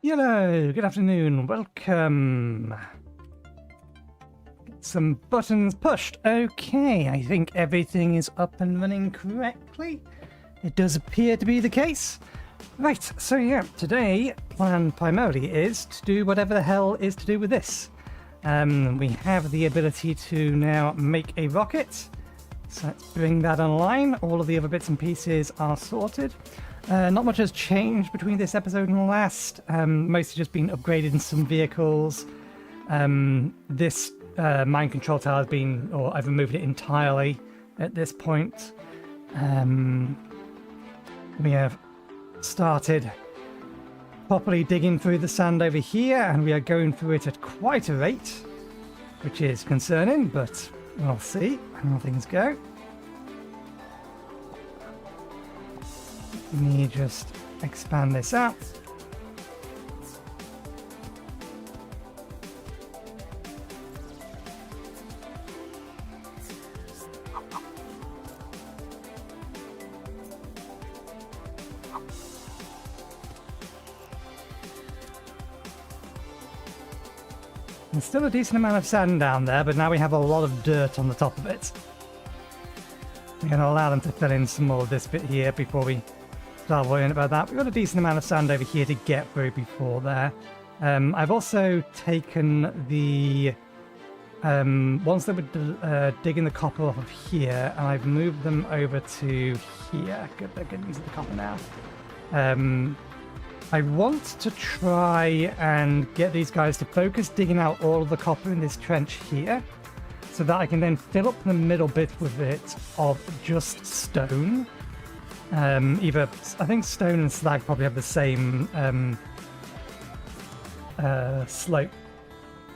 Hello, good afternoon, welcome. Get some buttons pushed. Okay, I think everything is up and running correctly. It does appear to be the case. Right, so yeah, today plan primarily is to do whatever the hell is to do with this. We have the ability to now make a rocket. So let's bring that online. All of the other bits and pieces are sorted. Not much has changed between this episode and the last. Mostly just been upgraded in some vehicles. This mind control tower has been, or I've removed it entirely at this point. We have started properly digging through the sand over here, and we are going through it at quite a rate, which is concerning, but we'll see how things go. Let me just expand this out. There's still a decent amount of sand down there, but now we have a lot of dirt on the top of it. We're going to allow them to fill in some more of this bit here before we start worrying about that. We've got a decent amount of sand over here to get through before there. I've also taken the ones that were digging the copper off of here, and I've moved them over to here. Good, they're getting into the copper now. I want to try and get these guys to focus digging out all of the copper in this trench here, so that I can then fill up the middle bit with it of just stone. I think stone and slag probably have the same slope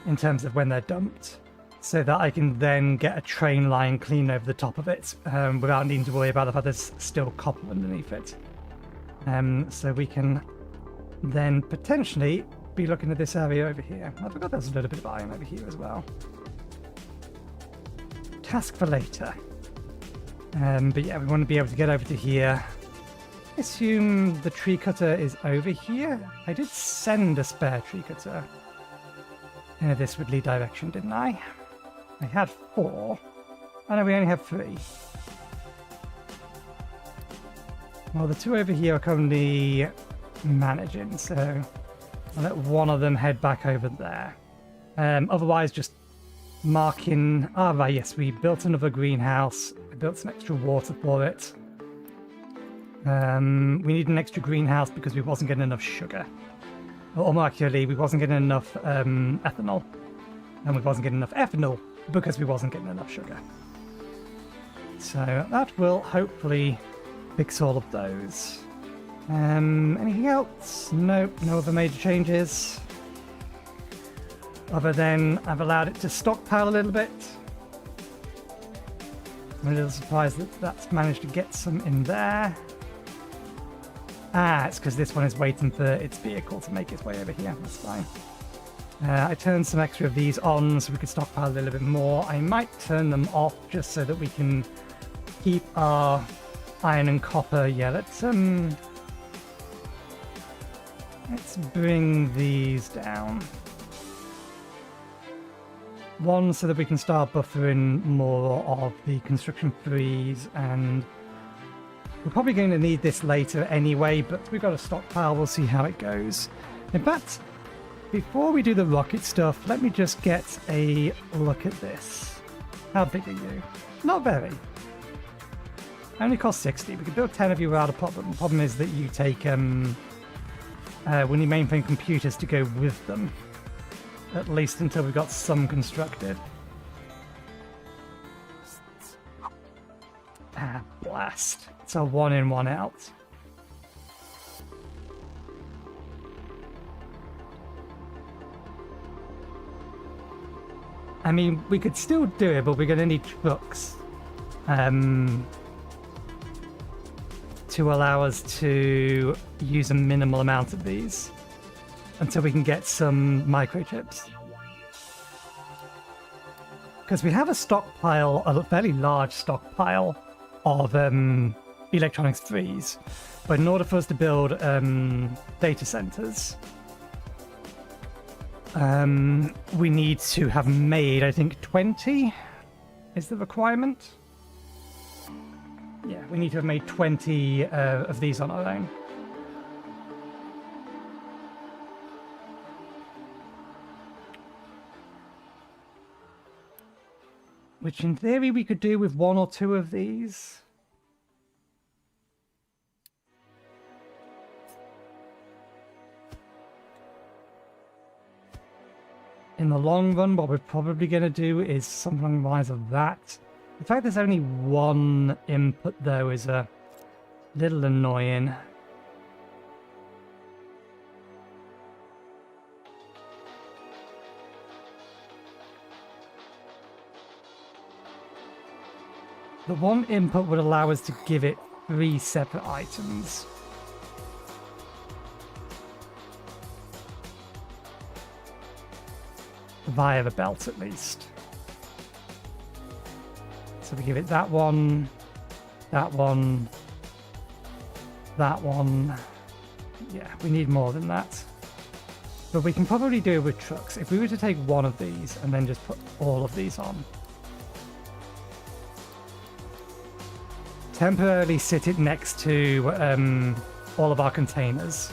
in terms of when they're dumped, so that I can then get a train line clean over the top of it without needing to worry about the fact there's still copper underneath it. So we can then potentially be looking at this area over here. I forgot there's a little bit of iron over here as well. Task for later. But yeah, we want to be able to get over to here. I assume the tree cutter is over here. I did send a spare tree cutter in a this-wardly direction, didn't I? I had 4. Oh no, we only have 3. Well, the 2 over here are currently managing, so I'll let one of them head back over there. Otherwise, just marking... Ah, right, yes, we built another greenhouse. I built some extra water for it. We need an extra greenhouse because we wasn't getting enough sugar. Or more accurately, we wasn't getting enough ethanol. And we wasn't getting enough ethanol because we wasn't getting enough sugar. So that will hopefully fix all of those. Anything else? Nope, no other major changes. Other than I've allowed it to stockpile a little bit. I'm a little surprised that that's managed to get some in there. Ah, it's because this one is waiting for its vehicle to make its way over here. That's fine. I turned some extra of these on so we could stockpile a little bit more. I might turn them off just so that we can keep our iron and copper. Yeah, let's bring these down. 1, so that we can start buffering more of the construction freeze, and we're probably going to need this later anyway, but we've got a stockpile, we'll see how it goes. In fact, before we do the rocket stuff, let me just get a look at this. How big are you? Not very. Only cost 60. We could build 10 of you without a problem. The problem is that you take we need mainframe computers to go with them, at least until we've got some constructed. Ah, blast. It's a 1 in, 1 out. I mean, we could still do it, but we're going to need trucks to allow us to use a minimal amount of these until we can get some microchips. Because we have a stockpile, a fairly large stockpile of electronics freeze, but in order for us to build data centers, We need to have made, I think, 20 is the requirement. Yeah, we need to have made 20 of these on our own. Which in theory we could do with 1 or 2 of these. In the long run, what we're probably going to do is something along the lines of that. The fact there's only 1 input, though, is a little annoying. The 1 input would allow us to give it 3 separate items. Via the belt, at least. So we give it that one, that one, that one. Yeah, we need more than that. But we can probably do it with trucks. If we were to take 1 of these and then just put all of these on. Temporarily sit it next to all of our containers.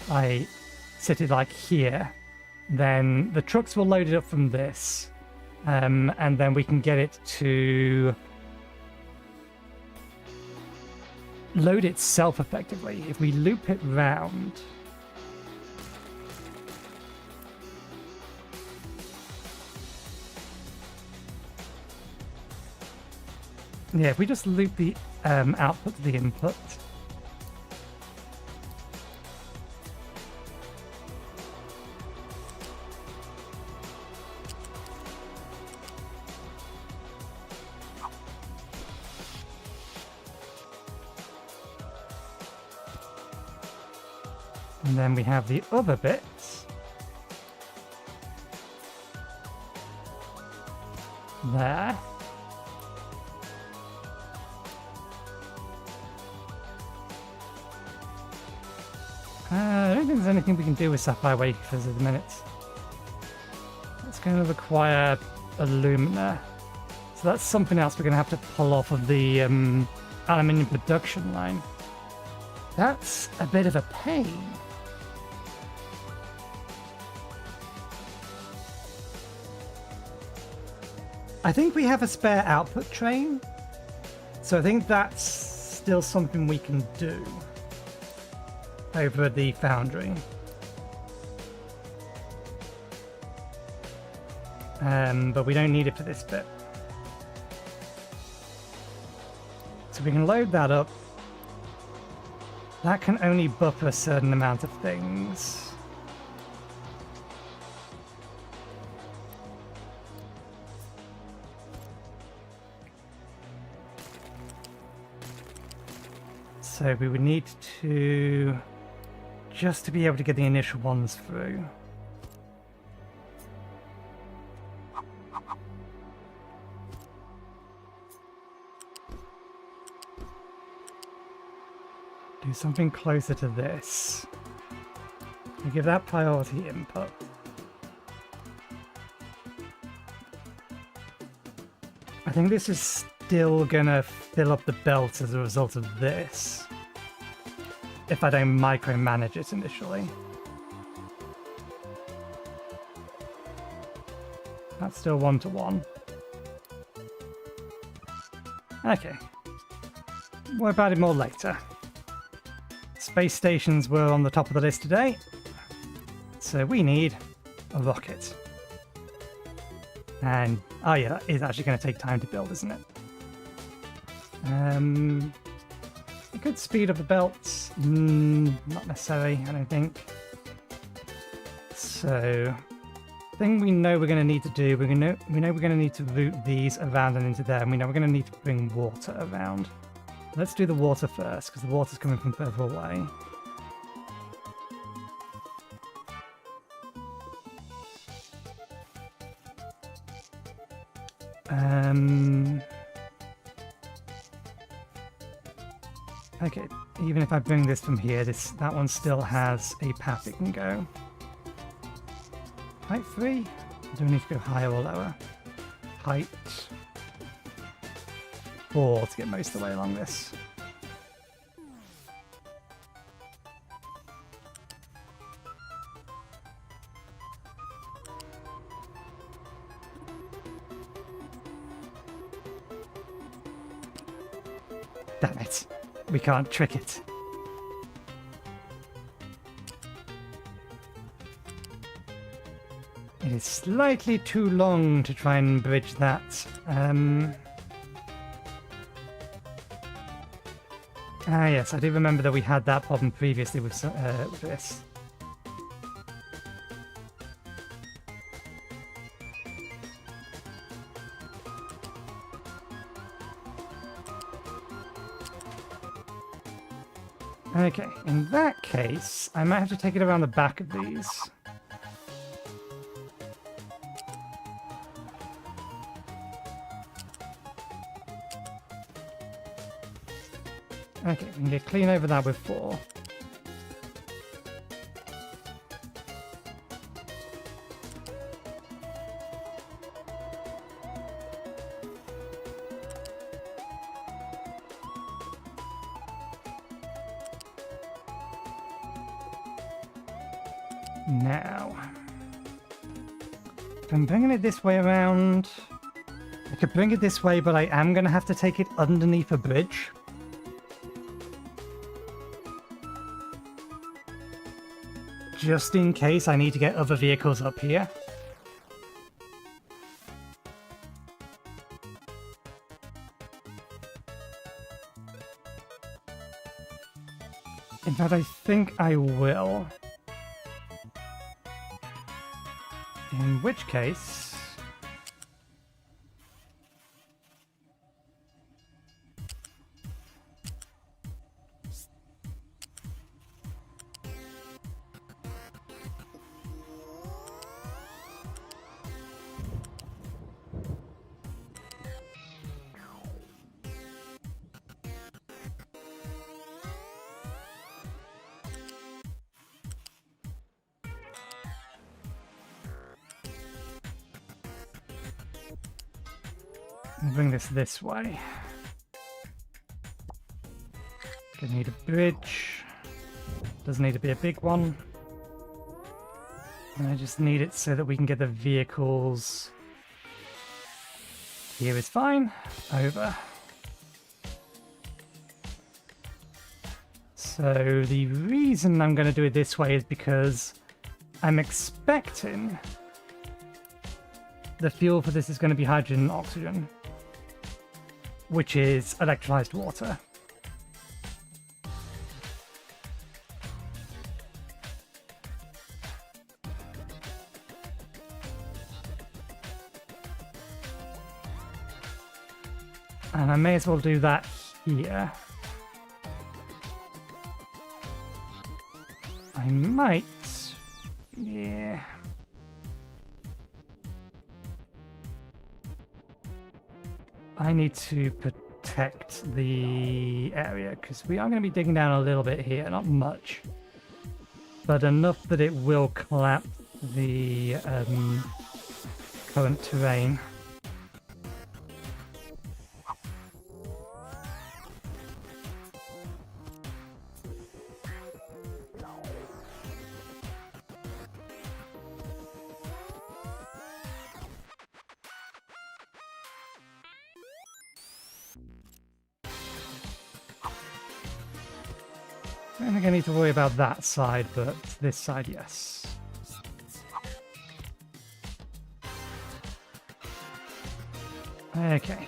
I sit it like here, then the trucks will load it up from this, and then we can get it to load itself effectively. If we loop it round, yeah, if we just loop the output to the input, and then we have the other bits there. I don't think there's anything we can do with sapphire wafers at the minute. It's going to require alumina. So that's something else we're going to have to pull off of the aluminium production line. That's a bit of a pain. I think we have a spare output train. So I think that's still something we can do over the foundry. But we don't need it for this bit. So we can load that up. That can only buffer a certain amount of things. So we would need to, just to be able to get the initial ones through. Do something closer to this. We give that priority input. I think this is still gonna fill up the belt as a result of this, if I don't micromanage it initially. That's still 1-to-1. Okay. Worry about it more later. Space stations were on the top of the list today, so we need a rocket. And, oh yeah, that is actually going to take time to build, isn't it? It could speed up the belts. Not necessarily, I don't think. So, thing we know we're going to need to do, we know we're going to need to route these around and into there, and we know we're going to need to bring water around. Let's do the water first, because the water's coming from further away. Okay, even if I bring this from here, that one still has a path it can go. Height 3? Do we need to go higher or lower? Height 4 to get most of the way along this. Damn it. We can't trick it. It is slightly too long to try and bridge that. Yes, I do remember that we had that problem previously with this. Okay, in that case, I might have to take it around the back of these. Okay, we can get clean over that with 4. Now, if I'm bringing it this way around, I could bring it this way, but I am going to have to take it underneath a bridge. Just in case I need to get other vehicles up here. In fact, I think I will. In which case... I'll bring this way. Gonna need a bridge. Doesn't need to be a big one. And I just need it so that we can get the vehicles. Here is fine. Over. So the reason I'm going to do it this way is because I'm expecting the fuel for this is going to be hydrogen and oxygen, which is electrolyzed water. And I may as well do that here. I might... yeah... I need to protect the area, because we are going to be digging down a little bit here, not much. But enough that it will collapse the current terrain. I don't think I need to worry about that side, but this side, yes. Okay.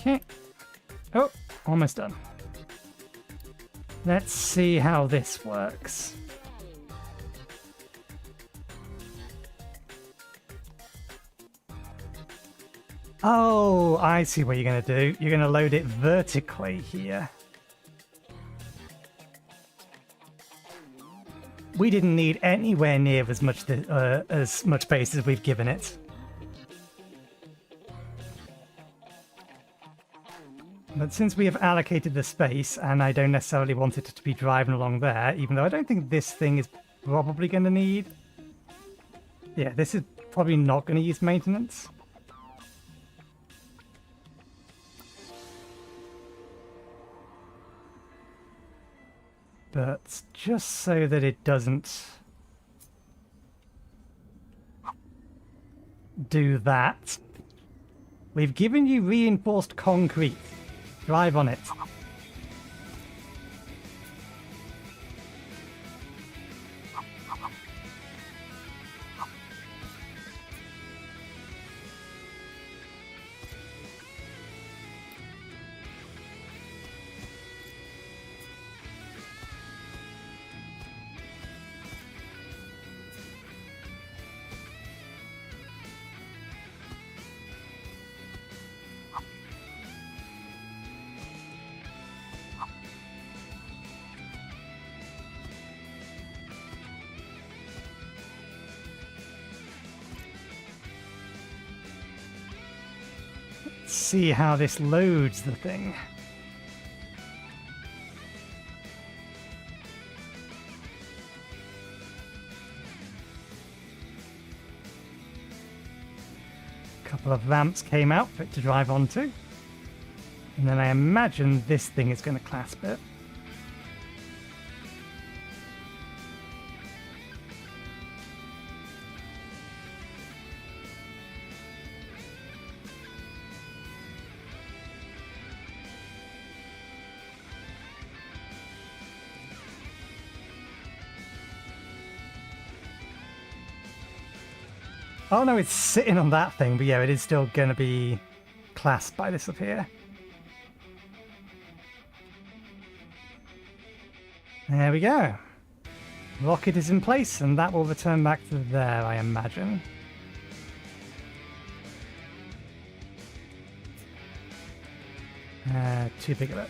Okay. Oh, almost done. Let's see how this works. Oh, I see what you're going to do. You're going to load it vertically here. We didn't need anywhere near as much space as we've given it. But since we have allocated the space, and I don't necessarily want it to be driving along there, even though I don't think this thing is probably going to need... Yeah, this is probably not going to use maintenance. But just so that it doesn't do that, we've given you reinforced concrete. Drive on it. See how this loads the thing. A couple of ramps came out for it to drive onto. And then I imagine this thing is going to clasp it. Oh no, it's sitting on that thing, but yeah, it is still going to be clasped by this up here. There we go. Rocket is in place, and that will return back to there, I imagine. Too big of it.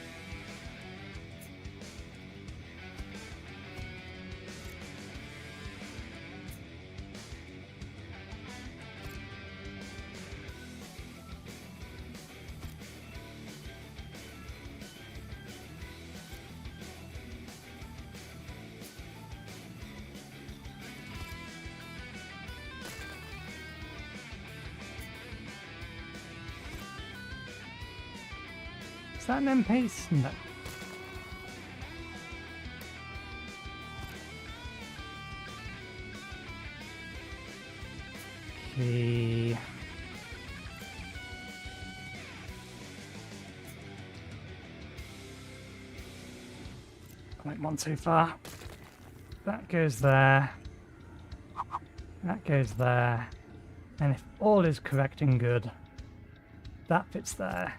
Is that an M pace? No. Okay. Point one so far. That goes there. That goes there. And if all is correct and good, that fits there.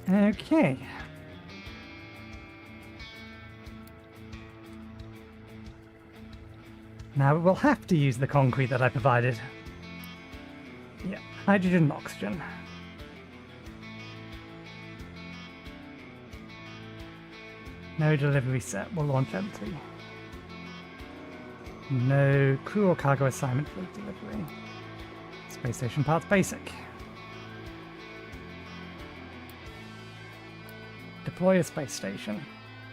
Okay. Now we'll have to use the concrete that I provided. Yeah, hydrogen and oxygen. No delivery set will launch empty. No crew or cargo assignment for delivery. Space station parts basic. Deploy a space station.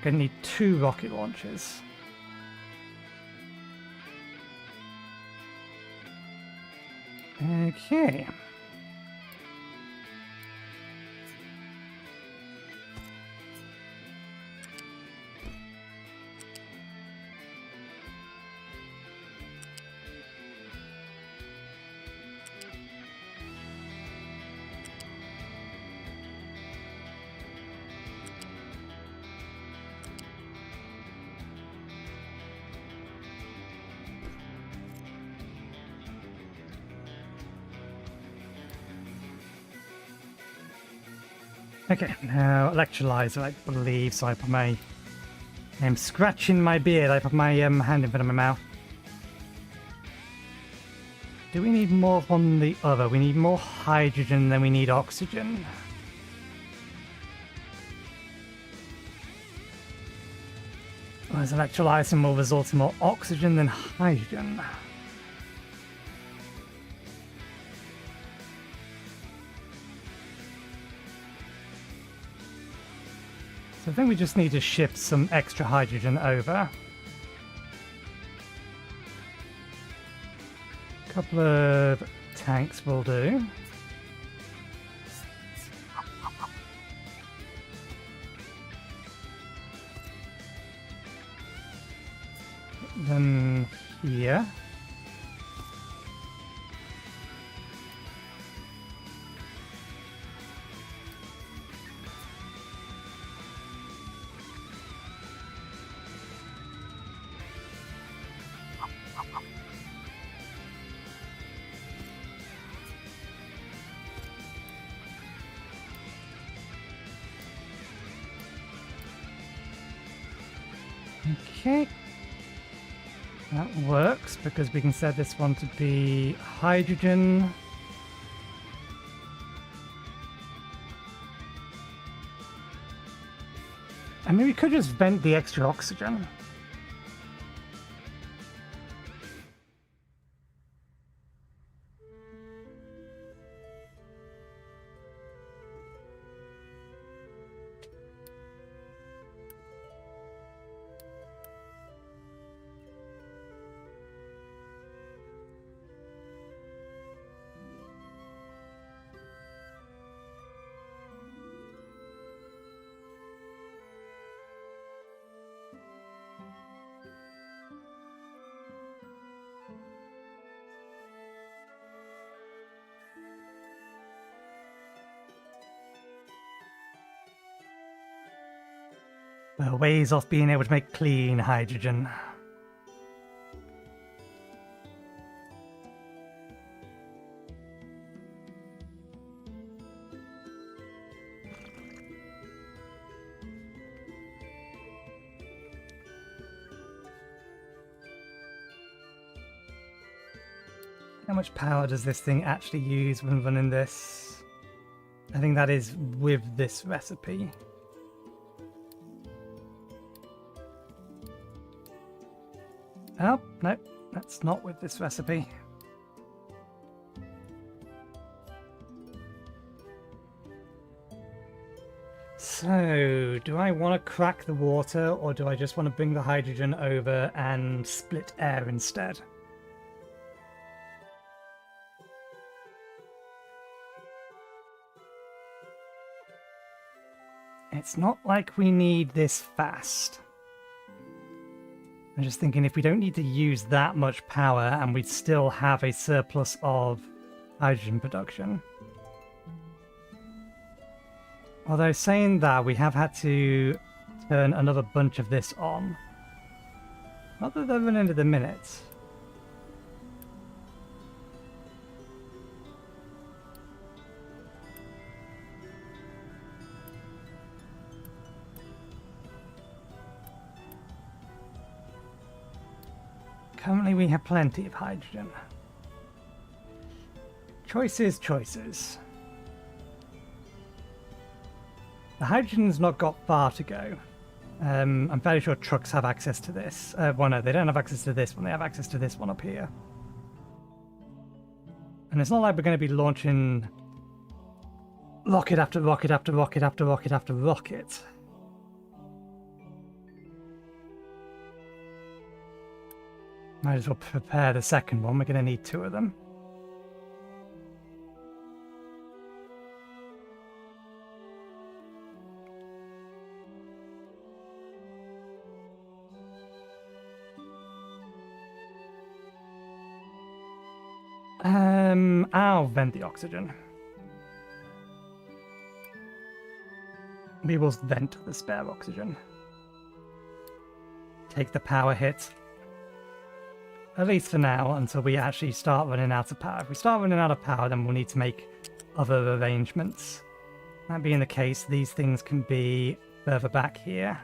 Gonna need 2 rocket launches. Okay. Okay, now electrolyzer, I believe. So I put my... I'm scratching my beard. I put my hand in front of my mouth. Do we need more from the other? We need more hydrogen than we need oxygen. Whereas electrolyzing will result in more oxygen than hydrogen. So I think we just need to shift some extra hydrogen over. A couple of tanks will do. Then here. Okay. That works because we can set this one to be hydrogen. I mean, we could just vent the extra oxygen. We're ways off being able to make clean hydrogen. How much power does this thing actually use when running this? I think that is with this recipe. Oh, no, that's not with this recipe. So, do I want to crack the water, or do I just want to bring the hydrogen over and split air instead? It's not like we need this fast. I'm just thinking if we don't need to use that much power and we still have a surplus of hydrogen production. Although saying that, we have had to turn another bunch of this on. Not that they're running to the minute. Currently we have plenty of hydrogen. Choices, choices. The hydrogen's not got far to go. I'm fairly sure trucks have access to this. Well, no, they don't have access to this one. They have access to this one up here. And it's not like we're going to be launching rocket after rocket after rocket after rocket after rocket. Might as well prepare the second one. We're going to need 2 of them. I'll vent the oxygen. We will vent the spare oxygen. Take the power hit. At least for now, until we actually start running out of power. If we start running out of power, then we'll need to make other arrangements. That being the case, these things can be further back here.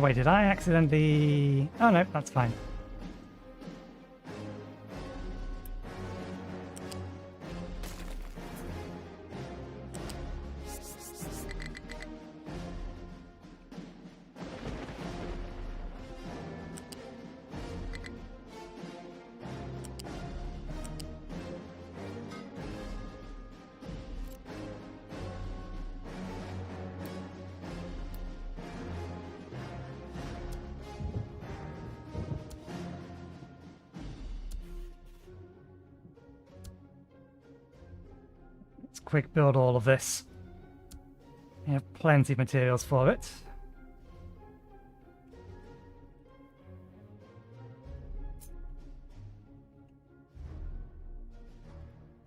Wait, did I accidentally... Oh no, that's fine. Quick build all of this. We have plenty of materials for it.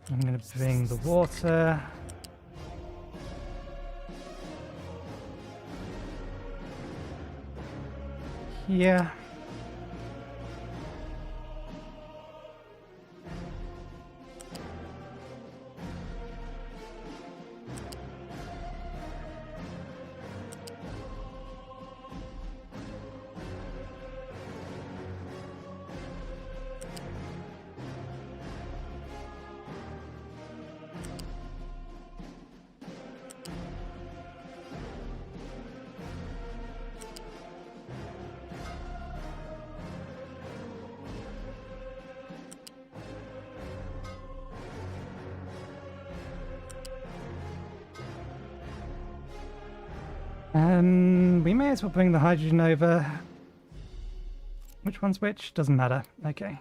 I'm going to bring the water. Here. We may as well bring the hydrogen over. Which one's which? Doesn't matter. Okay.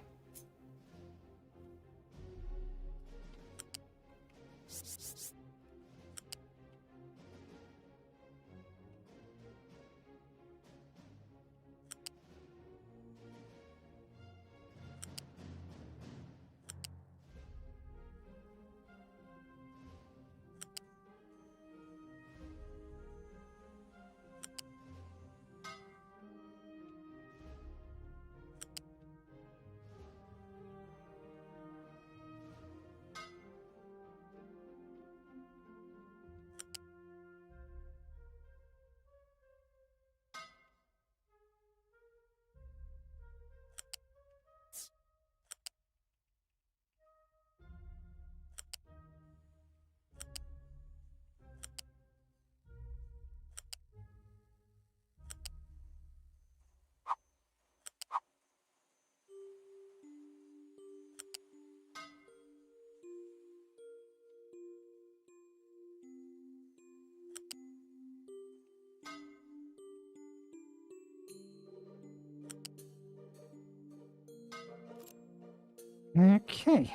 Okay.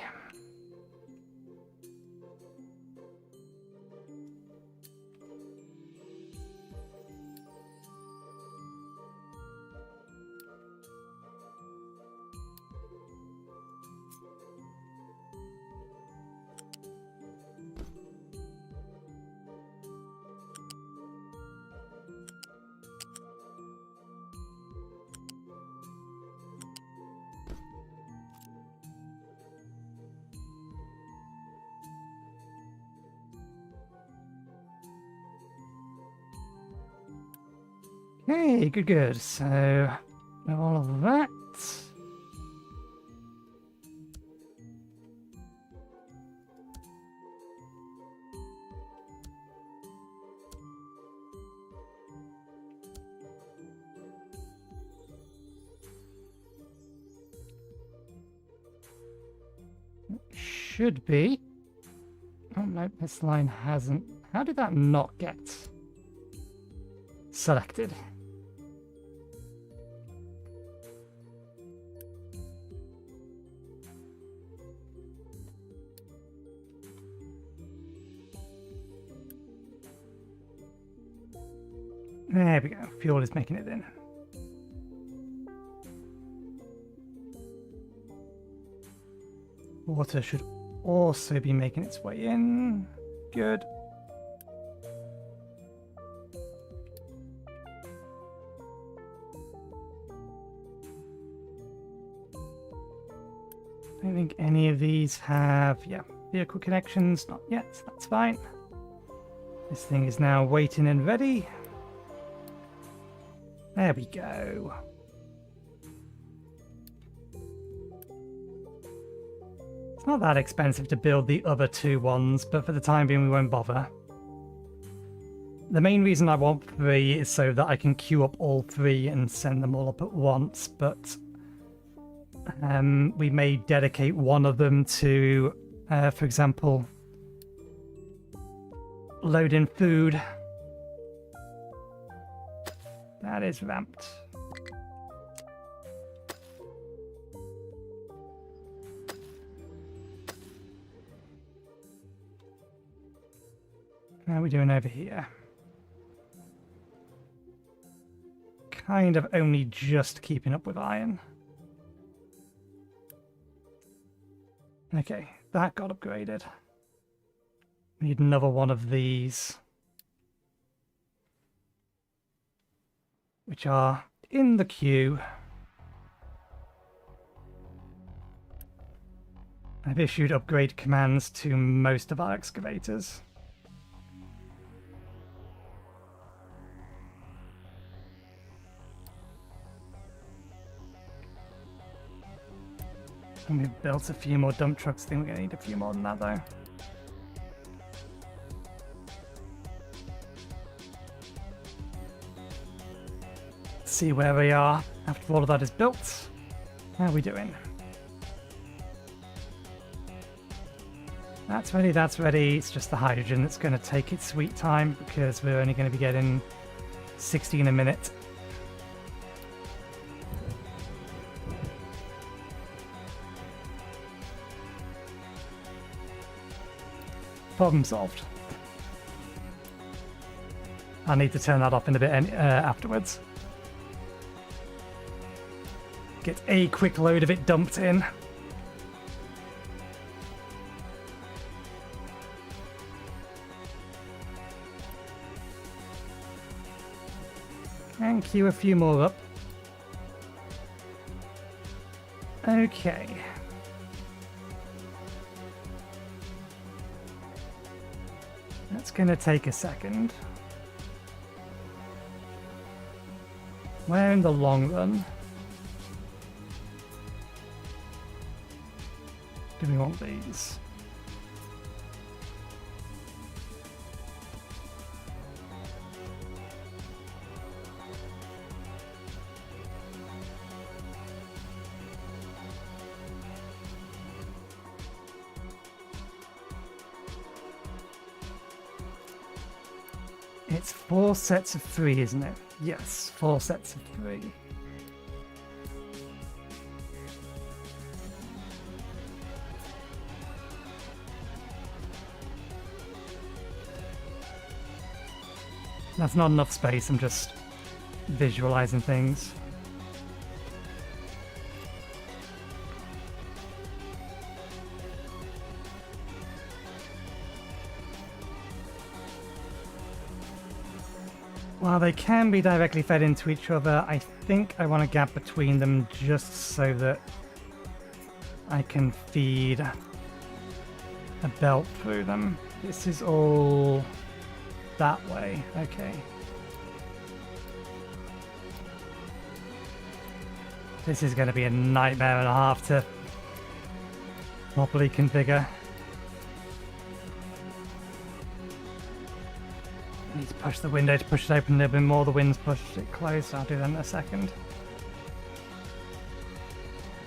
Hey, good. So, all of that. should be... Oh no, this line hasn't... How did that not get selected? There we go. Fuel is making it in. Water should also be making its way in. Good. I don't think any of these have, vehicle connections. Not yet. So that's fine. This thing is now waiting and ready. There we go. It's not that expensive to build the other two ones, but for the time being we won't bother. The main reason I want 3 is so that I can queue up all 3 and send them all up at once, but we may dedicate one of them to, for example, loading food. That is ramped. How are we doing over here? Kind of only just keeping up with iron. Okay, that got upgraded. We need another one of these, which are in the queue. I've issued upgrade commands to most of our excavators. And we've built a few more dump trucks. I think we're going to need a few more than that though. See where we are after all of that is built. How are we doing? That's ready, that's ready. It's just the hydrogen that's going to take its sweet time because we're only going to be getting 60 in a minute. Problem solved. I need to turn that off in a bit afterwards. Get a quick load of it dumped in. And queue a few more up. Okay. That's going to take a second. Where in the long run do we want these? It's 4 sets of 3, isn't it? Yes, 4 sets of 3. That's not enough space, I'm just visualizing things. While they can be directly fed into each other, I think I want a gap between them just so that I can feed a belt through them. This is all that way, okay. This is going to be a nightmare and a half to properly configure. I need to push the window to push it open a little bit more. The wind's pushed it closed. I'll do that in a second.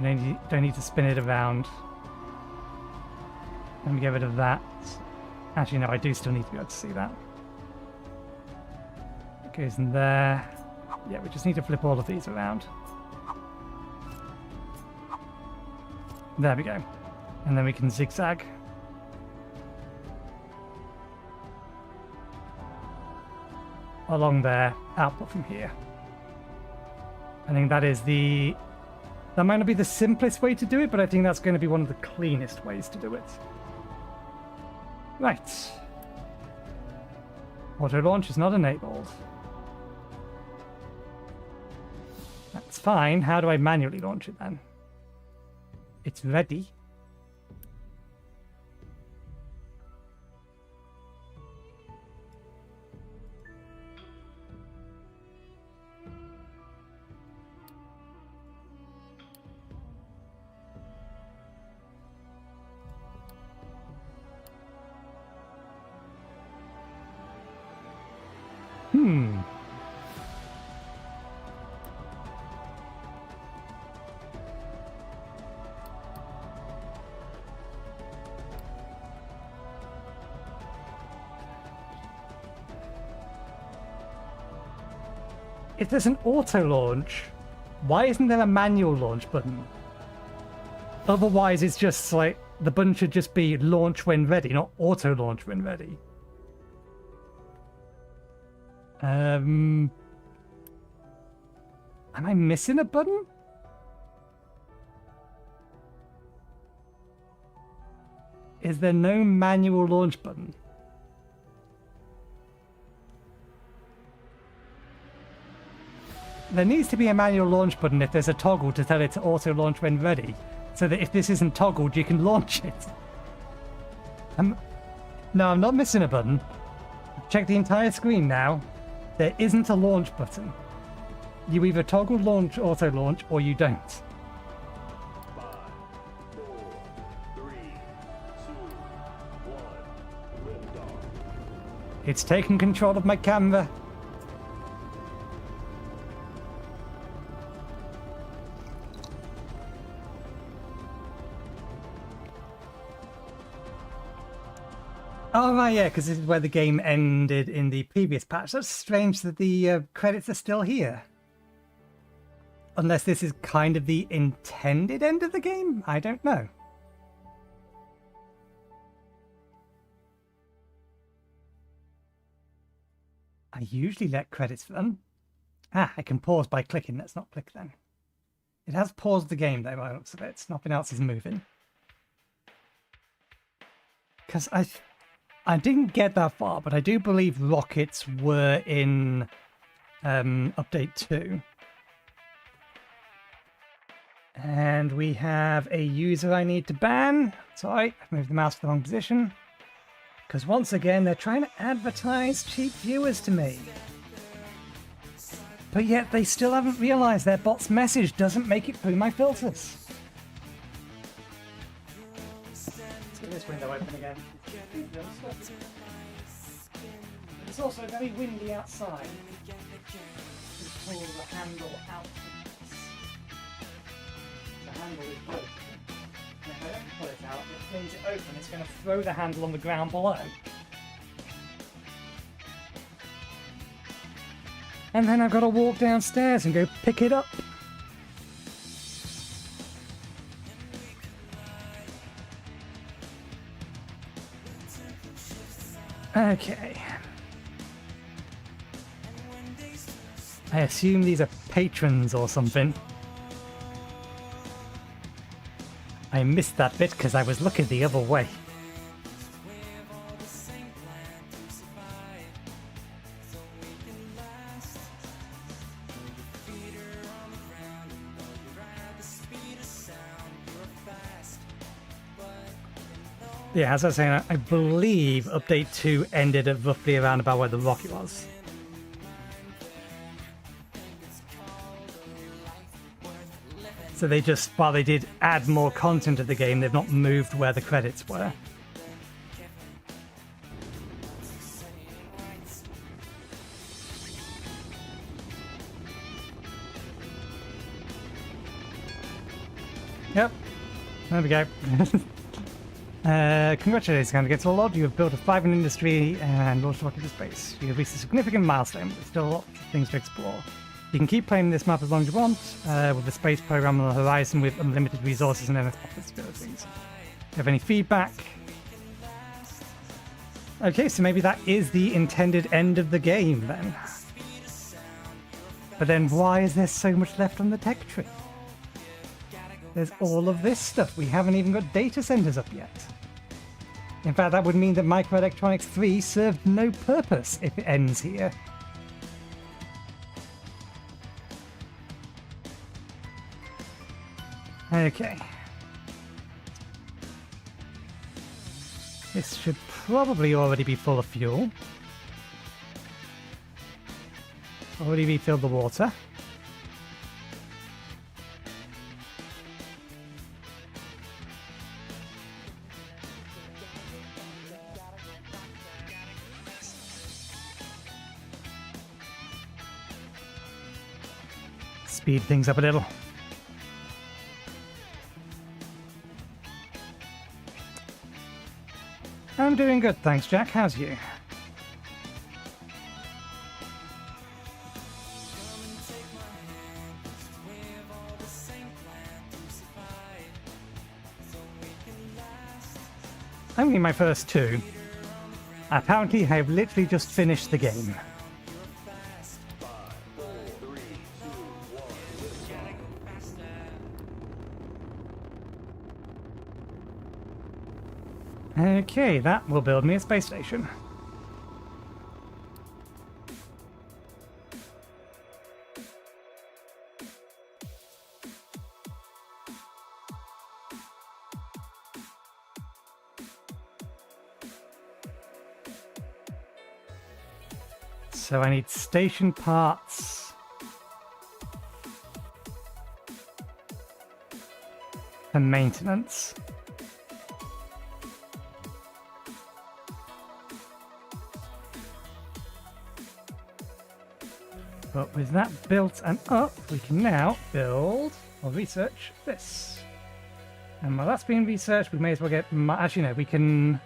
Don't need to spin it around. Let me get rid of that. Actually, no, I do still need to be able to see that. It goes in there. Yeah, we just need to flip all of these around. There we go. And then we can zigzag. Along there, output from here. I think that is the... That might not be the simplest way to do it, but I think that's going to be one of the cleanest ways to do it. Right. Auto launch is not enabled. That's fine. How do I manually launch it then? It's ready. If there's an auto launch, why isn't there a manual launch button? Otherwise, it's just like the button should just be launch when ready, not auto launch when ready. Am I missing a button? Is there no manual launch button? There needs to be a manual launch button if there's a toggle to tell it to auto launch when ready, so that if this isn't toggled, you can launch it. No, I'm not missing a button. Check the entire screen now. There isn't a launch button. You either toggle launch, auto launch, or you don't. 5, 4, 3, 2, 1, liftoff. It's taken control of my camera. Oh, right, yeah, because this is where the game ended in the previous patch. That's strange that the credits are still here. Unless this is kind of the intended end of the game? I don't know. I usually let credits run. Ah, I can pause by clicking. Let's not click then. It has paused the game, though, by the looks of it. Nothing else is moving. Because I didn't get that far, but I do believe rockets were in update 2. And we have a user I need to ban. Sorry, I've moved the mouse to the wrong position. Because once again, they're trying to advertise cheap viewers to me. But yet they still haven't realised their bot's message doesn't make it through my filters. Let's get this window open again. It's also very windy outside. Just pull the handle out. The handle is broken. And if I don't pull it out, it flings it open, it's going to throw the handle on the ground below. And then I've got to walk downstairs and go pick it up. Okay. I assume these are patrons or something. I missed that bit because I was looking the other way. Yeah, as I was saying, I believe Update 2 ended at roughly around about where the rocket was. So they just, while they did add more content to the game, they've not moved where the credits were. Yep. There we go. Congratulations, Candidates. A lot. You have built a thriving industry and launched a rocket into space. You have reached a significant milestone, but still lots of things to explore. You can keep playing this map as long as you want, with the space program on the horizon with unlimited resources and endless possibilities. Do you have any feedback? Okay, so maybe that is the intended end of the game then. But then why is there so much left on the tech tree? There's all of this stuff. We haven't even got data centers up yet. In fact, that would mean that Microelectronics 3 served no purpose if it ends here. Okay. This should probably already be full of fuel. Already refilled the water. Speed things up a little. I'm doing good, thanks, Jack. How's you? Only my first two. Apparently, I have literally just finished the game. Okay, that will build me a space station. So I need station parts. And maintenance. But with that built and up, we can now build or research this. And while that's being researched, we may as well get... Actually, no, we can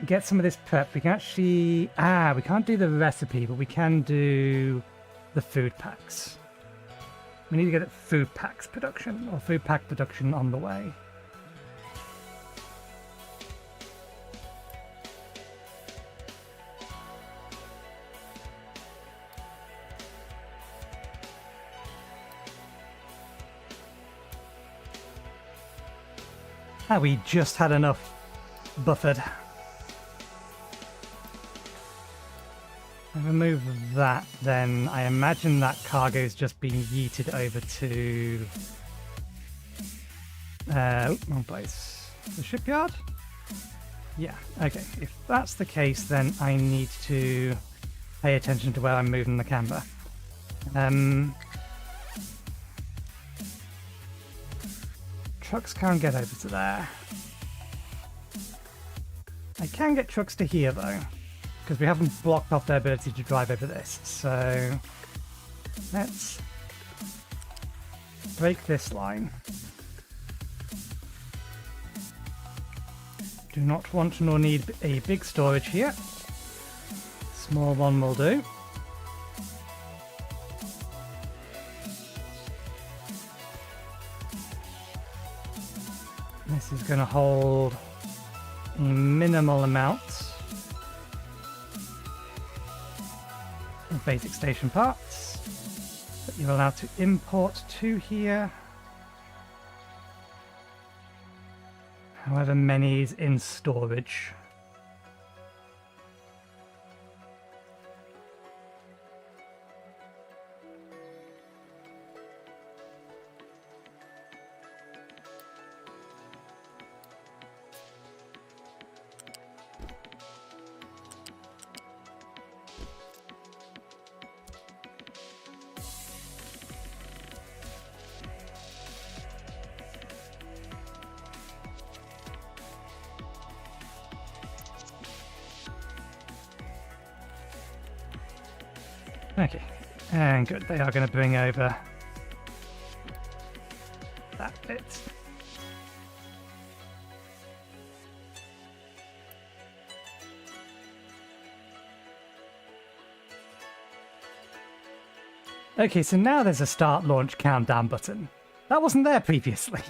get some of this prep. We can actually... we can't do the recipe, but we can do the food packs. We need to get food packs production, or food pack production on the way. We just had enough buffered. And remove that, then I imagine that cargo is just being yeeted over to... wrong place. The shipyard? Yeah, okay. If that's the case, then I need to pay attention to where I'm moving the camera. Trucks can't get over to there. I can get trucks to here though, because we haven't blocked off their ability to drive over this. So let's break this line. Do not want nor need a big storage here. Small one will do. This is going to hold a minimal amount of basic station parts that you're allowed to import to here. However many is in storage. Okay, and good, they are going to bring over that. bit. Okay, so now there's a start launch countdown button. That wasn't there previously.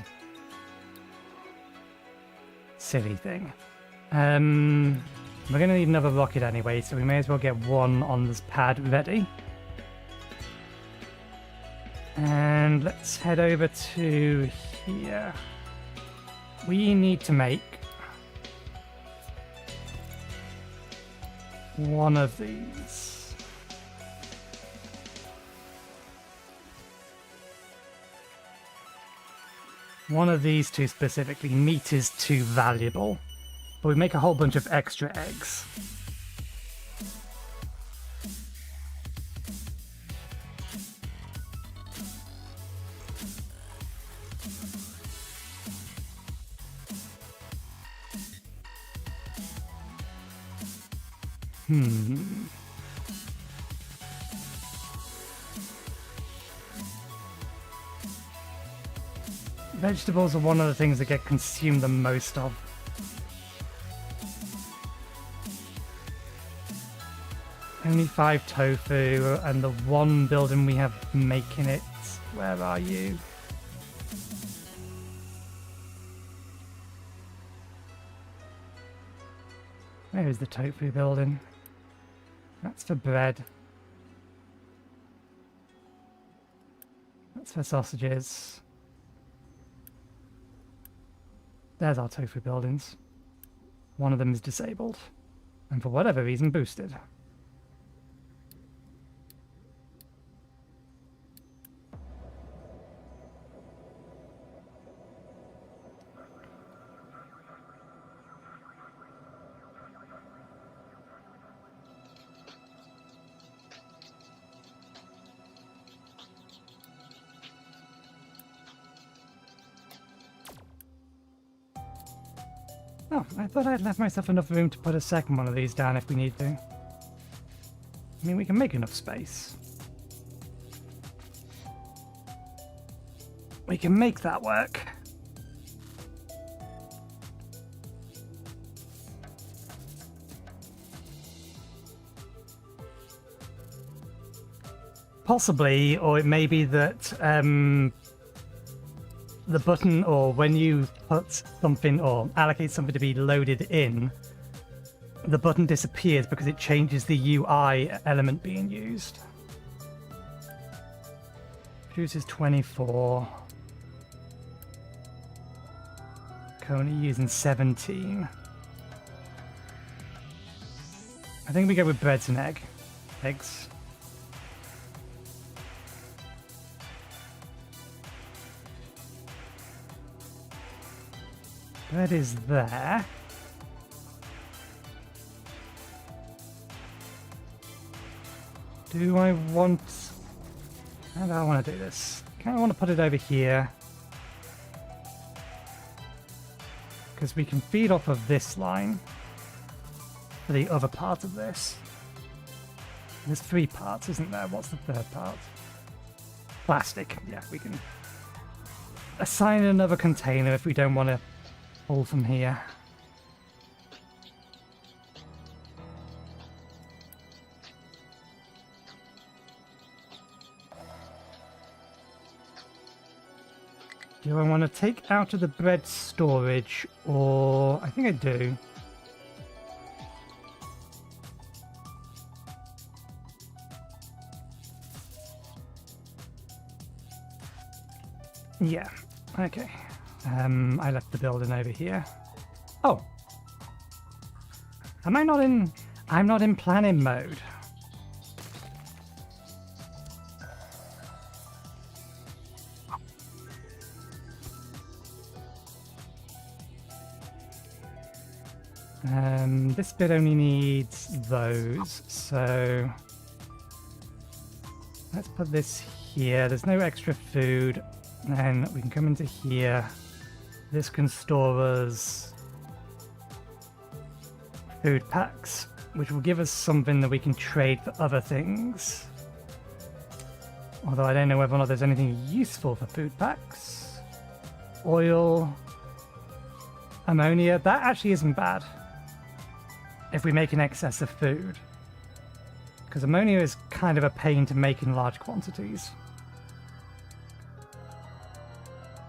Silly thing. We're going to need another rocket anyway, so we may as well get one on this pad ready. And let's head over to here. We need to make one of these. One of these two specifically. Meat is too valuable. But we make a whole bunch of extra eggs. Vegetables are one of the things that get consumed the most of. Only 5 tofu, and the one building we have making it. Where are you? Where is the tofu building? That's for bread. That's for sausages. There's our tofu buildings. One of them is disabled, and for whatever reason boosted. Oh, I thought I'd left myself enough room to put a second one of these down if we need to. I mean, we can make enough space. We can make that work. Possibly, or it may be that the button, or when you put something or allocate something to be loaded in, the button disappears because it changes the UI element being used. Produces 24. Currently using 17. I think we go with breads and eggs. Bread is there. Do I want... How do I want to do this? I kind of want to put it over here. Because we can feed off of this line for the other part of this. There's 3 parts, isn't there? What's the third part? Plastic. Yeah, we can assign another container if we don't want to pull from here. Do I want to take out of the bread storage, or... I think I do. Yeah, okay. I left the building over here. Oh! Am I not in... I'm not in planning mode. This bit only needs those, so let's put this here. There's no extra food. Then we can come into here. This can store us food packs, which will give us something that we can trade for other things. Although I don't know whether or not there's anything useful for food packs. oil, ammonia. That actually isn't bad if we make an excess of food. Because ammonia is kind of a pain to make in large quantities.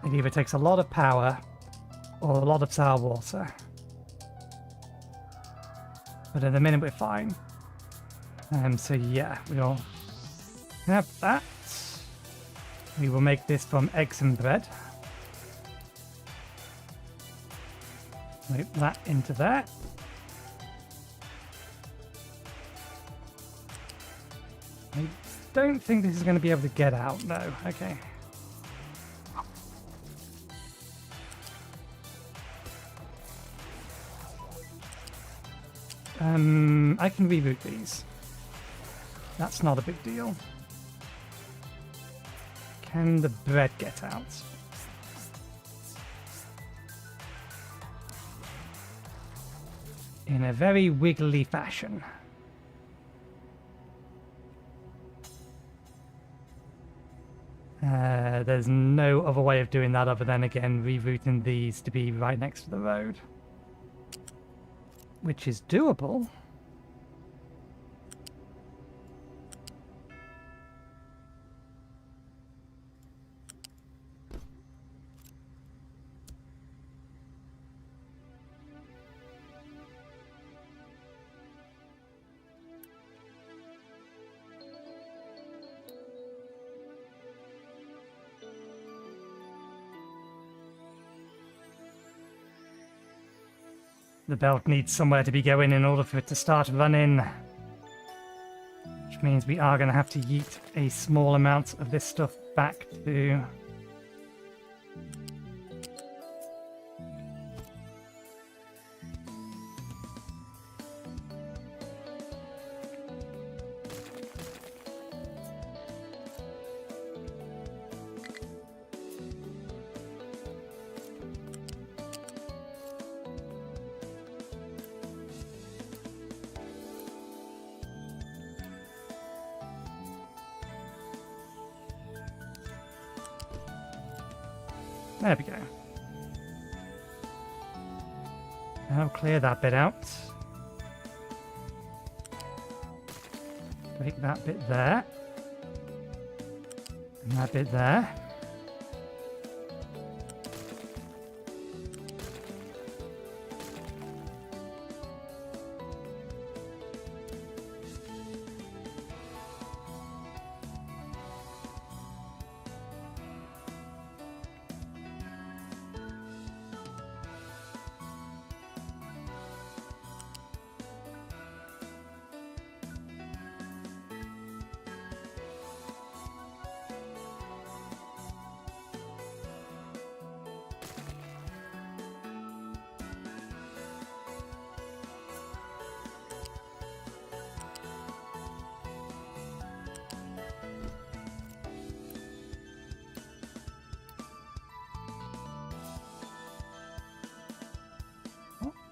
It either takes a lot of power or a lot of sour water. But at the minute we're fine. So yeah, we'll have that. We will make this from eggs and bread. Loop that into there. I don't think this is going to be able to get out, no. Okay. I can reboot these. That's not a big deal. Can the bread get out? In a very wiggly fashion. There's no other way of doing that other than, again, rerouting these to be right next to the road. Which is doable. The belt needs somewhere to be going in order for it to start running. Which means we are going to have to yeet a small amount of this stuff back to... There we go. I'll clear that bit out. Break that bit there. And that bit there.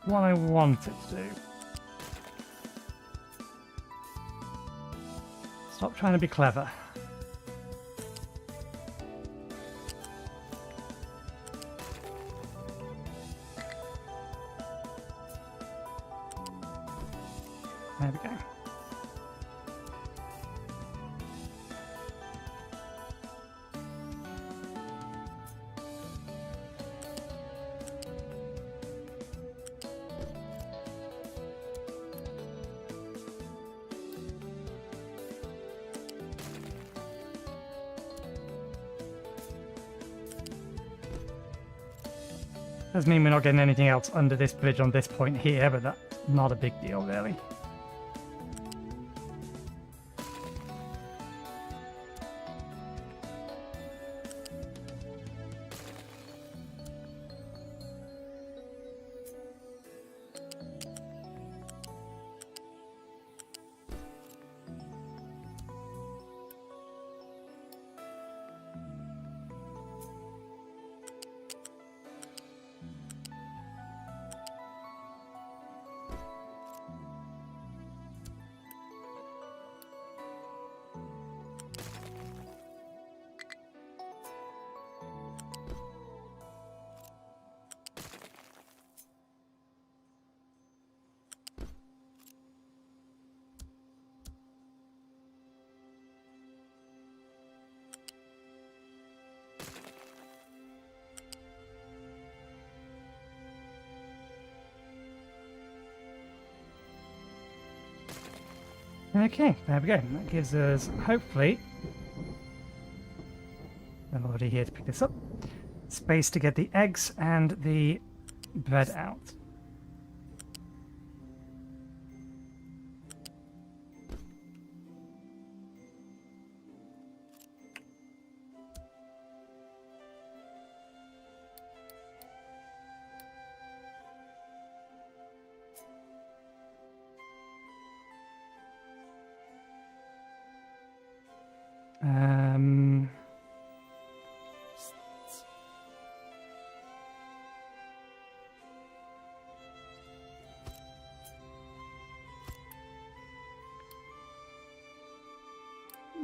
What I want it to do. Stop trying to be clever. There we go. Doesn't mean we're not getting anything else under this bridge on this point here, but that's not a big deal, really. Okay, there we go. That gives us, hopefully, I'm already here to pick this up, space to get the eggs and the bread out.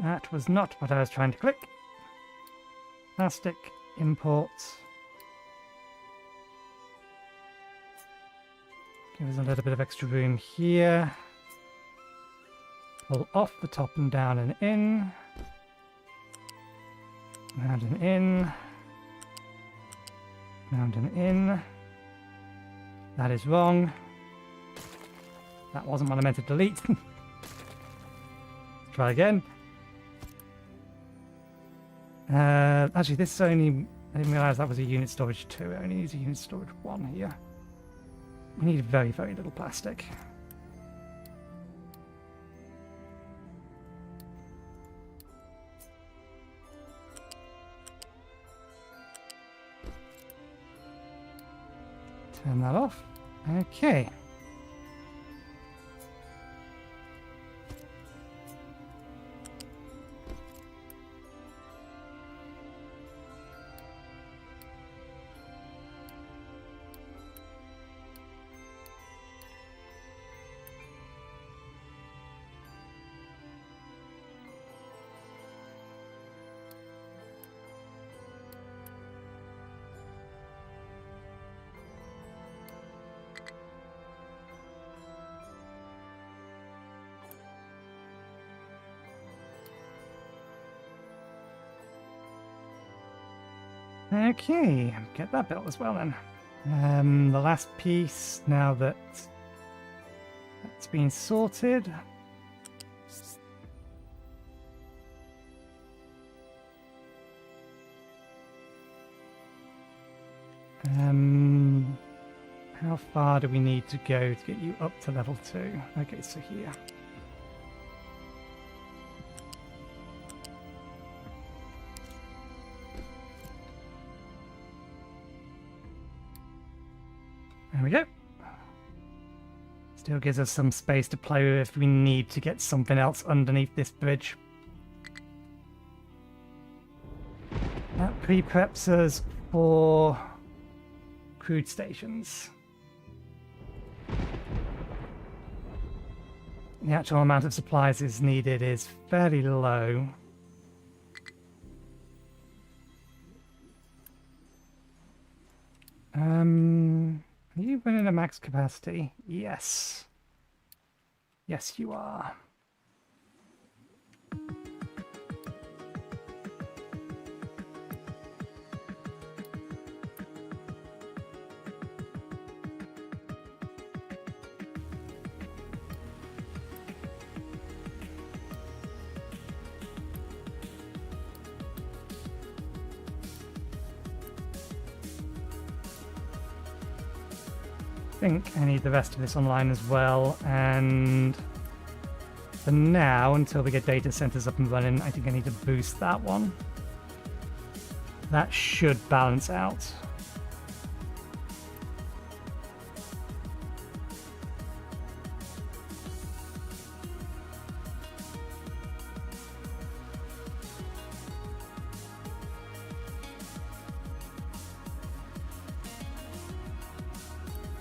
That was not what I was trying to click. Plastic imports. Give us a little bit of extra room here. Pull off the top and down and in. Round and in. Round and in. That is wrong. That wasn't what I meant to delete. Try again. Actually, this is only... I didn't realise that was a unit storage 2. It only needs a unit storage 1 here. We need very, very little plastic. Turn that off. Okay. Okay, get that built as well then. The last piece, now that that's been sorted. How far do we need to go to get you up to level 2? Okay, so here. There we go. Still gives us some space to play with if we need to get something else underneath this bridge. That pre-preps us for crude stations. The actual amount of supplies is needed is fairly low. Are you running a max capacity? Yes. Yes, you are. I think I need the rest of this online as well, and for now, until we get data centers up and running, I think I need to boost that one. That should balance out.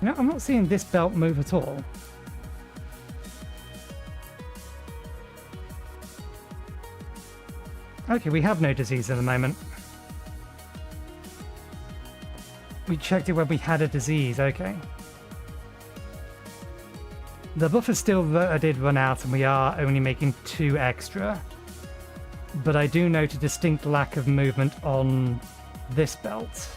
No, I'm not seeing this belt move at all. Okay, we have no disease at the moment. We checked it when we had a disease, okay. The buffer still did run out and we are only making 2 extra. But I do note a distinct lack of movement on this belt.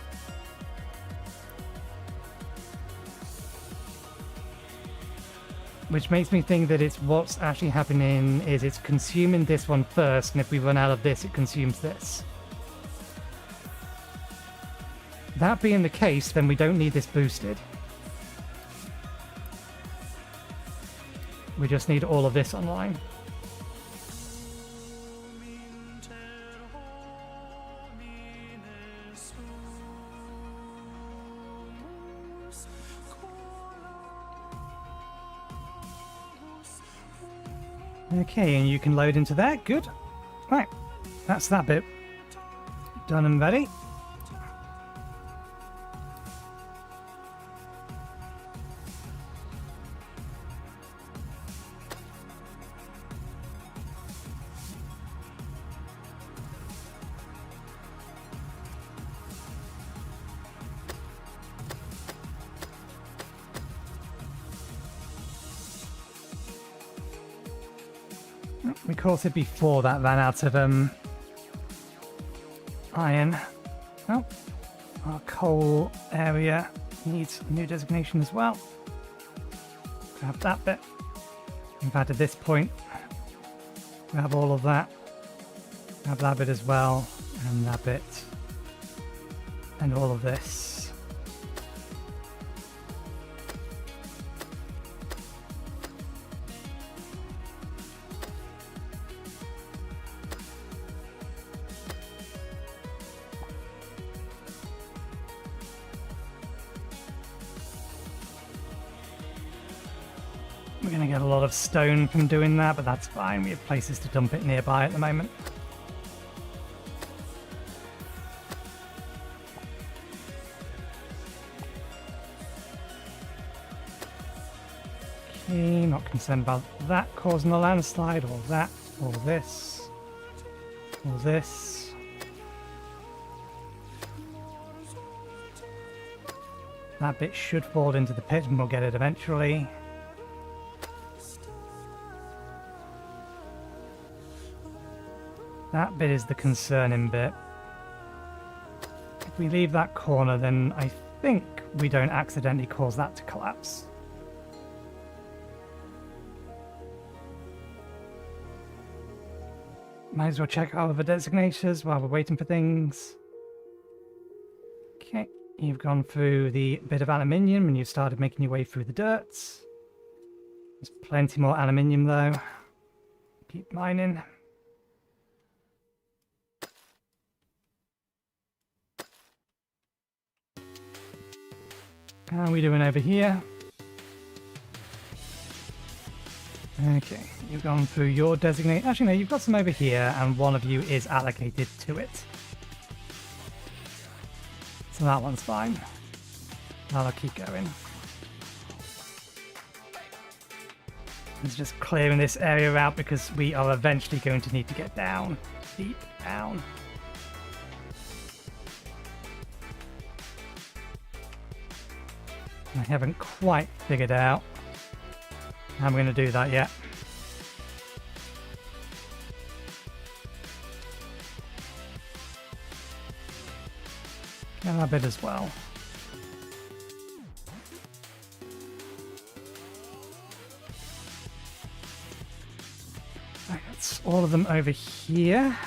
which makes me think that it's what's actually happening is it's consuming this one first, and if we run out of this, it consumes this. That being the case, then we don't need this boosted. We just need all of this online. Okay, and you can load into that. Good. Right, that's that bit done and ready. We caught it before that ran out of iron. Oh, our coal area needs a new designation as well. Grab that bit. We've added this point. Grab all of that. Grab that bit as well, and that bit, and all of this. We're going to get a lot of stone from doing that, but that's fine. We have places to dump it nearby at the moment. Okay, not concerned about that causing a landslide, or that, or this, or this. That bit should fall into the pit and we'll get it eventually. That bit is the concerning bit. If we leave that corner, then I think we don't accidentally cause that to collapse. Might as well check our other designators while we're waiting for things. Okay, you've gone through the bit of aluminium and you've started making your way through the dirt. There's plenty more aluminium though. Keep mining. How are we doing over here? Okay, you've gone through your designate. Actually, no, you've got some over here, and one of you is allocated to it. So that one's fine. I'll keep going. It's just clearing this area out because we are eventually going to need to get down, deep down. I haven't quite figured out how I'm going to do that yet. Get that bit as well. Right, that's all of them over here.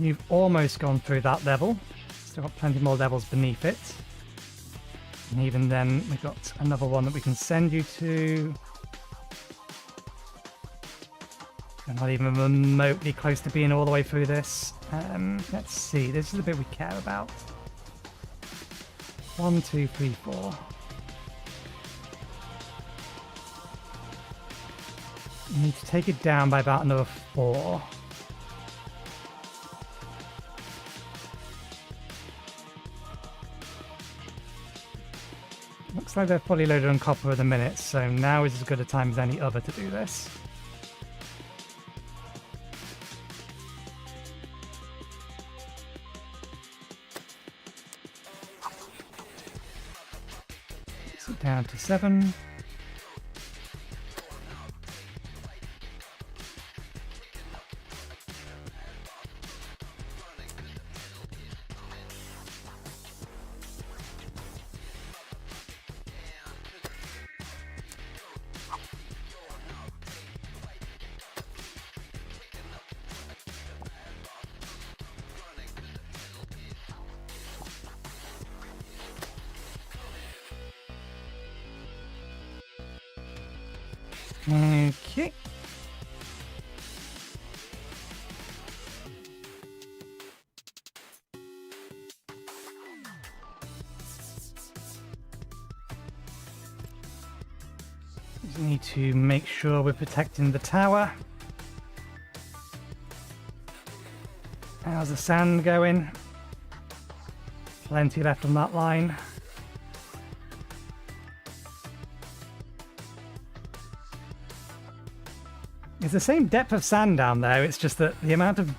You've almost gone through that level. Still got plenty more levels beneath it. And even then, we've got another one that we can send you to. We're not even remotely close to being all the way through this. Let's see, this is the bit we care about. 1, 2, 3, 4. You need to take it down by about another 4. Looks like they're fully loaded on copper at the minute, so now is as good a time as any other to do this. Gets it down to 7. Okay. Just need to make sure we're protecting the tower. How's the sand going? Plenty left on that line. It's the same depth of sand down there, it's just that the amount of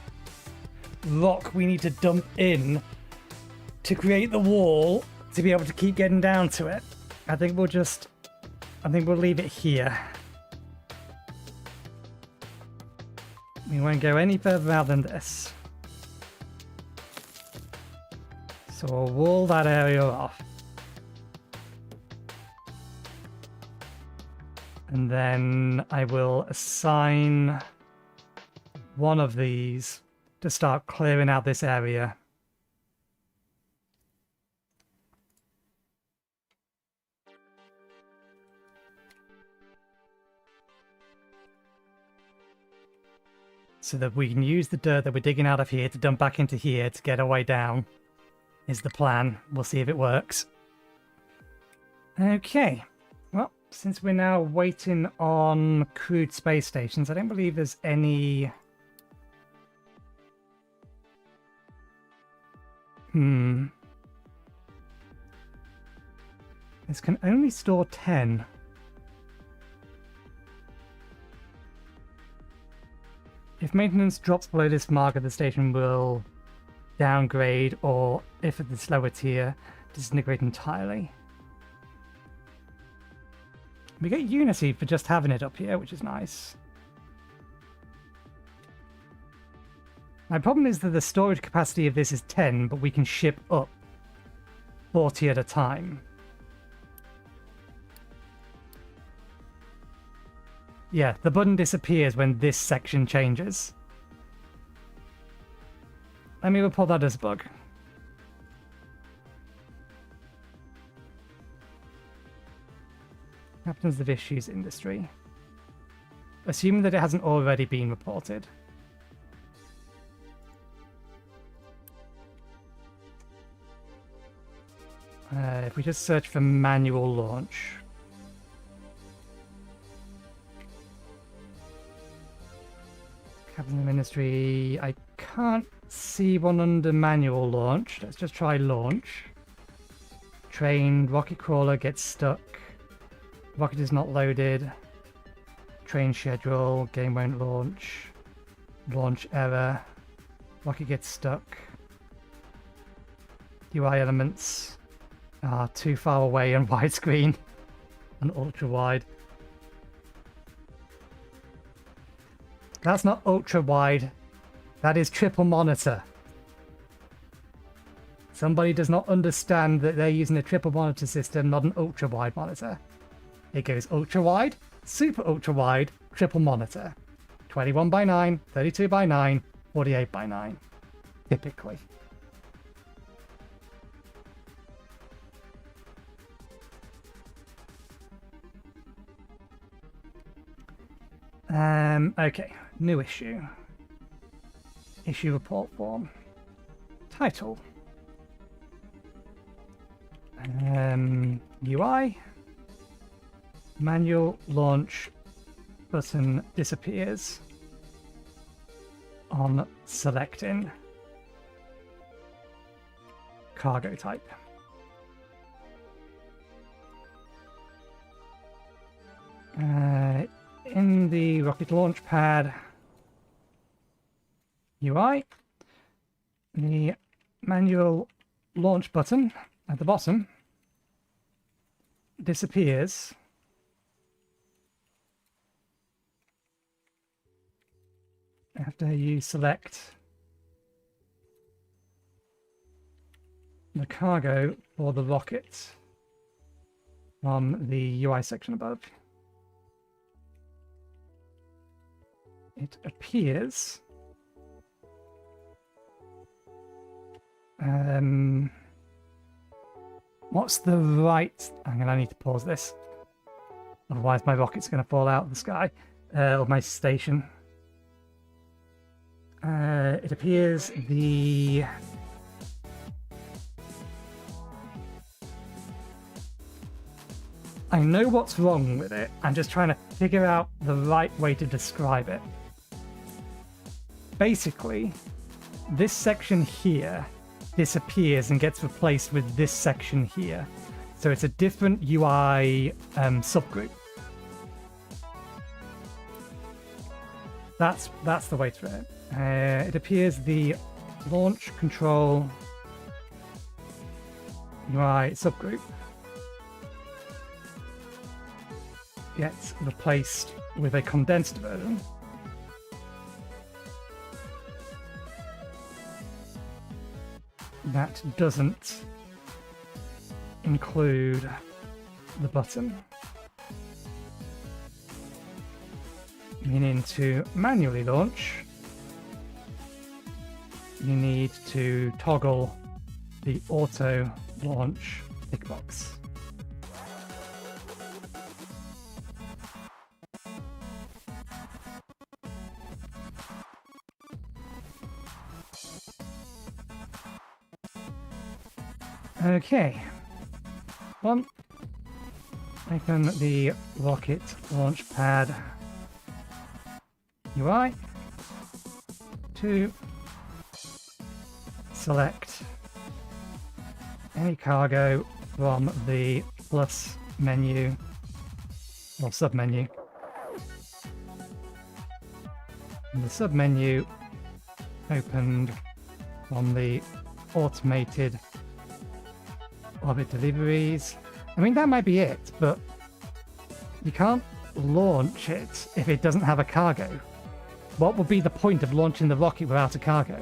rock we need to dump in to create the wall to be able to keep getting down to it. I think we'll leave it here. We won't go any further out than this. So we'll wall that area off. And then I will assign one of these to start clearing out this area. So that we can use the dirt that we're digging out of here to dump back into here to get our way down, is the plan. We'll see if it works. Okay. Well, since we're now waiting on crewed space stations, I don't believe there's any... This can only store 10. If maintenance drops below this marker, the station will downgrade, or if at the slower tier, disintegrate entirely. We get Unity for just having it up here, which is nice. My problem is that the storage capacity of this is 10, but we can ship up 40 at a time. Yeah, the button disappears when this section changes. Let me report that as a bug. Captains of Issues Industry. Assuming that it hasn't already been reported. If we just search for manual launch. Captain of Industry, I can't see one under manual launch. Let's just try launch. Train, rocket crawler gets stuck. Rocket is not loaded. Train schedule, game won't launch. Launch error. Rocket gets stuck. UI elements are too far away and widescreen and ultra wide. That's not ultra wide. That is triple monitor. Somebody does not understand that they're using a triple monitor system, not an ultra wide monitor. It goes ultra wide, super ultra wide, triple monitor. 21 by 9, 32 by 9, 48 by 9. Typically. Okay, new issue. Issue report form. Title. UI. Manual launch button disappears on selecting cargo type. In the rocket launch pad UI, the manual launch button at the bottom disappears after you select the cargo for the rocket from the UI section above. It appears what's the right... I'm going to need to pause this. Otherwise my rocket's going to fall out of the sky, or my station. It appears the... I know what's wrong with it. I'm just trying to figure out the right way to describe it. Basically, this section here disappears and gets replaced with this section here. So it's a different UI subgroup. That's the way through it. It appears the launch control UI subgroup gets replaced with a condensed version. That doesn't include the button. Meaning to manually launch, you need to toggle the auto launch tick box. Okay. One. Open the rocket launch pad UI. 2. Select any cargo from the plus menu or submenu. And the submenu opened from the automated orbit deliveries. I mean, that might be it, but you can't launch it if it doesn't have a cargo. What would be the point of launching the rocket without a cargo?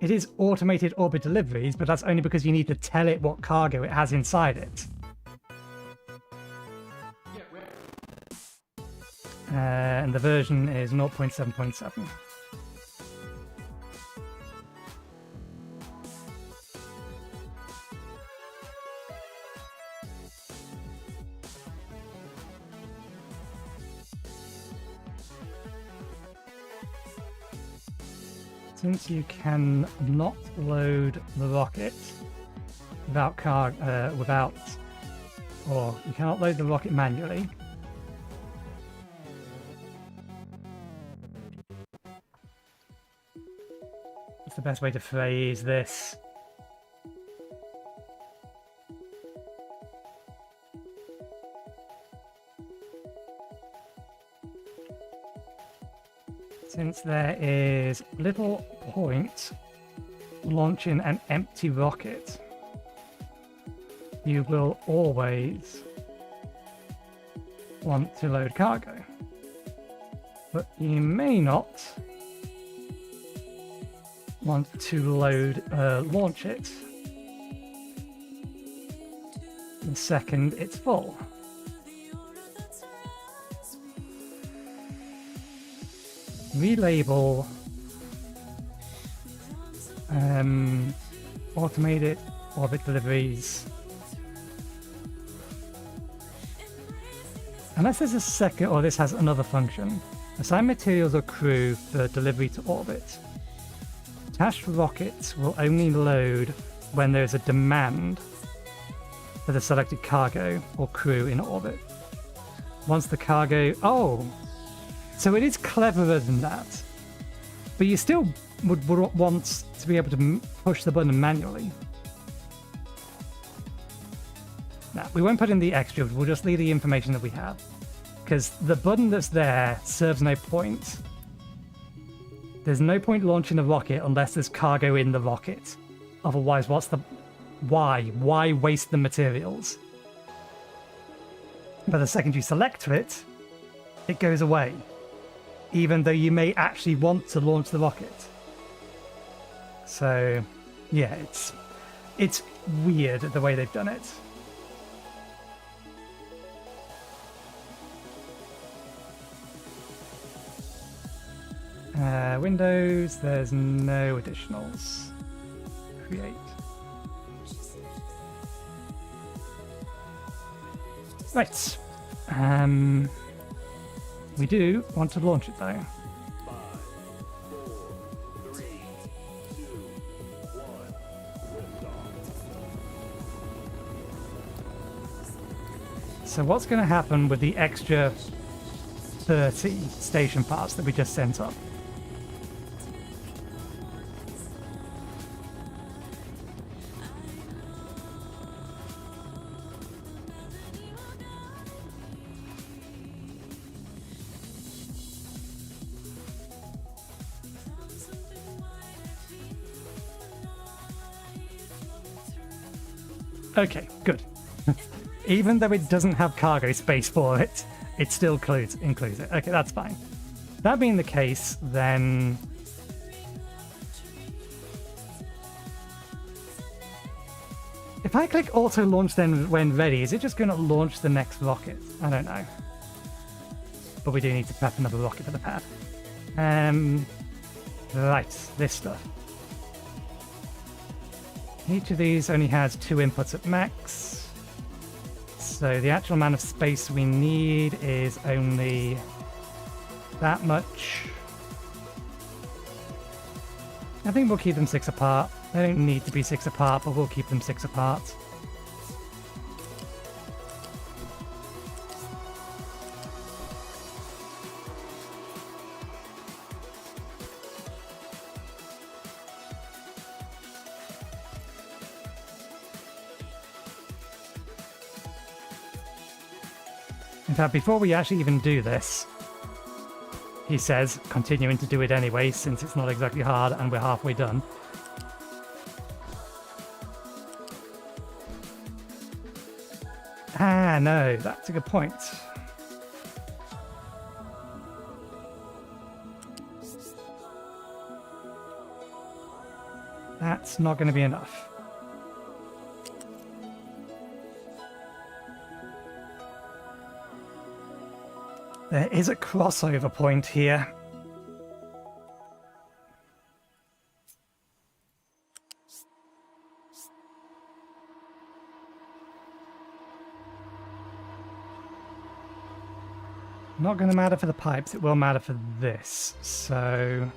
It is automated orbit deliveries, but that's only because you need to tell it what cargo it has inside it. And the version is 0.7.7. Since you can not load the rocket without or you cannot load the rocket manually, what's the best way to phrase this? Since there is little point launching an empty rocket, you will always want to load cargo. But you may not want to launch it the second it's full. Relabel automated orbit deliveries. Unless there's a second, or this has another function. Assign materials or crew for delivery to orbit. Attached rockets will only load when there is a demand for the selected cargo or crew in orbit. Once the cargo... Oh! So it is cleverer than that. But you still would want to be able to push the button manually. Now, we won't put in the extra, we'll just leave the information that we have. Because the button that's there serves no point. There's no point launching a rocket unless there's cargo in the rocket. Otherwise, what's the... Why? Why waste the materials? But the second you select it, it goes away. Even though you may actually want to launch the rocket. So, yeah, it's weird the way they've done it. Windows, there's no additionals. Create. Right. We do want to launch it though. So what's going to happen with the extra 30 station parts that we just sent up? Okay, good. Even though it doesn't have cargo space for it, it still includes it. Okay, that's fine. That being the case, then... if I click auto launch then when ready, is it just going to launch the next rocket? I don't know. But we do need to prep another rocket for the pad. Right, this stuff. Each of these only has 2 inputs at max. So the actual amount of space we need is only that much. I think we'll keep them 6 apart. They don't need to be 6 apart, but we'll keep them 6 apart. In fact, before we actually even do this, he says, continuing to do it anyway, since it's not exactly hard and we're halfway done. Ah, no, that's a good point. That's not going to be enough. There is a crossover point here. Not going to matter for the pipes, it will matter for this, so...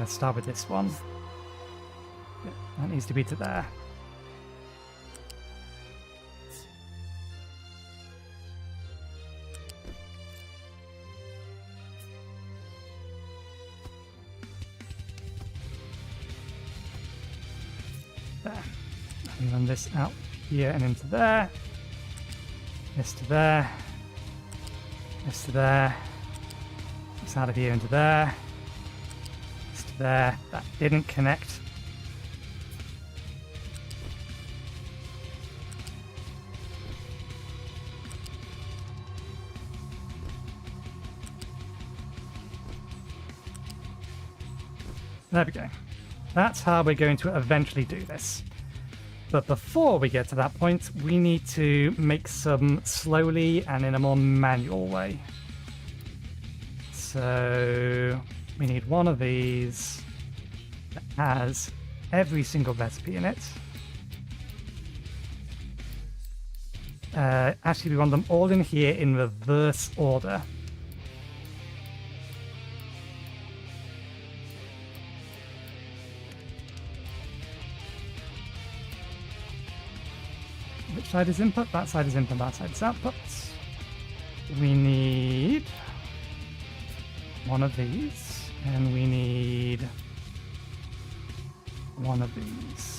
start with this one. Yeah, that needs to be to there. There. And run this out here and into there. This to there. This to there. This out of here into there. This to there. That didn't connect. There we go. That's how we're going to eventually do this. But before we get to that point, we need to make some slowly and in a more manual way. So we need one of these that has every single recipe in it. Actually, we want them all in here in reverse order. Which side is input? That side is input, that side is output. We need one of these, and we need one of these.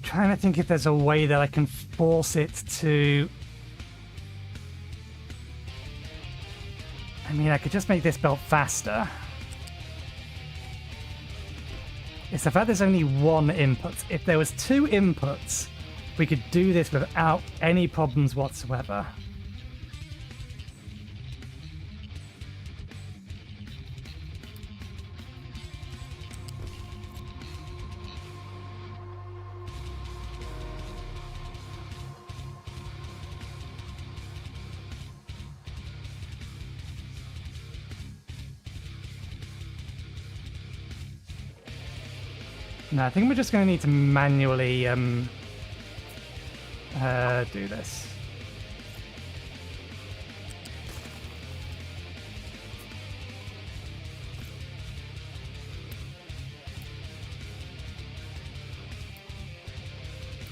trying to think if there's a way that I can force it to... I mean, I could just make this belt faster. It's the fact there's only one input. If there was two inputs, we could do this without any problems whatsoever. No, I think we're just going to need to manually do this.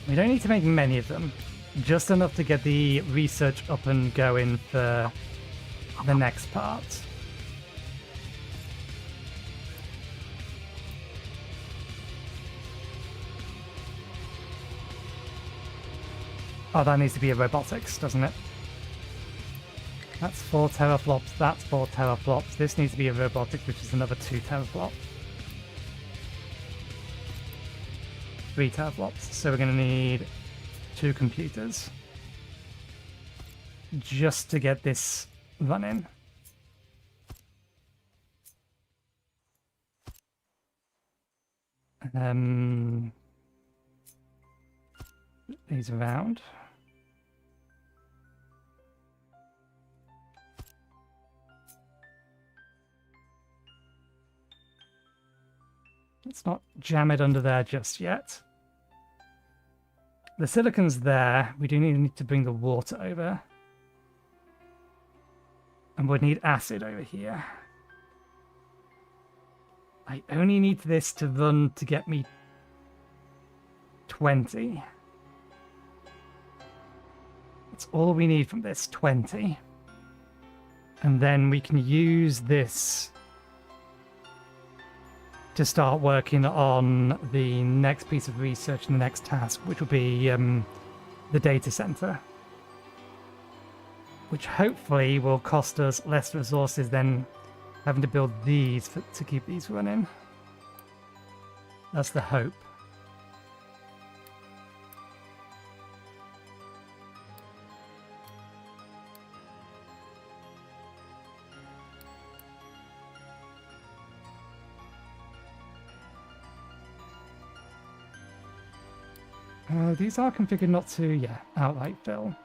We don't need to make many of them, just enough to get the research up and going for the next part. Oh, that needs to be a robotics, doesn't it? That's 4 teraflops, that's 4 teraflops. This needs to be a robotics, which is another 2 teraflops. 3 teraflops. So we're going to need 2 computers just to get this running. These around. Let's not jam it under there just yet. The silicon's there. We do need to bring the water over. And we'd need acid over here. I only need this to run to get me 20. That's all we need from this, 20. And then we can use this to start working on the next piece of research and the next task, which will be the data center, which hopefully will cost us less resources than having to build these to keep these running. That's the hope. These are configured not to, yeah, outright fill.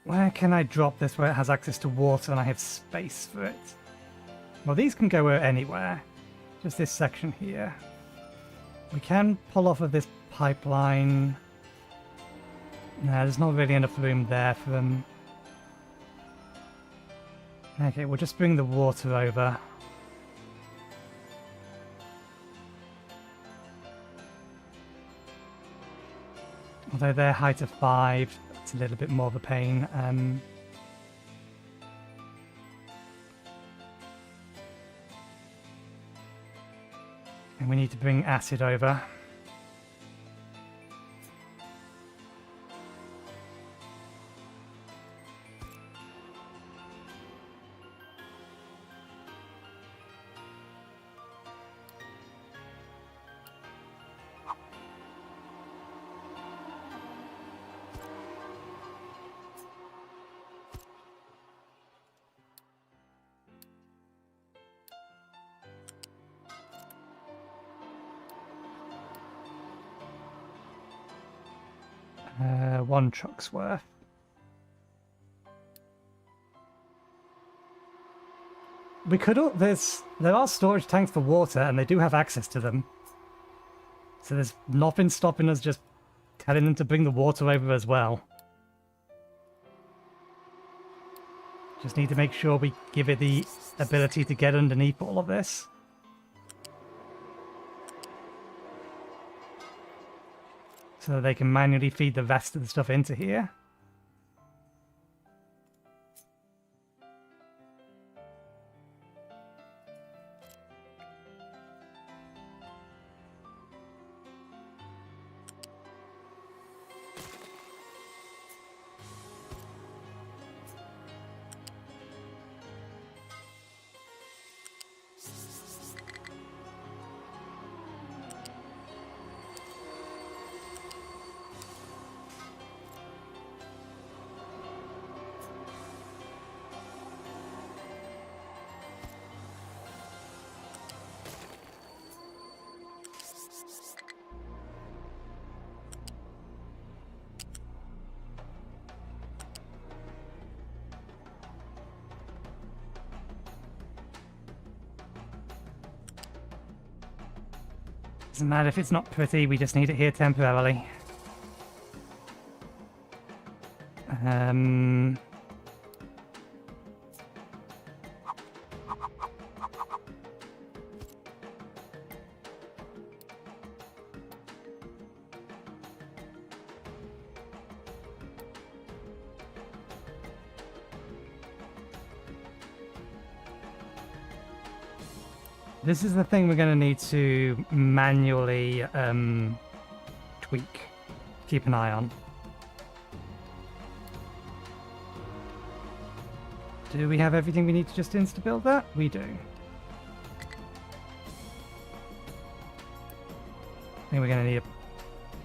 Where can I drop this where it has access to water and I have space for it? Well, these can go anywhere. Just this section here. We can pull off of this pipeline. No, there's not really enough room there for them. Okay, we'll just bring the water over. Although their height of 5, it's a little bit more of a pain. And we need to bring acid over. One truck's worth. We could. There are storage tanks for water, and they do have access to them. So there's nothing stopping us just telling them to bring the water over as well. Just need to make sure we give it the ability to get underneath all of this. So they can manually feed the rest of the stuff into here. Doesn't matter if it's not pretty, we just need it here temporarily. This is the thing we're going to need to manually tweak, keep an eye on. Do we have everything we need to just insta-build that? We do. I think we're going to need a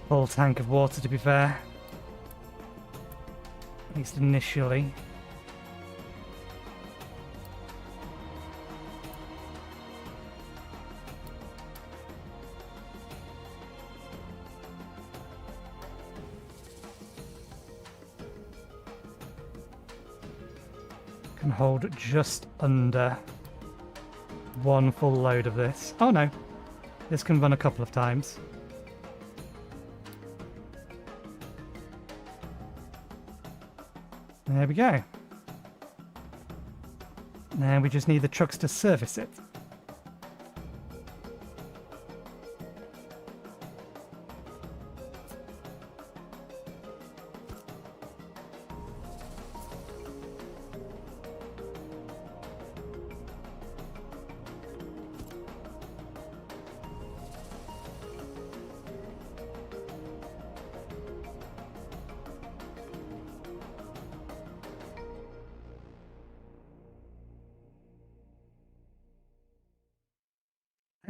full tank of water, to be fair. At least initially. Can hold just under one full load of this. Oh no, this can run a couple of times. There we go. Now we just need the trucks to service it.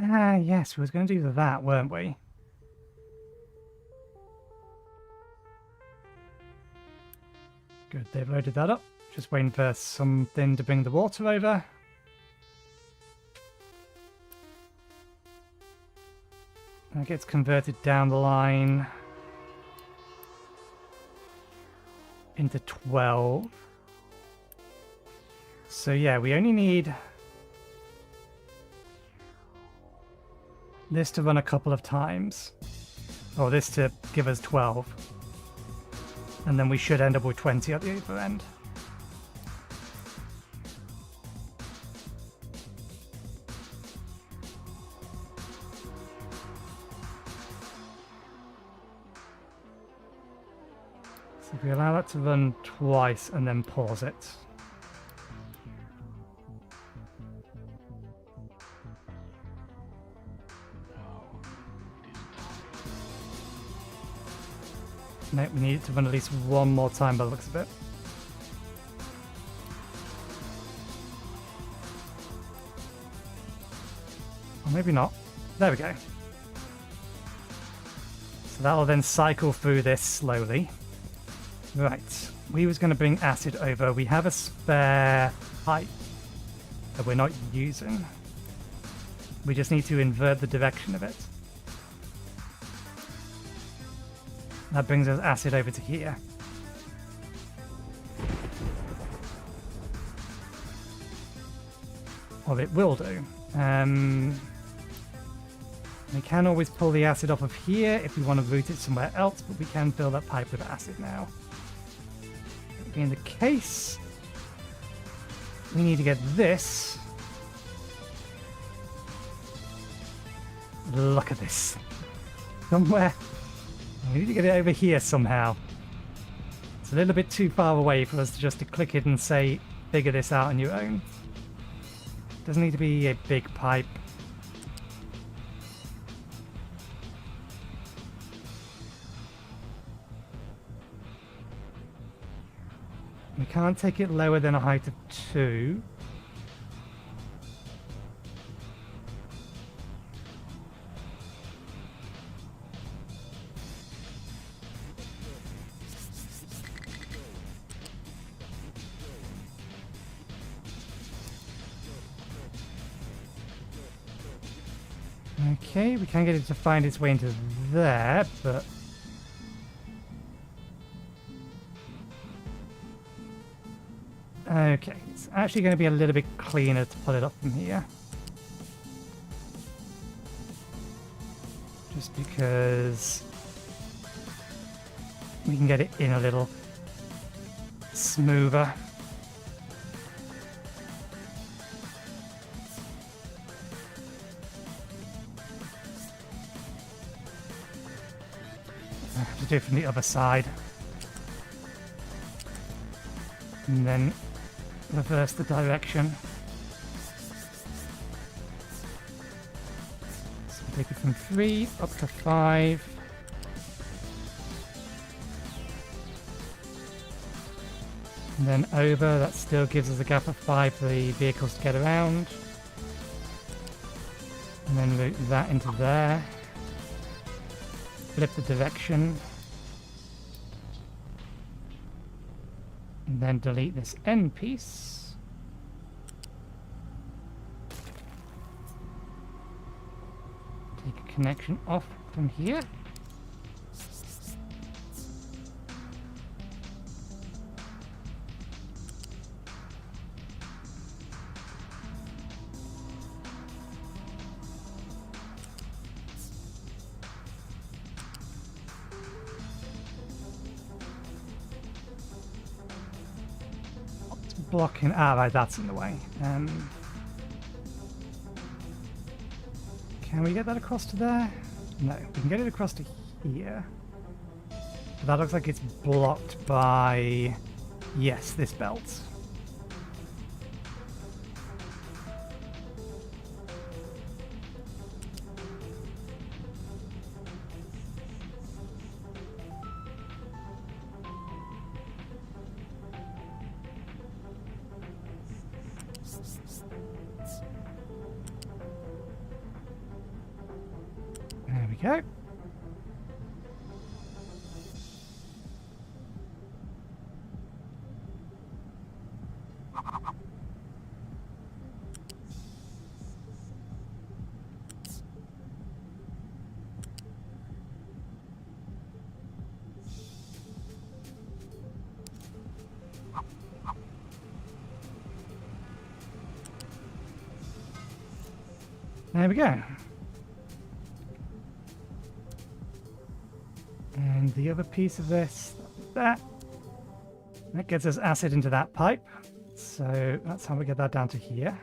Ah, yes, we was going to do that, weren't we? Good, they've loaded that up. Just waiting for something to bring the water over. That gets converted down the line into 12. So yeah, we only need this to run a couple of times. Or this to give us 12. And then we should end up with 20 at the other end. So if we allow that to run twice and then pause it. No, we need it to run at least one more time by the looks of it. Or maybe not. There we go. So that'll then cycle through this slowly. Right, we was going to bring acid over. We have a spare pipe that we're not using. We just need to invert the direction of it. That brings us acid over to here. Well, it will do. We can always pull the acid off of here if we want to route it somewhere else, but we can fill that pipe with acid now. That being the case, we need to get this. Look at this. Somewhere. We need to get it over here somehow. It's a little bit too far away for us to just to click it and say, figure this out on your own. Doesn't need to be a big pipe. We can't take it lower than a height of 2. Okay, we can get it to find its way into there, but... Okay, it's actually going to be a little bit cleaner to pull it up from here. just because we can get it in a little smoother. I have to do it from the other side. And then reverse the direction. So we take it from 3 up to 5. And then over, that still gives us a gap of 5 for the vehicles to get around. And then route that into there. Flip the direction. And then delete this end piece. Take a connection off from here. Blocking. Right, that's in the way. Can we get that across to there? No, we can get it across to here. But that looks like it's blocked by, yes, this belt. There we go. There we go. And the other piece of this, that gets us acid into that pipe. So that's how we get that down to here.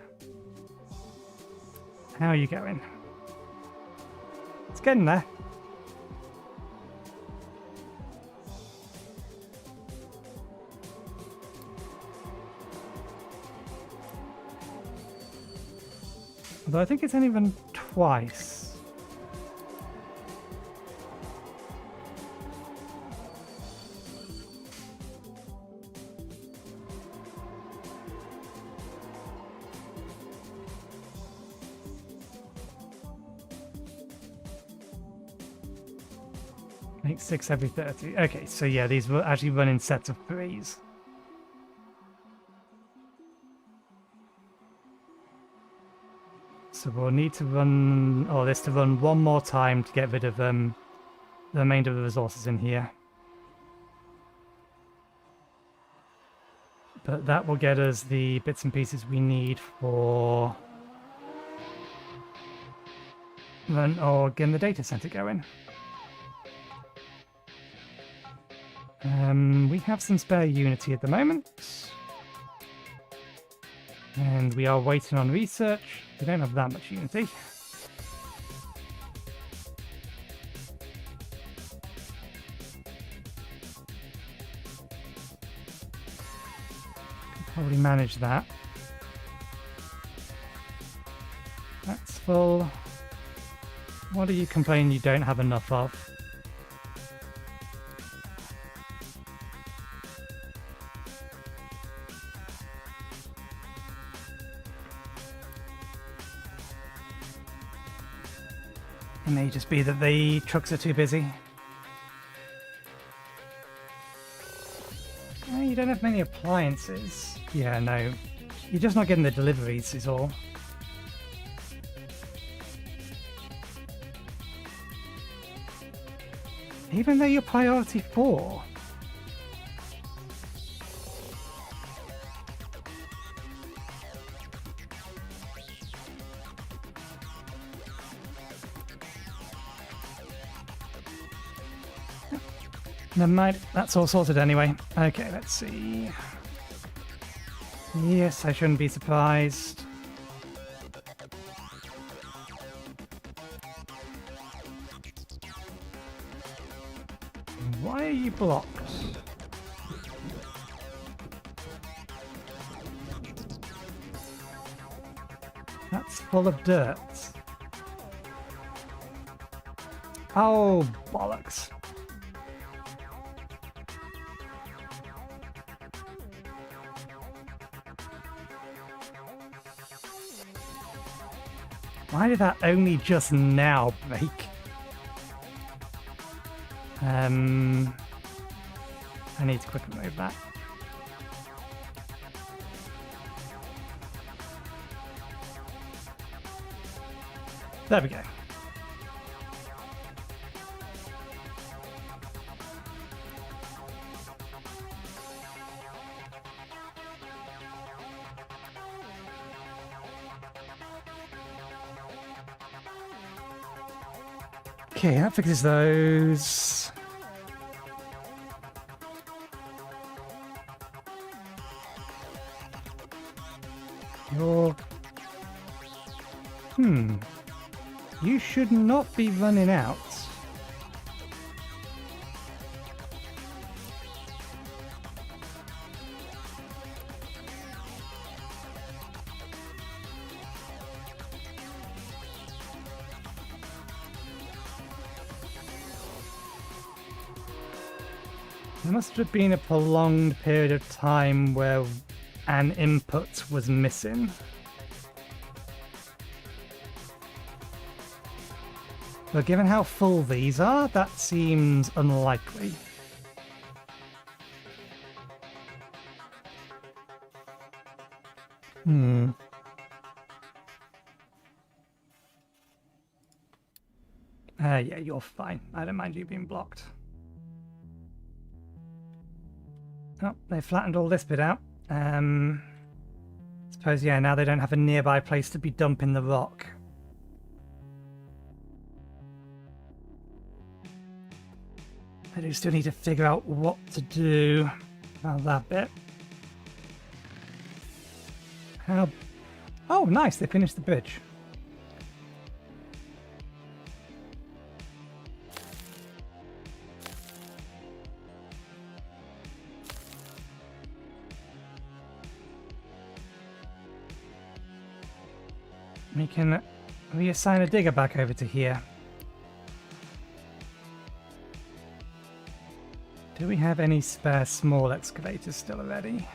How are you going? It's getting there. Although I think it's only run twice. Make 6 every 30. Okay, so yeah, these will actually run in sets of 3s. So we'll need to run, or this to run one more time to get rid of the remainder of the resources in here. But that will get us the bits and pieces we need for run or getting the data center going. We have some spare Unity at the moment. And we are waiting on research. We don't have that much Unity. Can probably manage that. That's full. What are you complaining you don't have enough of? It may just be that the trucks are too busy. Oh, you don't have many appliances. Yeah, no. You're just not getting the deliveries is all. Even though you're priority 4. Never mind, that's all sorted anyway. Okay, let's see. Yes, I shouldn't be surprised. Why are you blocked? That's full of dirt. Oh, bollocks. Why did that only just now break? I need to quickly move that. There we go. Okay, that fixes those. You're... You should not be running out. There must have been a prolonged period of time where an input was missing. But given how full these are, that seems unlikely. Yeah, you're fine. I don't mind you being blocked. Oh, they flattened all this bit out. Suppose, yeah, now they don't have a nearby place to be dumping the rock. I do still need to figure out what to do about that bit. How... Oh, nice, they finished the bridge. We can reassign a digger back over to here. Do we have any spare small excavators still ready?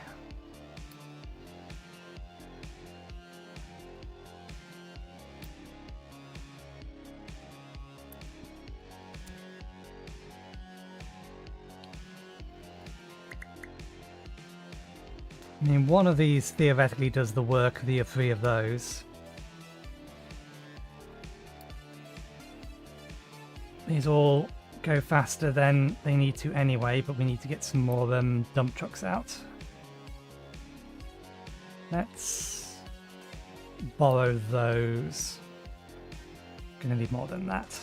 I mean, one of these theoretically does the work of the three of those. These all go faster than they need to anyway, but we need to get some more dump trucks out. Let's borrow those. Gonna need more than that.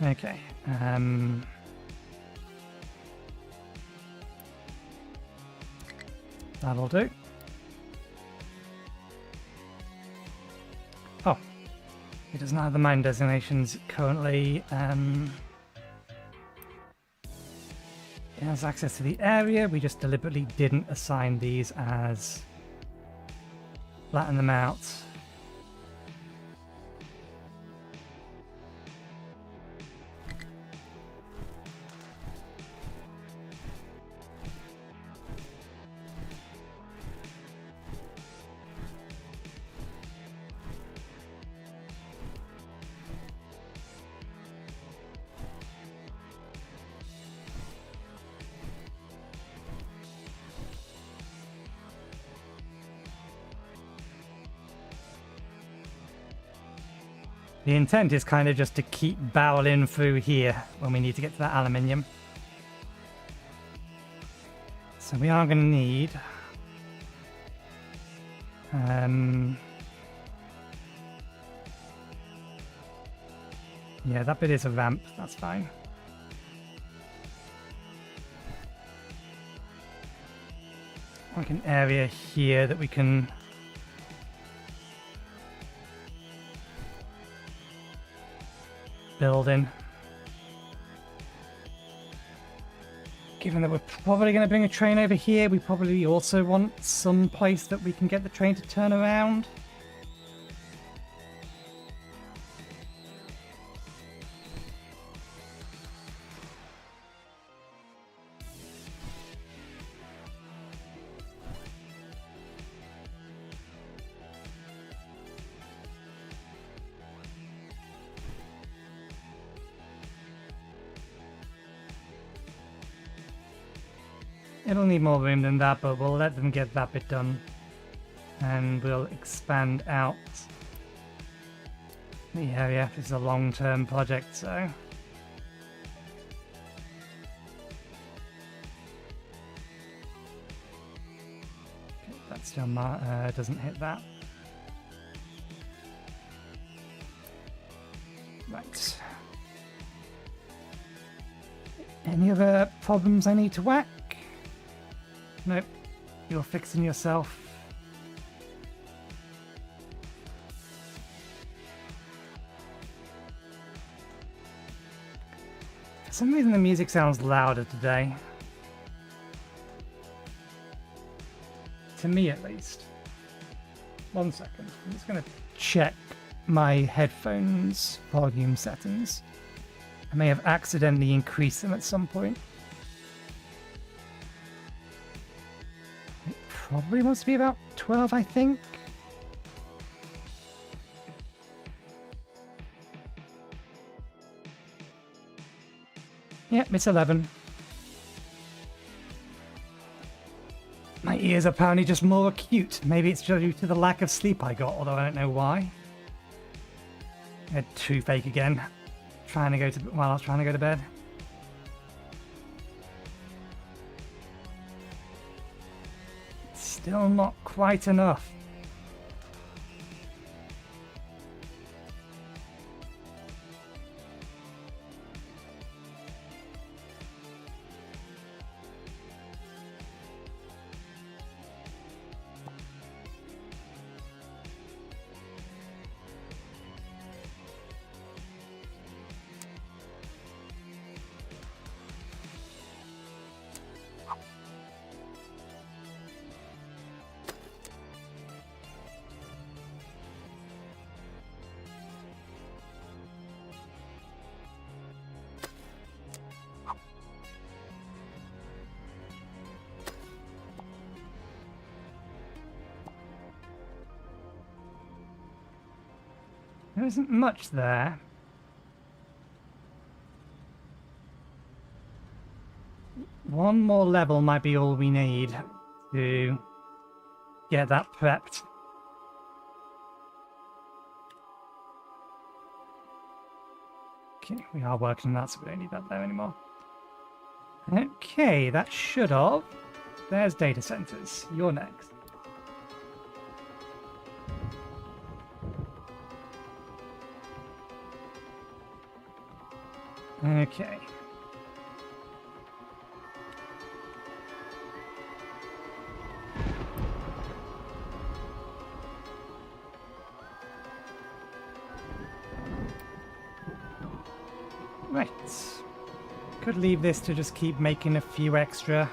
Okay. That'll do. Oh, it doesn't have the mine designations currently. It has access to the area. We just deliberately didn't assign these as flatten them out. The intent is kind of just to keep barreling through here when we need to get to that aluminium. So we are going to need Yeah, that bit is a ramp. That's fine. Like an area here that we can build in. Given that we're probably going to bring a train over here, we probably also want some place that we can get the train to turn around. It'll need more room than that, but we'll let them get that bit done. And we'll expand out the area. This is a long-term project, so... that still doesn't hit that. Right. Any other problems I need to whack? Nope, you're fixing yourself. For some reason the music sounds louder today. To me at least. 1 second, I'm just going to check my headphones volume settings. I may have accidentally increased them at some point. Probably wants to be about 12, I think. Yep, it's 11. My ears are apparently just more acute. Maybe it's due to the lack of sleep I got, although I don't know why. I had toothache again, while I was trying to go to bed. Still not quite enough. There isn't much there. One more level might be all we need to get that prepped. Okay, we are working on that, so we don't need that there anymore. Okay, that should have. There's Datacentres. You're next. Okay. Right. Could leave this to just keep making a few extra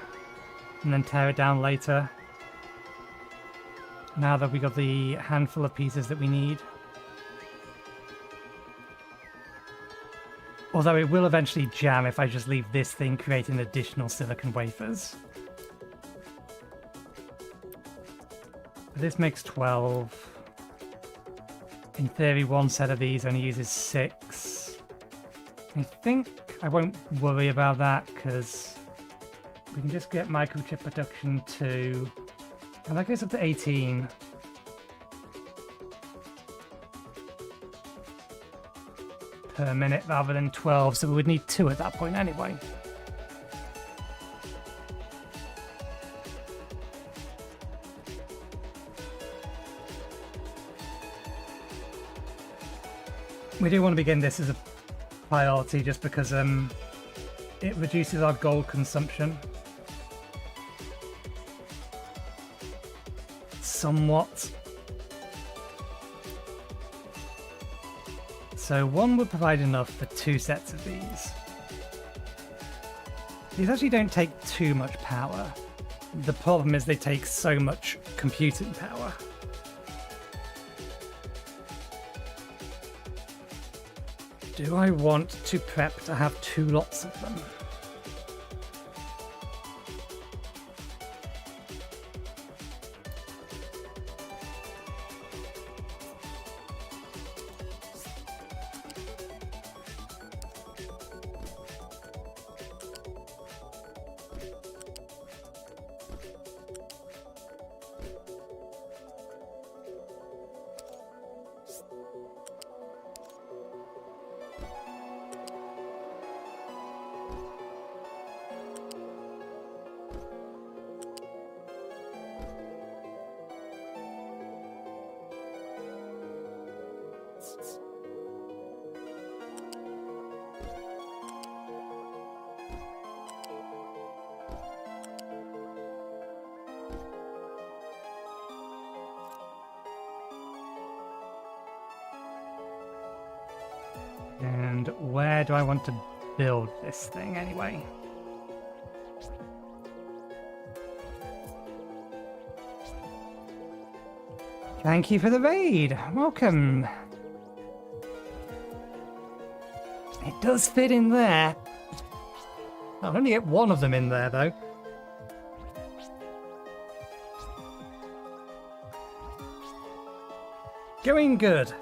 and then tear it down later. Now that we got the handful of pieces that we need. Although it will eventually jam if I just leave this thing creating additional silicon wafers. But this makes 12. In theory, one set of these only uses 6. I think I won't worry about that because we can just get microchip production to... and that goes up to 18. Per minute rather than 12, so we would need 2 at that point anyway. We do want to begin this as a priority just because it reduces our gold consumption somewhat. So one would provide enough for 2 sets of these. These actually don't take too much power. The problem is they take so much computing power. Do I want to prep to have 2 lots of them? And where do I want to build this thing anyway? Thank you for the raid. Welcome. It does fit in there. I'll only get one of them in there though. Going good.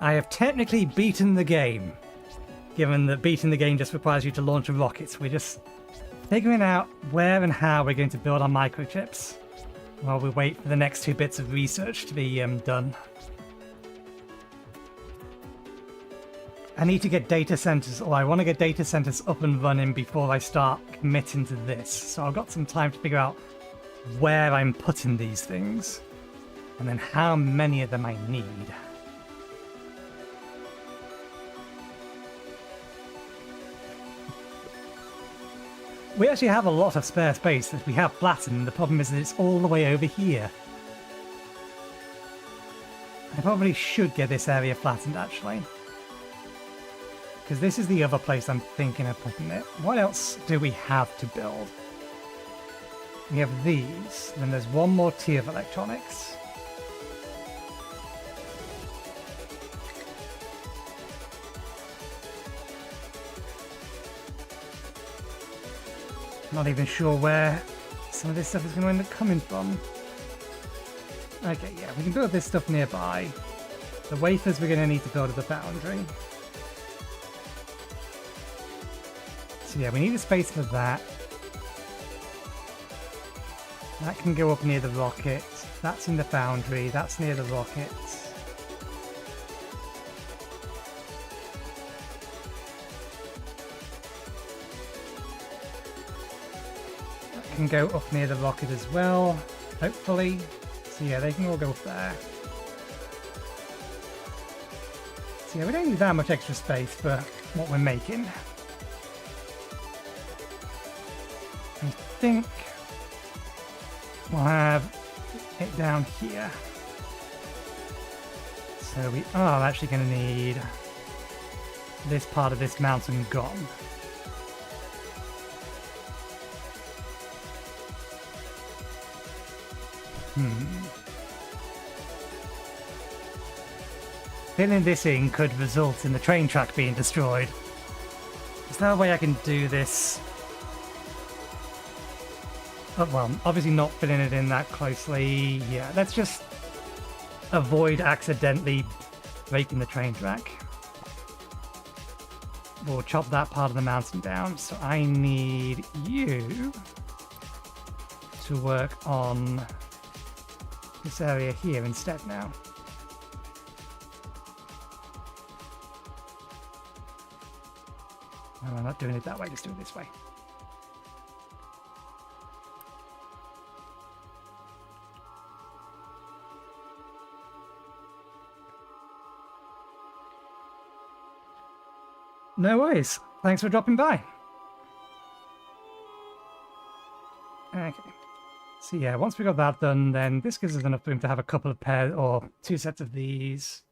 I have technically beaten the game. Given that beating the game just requires you to launch a rocket, we're just figuring out where and how we're going to build our microchips while we wait for the next 2 bits of research to be done. I need to get data centers, or I want to get data centers up and running before I start committing to this. So I've got some time to figure out where I'm putting these things and then how many of them I need. We actually have a lot of spare space that we have flattened. The problem is that it's all the way over here. I probably should get this area flattened actually, because this is the other place I'm thinking of putting it. What else do we have to build? We have these, then there's one more tier of electronics. Not even sure where some of this stuff is going to end up coming from. Okay, yeah, we can build this stuff nearby. The wafers we're going to need to build at the foundry. So yeah, we need a space for that. That can go up near the rocket. That's in the foundry. That's near the rocket. Can go up near the rocket as well, hopefully. So yeah, they can all go up there. So yeah, we don't need that much extra space for what we're making. I think we'll have it down here. So we are actually going to need this part of this mountain gone. Filling this in could result in the train track being destroyed. Is there a way I can do this? Oh, well, obviously not filling it in that closely. Yeah, let's just avoid accidentally breaking the train track. We'll chop that part of the mountain down. So I need you to work on this area here instead now. No, I'm not doing it that way, just do it this way. No worries. Thanks for dropping by. Okay. So yeah, once we got that done, then this gives us enough room to have a couple of pairs, or 2 sets of these.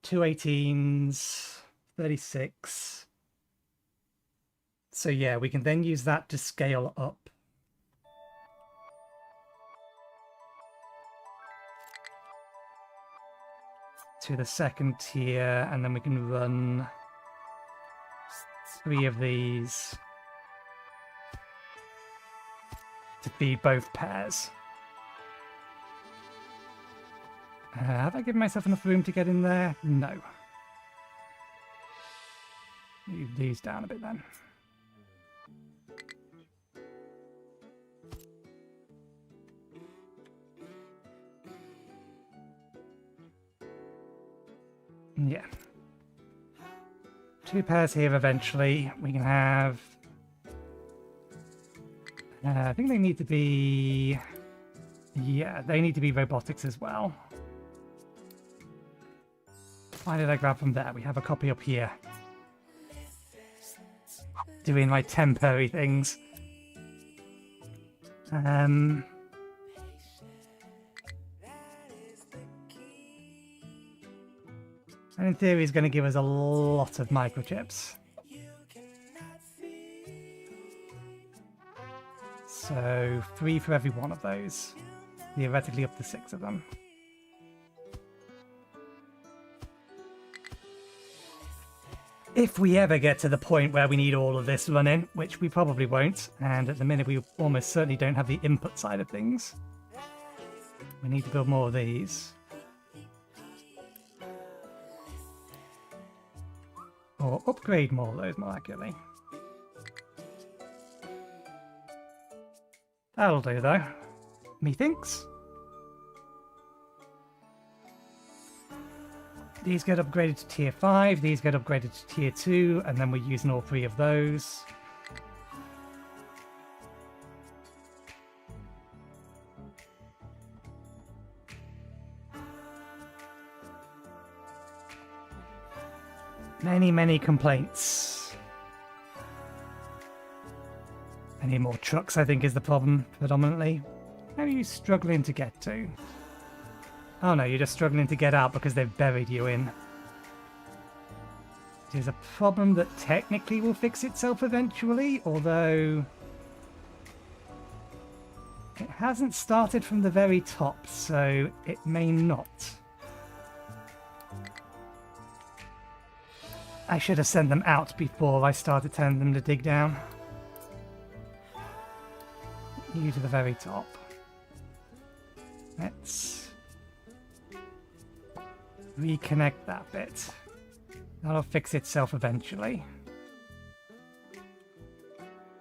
2 18s, 36. So yeah, we can then use that to scale up. To the second tier, and then we can run 3 of these to feed both pairs. Have I given myself enough room to get in there? No. Move these down a bit then. Yeah. 2 pairs here eventually. We can have... I think they need to be... Yeah, they need to be robotics as well. Why did I grab from there? We have a copy up here. Doing my temporary things. And in theory, it's going to give us a lot of microchips. So 3 for every one of those. Theoretically up to 6 of them. If we ever get to the point where we need all of this running, which we probably won't, and at the minute we almost certainly don't have the input side of things. We need to build more of these. Or upgrade more of those, more accurately. That'll do, though. Methinks. These get upgraded to tier 5, these get upgraded to tier 2, and then we're using all 3 of those. Many complaints. I need more trucks, I think, is the problem, predominantly. How are you struggling to get to? Oh no, you're just struggling to get out because they've buried you in. It is a problem that technically will fix itself eventually, although... it hasn't started from the very top, so it may not. I should have sent them out before I started telling them to dig down. You to the very top. Let's reconnect that bit. That'll fix itself eventually.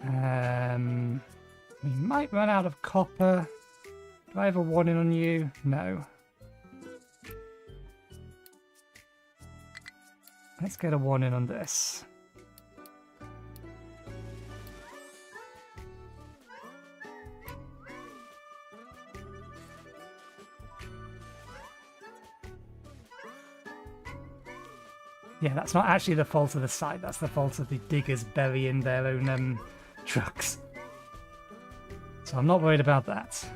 We might run out of copper. Do I have a warning on you? No. Let's get a warning on this. Yeah, that's not actually the fault of the site, that's the fault of the diggers burying their own trucks. So I'm not worried about that.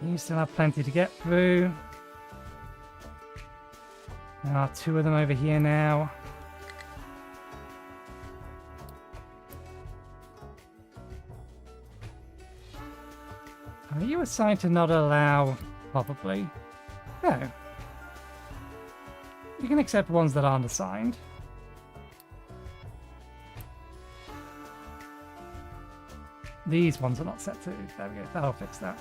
You still have plenty to get through. There are 2 of them over here now. Are you assigned to not allow... Probably. No. You can accept ones that aren't assigned. These ones are not set to... There we go. That'll fix that.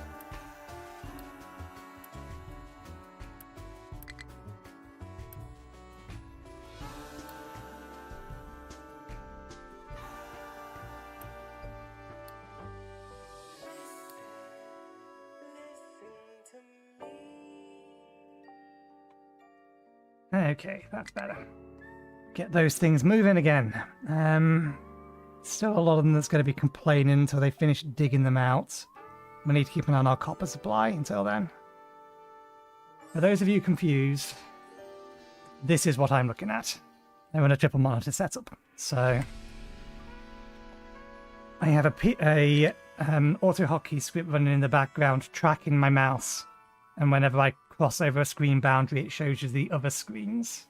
Okay, that's better. Get those things moving again. Still a lot of them that's going to be complaining until they finish digging them out. We need to keep an eye on our copper supply until then. For those of you confused, this is what I'm looking at. I run a triple monitor setup. So I have a auto hotkey script running in the background, tracking my mouse, and whenever I cross over a screen boundary, it shows you the other screens.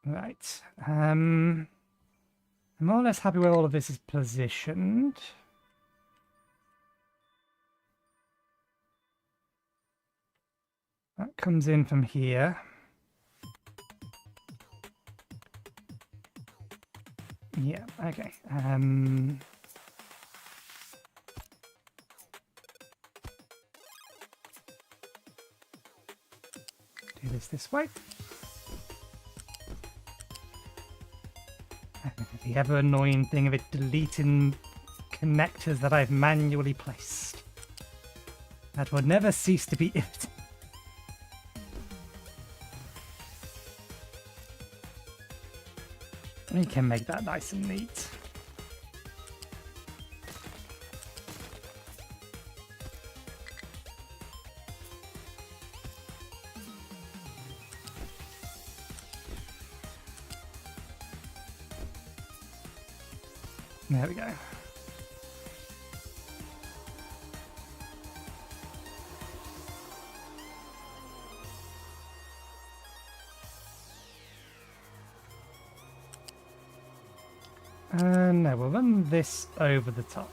Right. I'm more or less happy where all of this is positioned. That comes in from here. Yeah, okay. Do this way. The ever annoying thing of it deleting connectors that I've manually placed. That will never cease to be irritating. We can make that nice and neat. There we go. No, we'll run this over the top.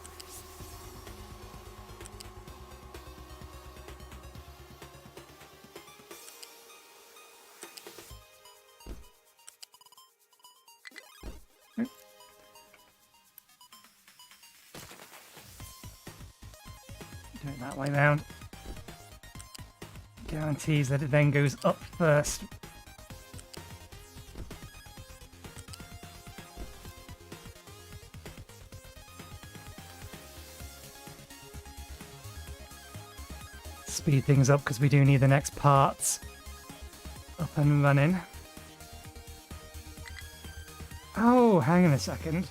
Do it that way round. Guarantees that it then goes up first. Speed things up because we do need the next parts up and running. Oh, hang on a second.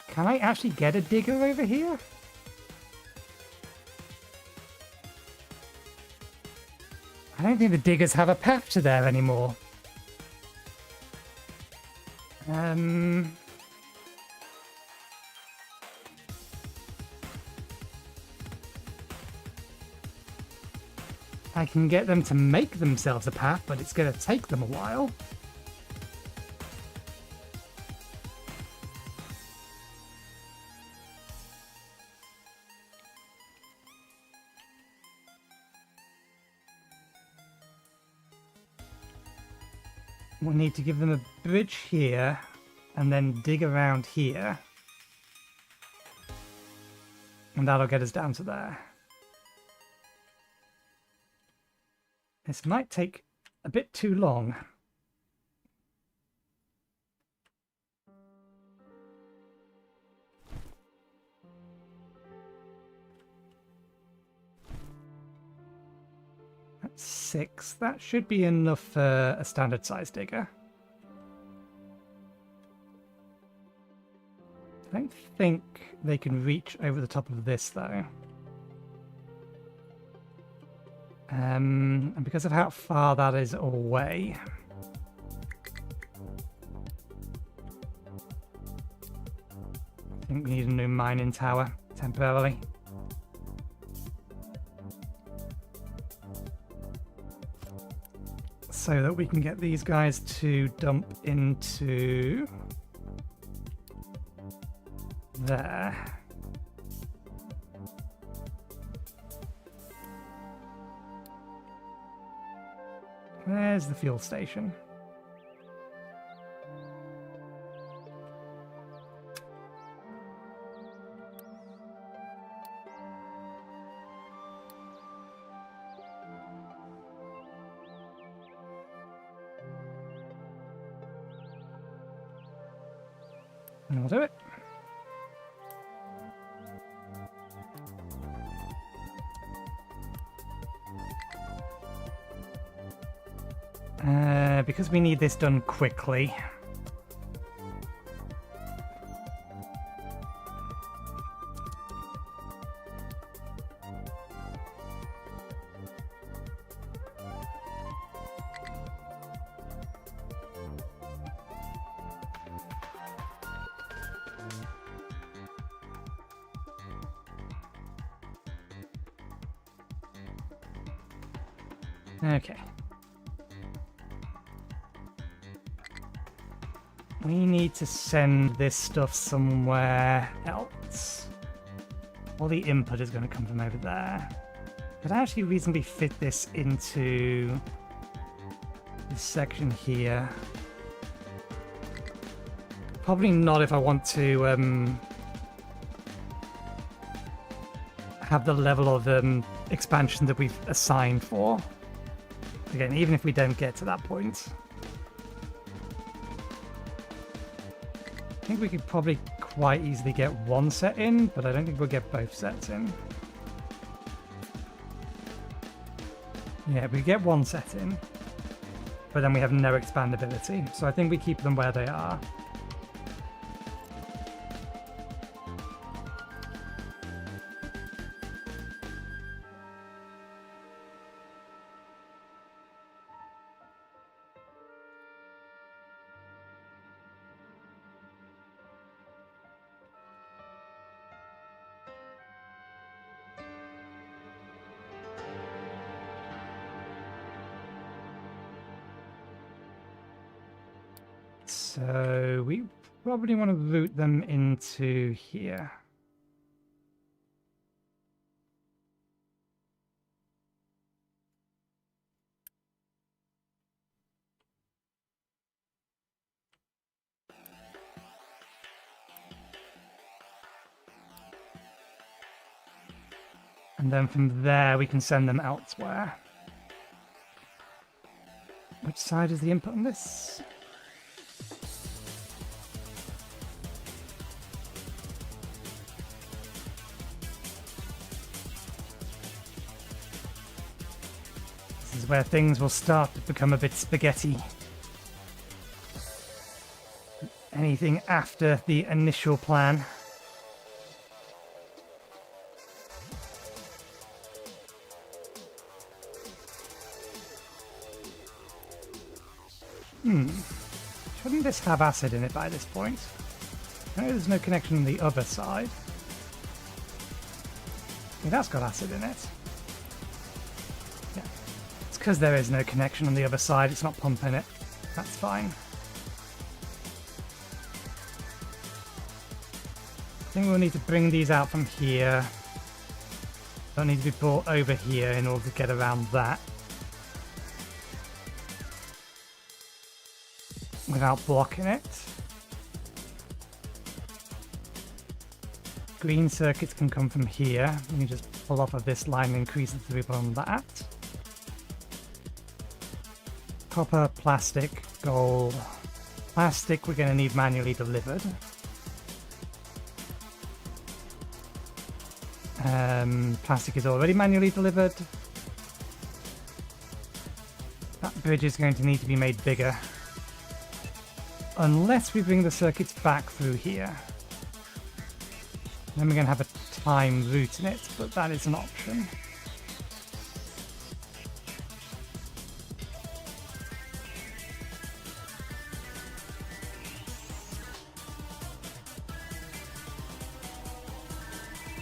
Can I actually get a digger over here? I don't think the diggers have a path to there anymore. I can get them to make themselves a path, but it's going to take them a while. We'll need to give them a bridge here, and then dig around here. And that'll get us down to there. This might take a bit too long. That's 6. That should be enough for a standard size digger. I don't think they can reach over the top of this though. And because of how far that is away, I think we need a new mining tower temporarily. So that we can get these guys to dump into there. There's the fuel station. And we'll do it. Because we need this done quickly. Okay. We need to send this stuff somewhere else. All the input is going to come from over there. Could I actually reasonably fit this into this section here? Probably not if I want to have the level of expansion that we've assigned for. Again, even if we don't get to that point. I think we could probably quite easily get one set in, but I don't think we'll get both sets in. Yeah, we get one set in, but then we have no expandability. So I think we keep them where they are. So we probably want to route them into here. And then from there we can send them elsewhere. Which side is the input on this? This is where things will start to become a bit spaghetti. Anything after the initial plan. Shouldn't this have acid in it by this point? I know there's no connection on the other side. Yeah, that's got acid in it. Yeah. It's because there is no connection on the other side, it's not pumping it. That's fine. I think we'll need to bring these out from here. Don't need to be brought over here in order to get around that. Without blocking it. Green circuits can come from here. You can just pull off of this line and increase the throughput on that. Copper, plastic, gold. Plastic we're going to need manually delivered. Plastic is already manually delivered. That bridge is going to need to be made bigger. Unless we bring the circuits back through here. Then we're going to have a time route in it, but that is an option.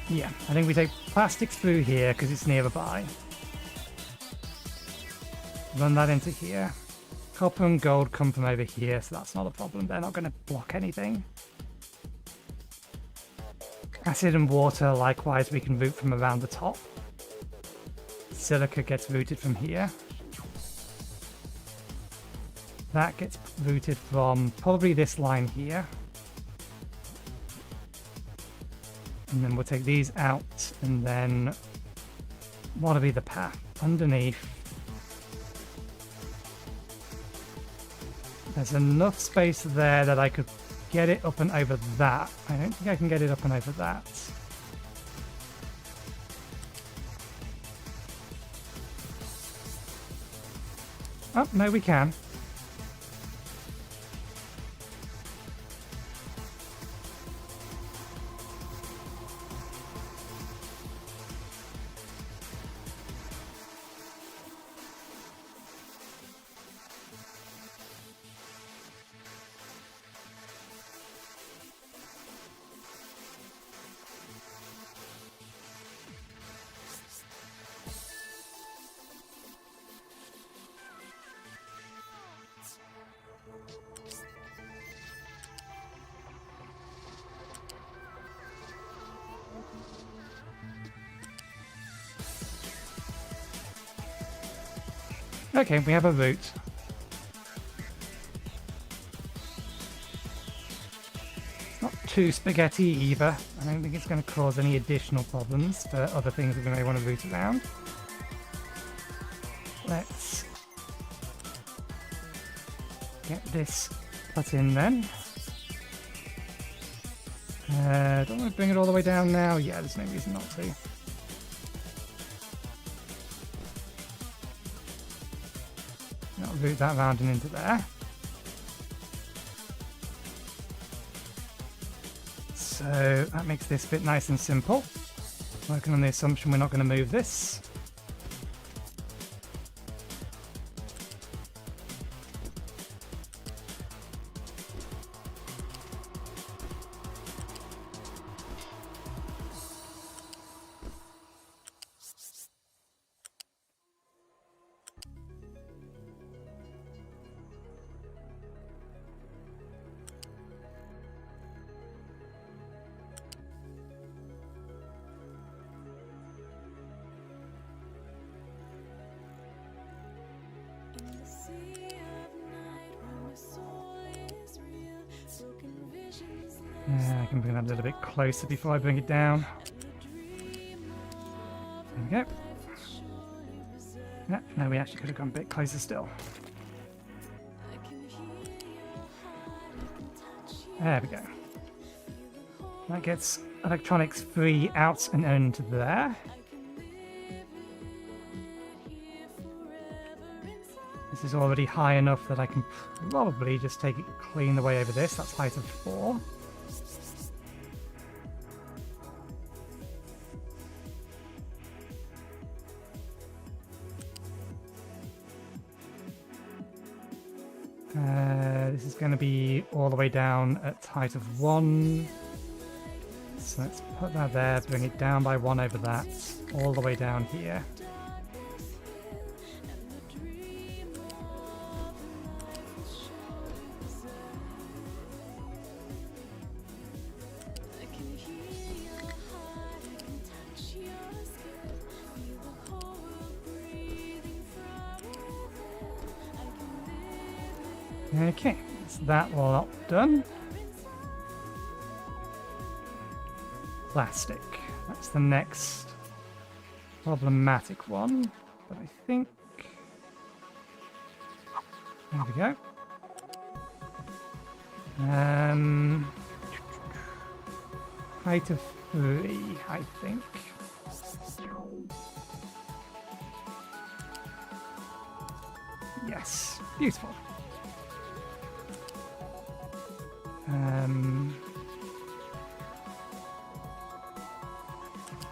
Yeah, I think we take plastics through here because it's nearby. Run that into here. Copper and gold come from over here, so that's not a problem. They're not going to block anything. Acid and water, likewise, we can route from around the top. Silica gets routed from here. That gets routed from probably this line here. And then we'll take these out, and then what'll be the path? Underneath. There's enough space there that I could get it up and over that. I don't think I can get it up and over that. Oh, no, we can. Okay, we have a route. It's not too spaghetti either. I don't think it's going to cause any additional problems for other things that we may want to route around. Let's get this put in then. Don't want to bring it all the way down now. Yeah, there's no reason not to. I'll route that round and into there. So that makes this bit nice and simple. Working on the assumption we're not going to move this. I can bring that a little bit closer before I bring it down. There we go. Yeah, no, we actually could have gone a bit closer still. There we go. That gets electronics free out and into there. This is already high enough that I can probably just take it clean the way over this. That's height of 4. This is going to be all the way down at height of 1. So let's put that there, bring it down by 1 over that, all the way down here. Okay, so that lot done. Plastic. That's the next problematic one. But I think... There we go. Height of 3, I think. Yes, beautiful.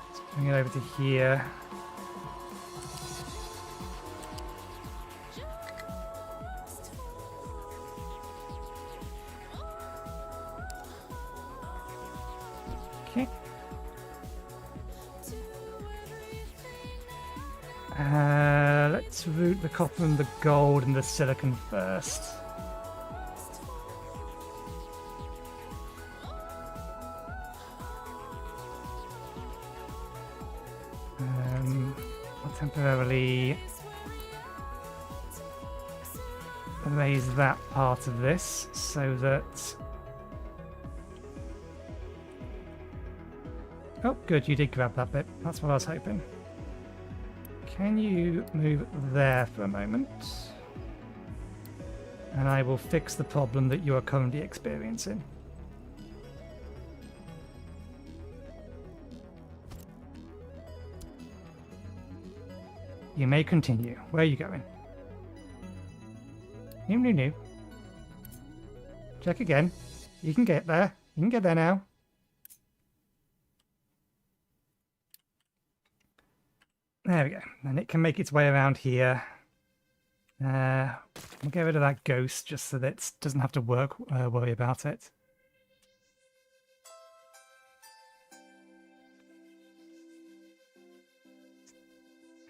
Let's bring it over to here. Okay. Let's route the copper and the gold and the silicon first. I'll temporarily erase that part of this so that... Oh, good, you did grab that bit. That's what I was hoping. Can you move there for a moment? And I will fix the problem that you are currently experiencing. You may continue. Where are you going? No. Check again. You can get there. You can get there now. There we go. And it can make its way around here. We'll get rid of that ghost just so that it doesn't have to worry about it.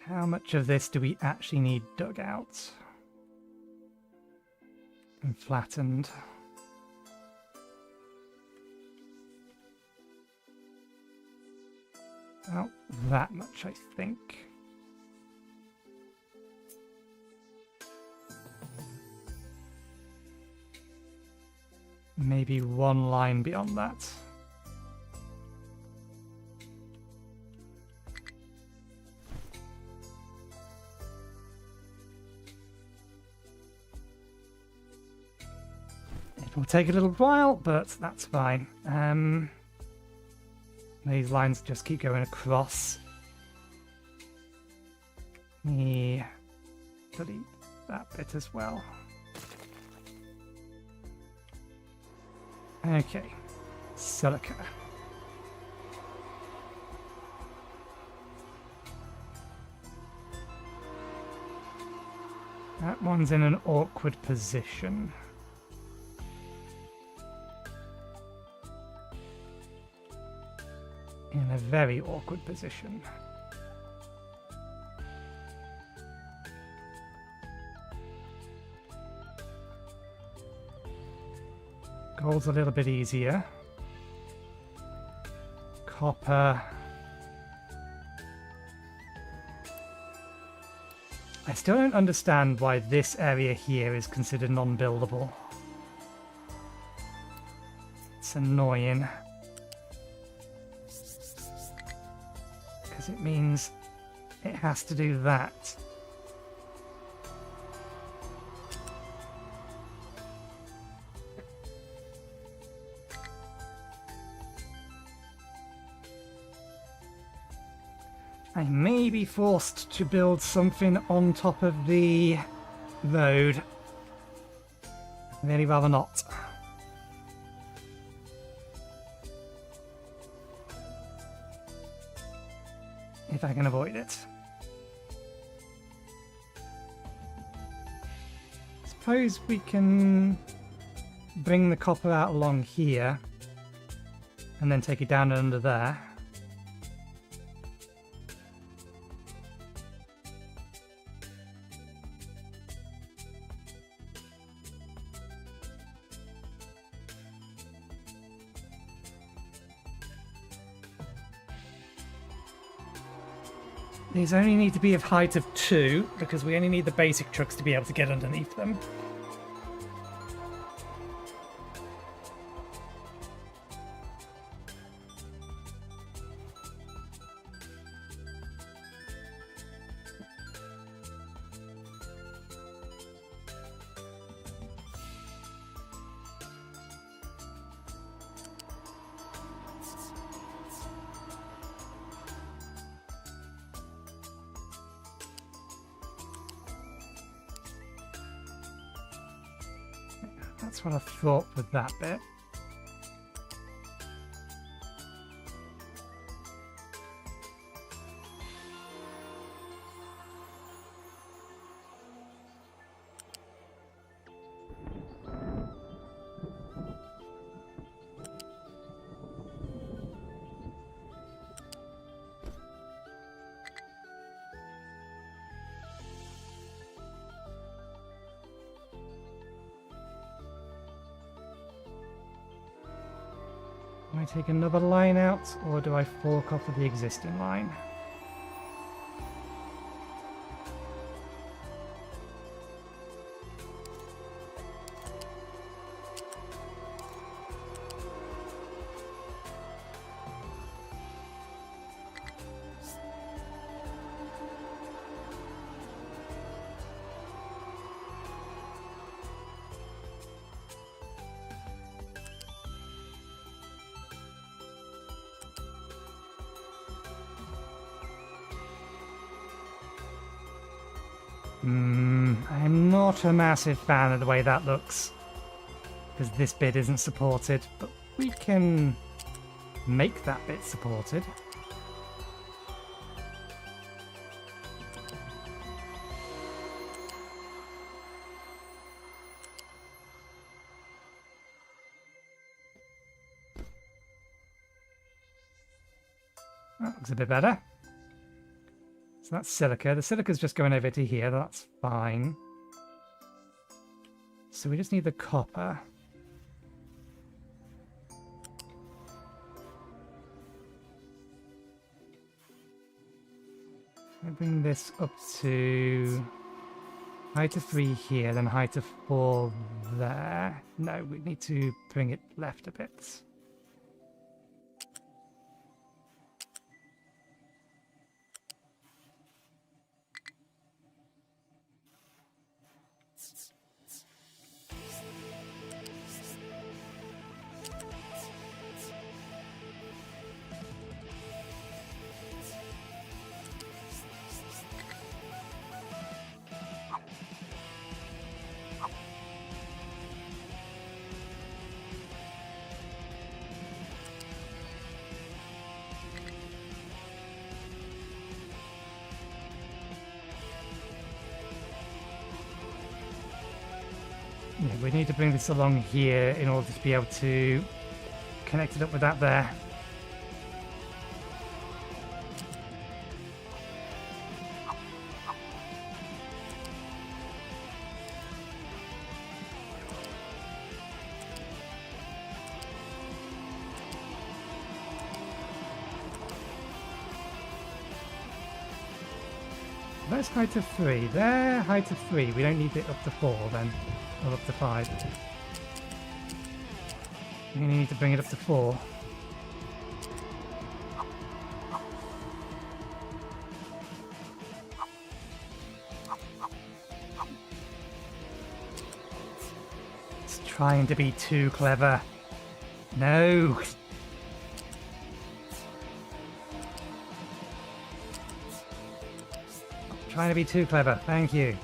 How much of this do we actually need dug out and flattened? About that much, I think. maybe one line beyond that. It will take a little while, but that's fine. These lines just keep going across. Me delete that bit as well. Okay, silica. That one's in an awkward position. In a very awkward position. Gold's a little bit easier. Copper. I still don't understand why this area here is considered non-buildable. It's annoying. Because it means it has to do that. I may be forced to build something on top of the road. Really rather not. If I can avoid it. Suppose we can bring the copper out along here and then take it down under there. These only need to be of height of 2, because we only need the basic trucks to be able to get underneath them. That's what I thought with that bit. Do I take another line out, or do I fork off of the existing line? I'm not a massive fan of the way that looks, because this bit isn't supported, but we can make that bit supported. That looks a bit better. So that's silica. The silica's just going over to here. That's fine. So we just need the copper. I bring this up to Height of 3 here, then height of 4 there. No, we need to bring it left a bit. Yeah, we need to bring this along here in order to be able to connect it up with that there. That's height of 3. There, height of 3. We don't need it up to 4 then. Or up to 5. We need to bring it up to 4. It's trying to be too clever. No! Trying to be too clever. Thank you.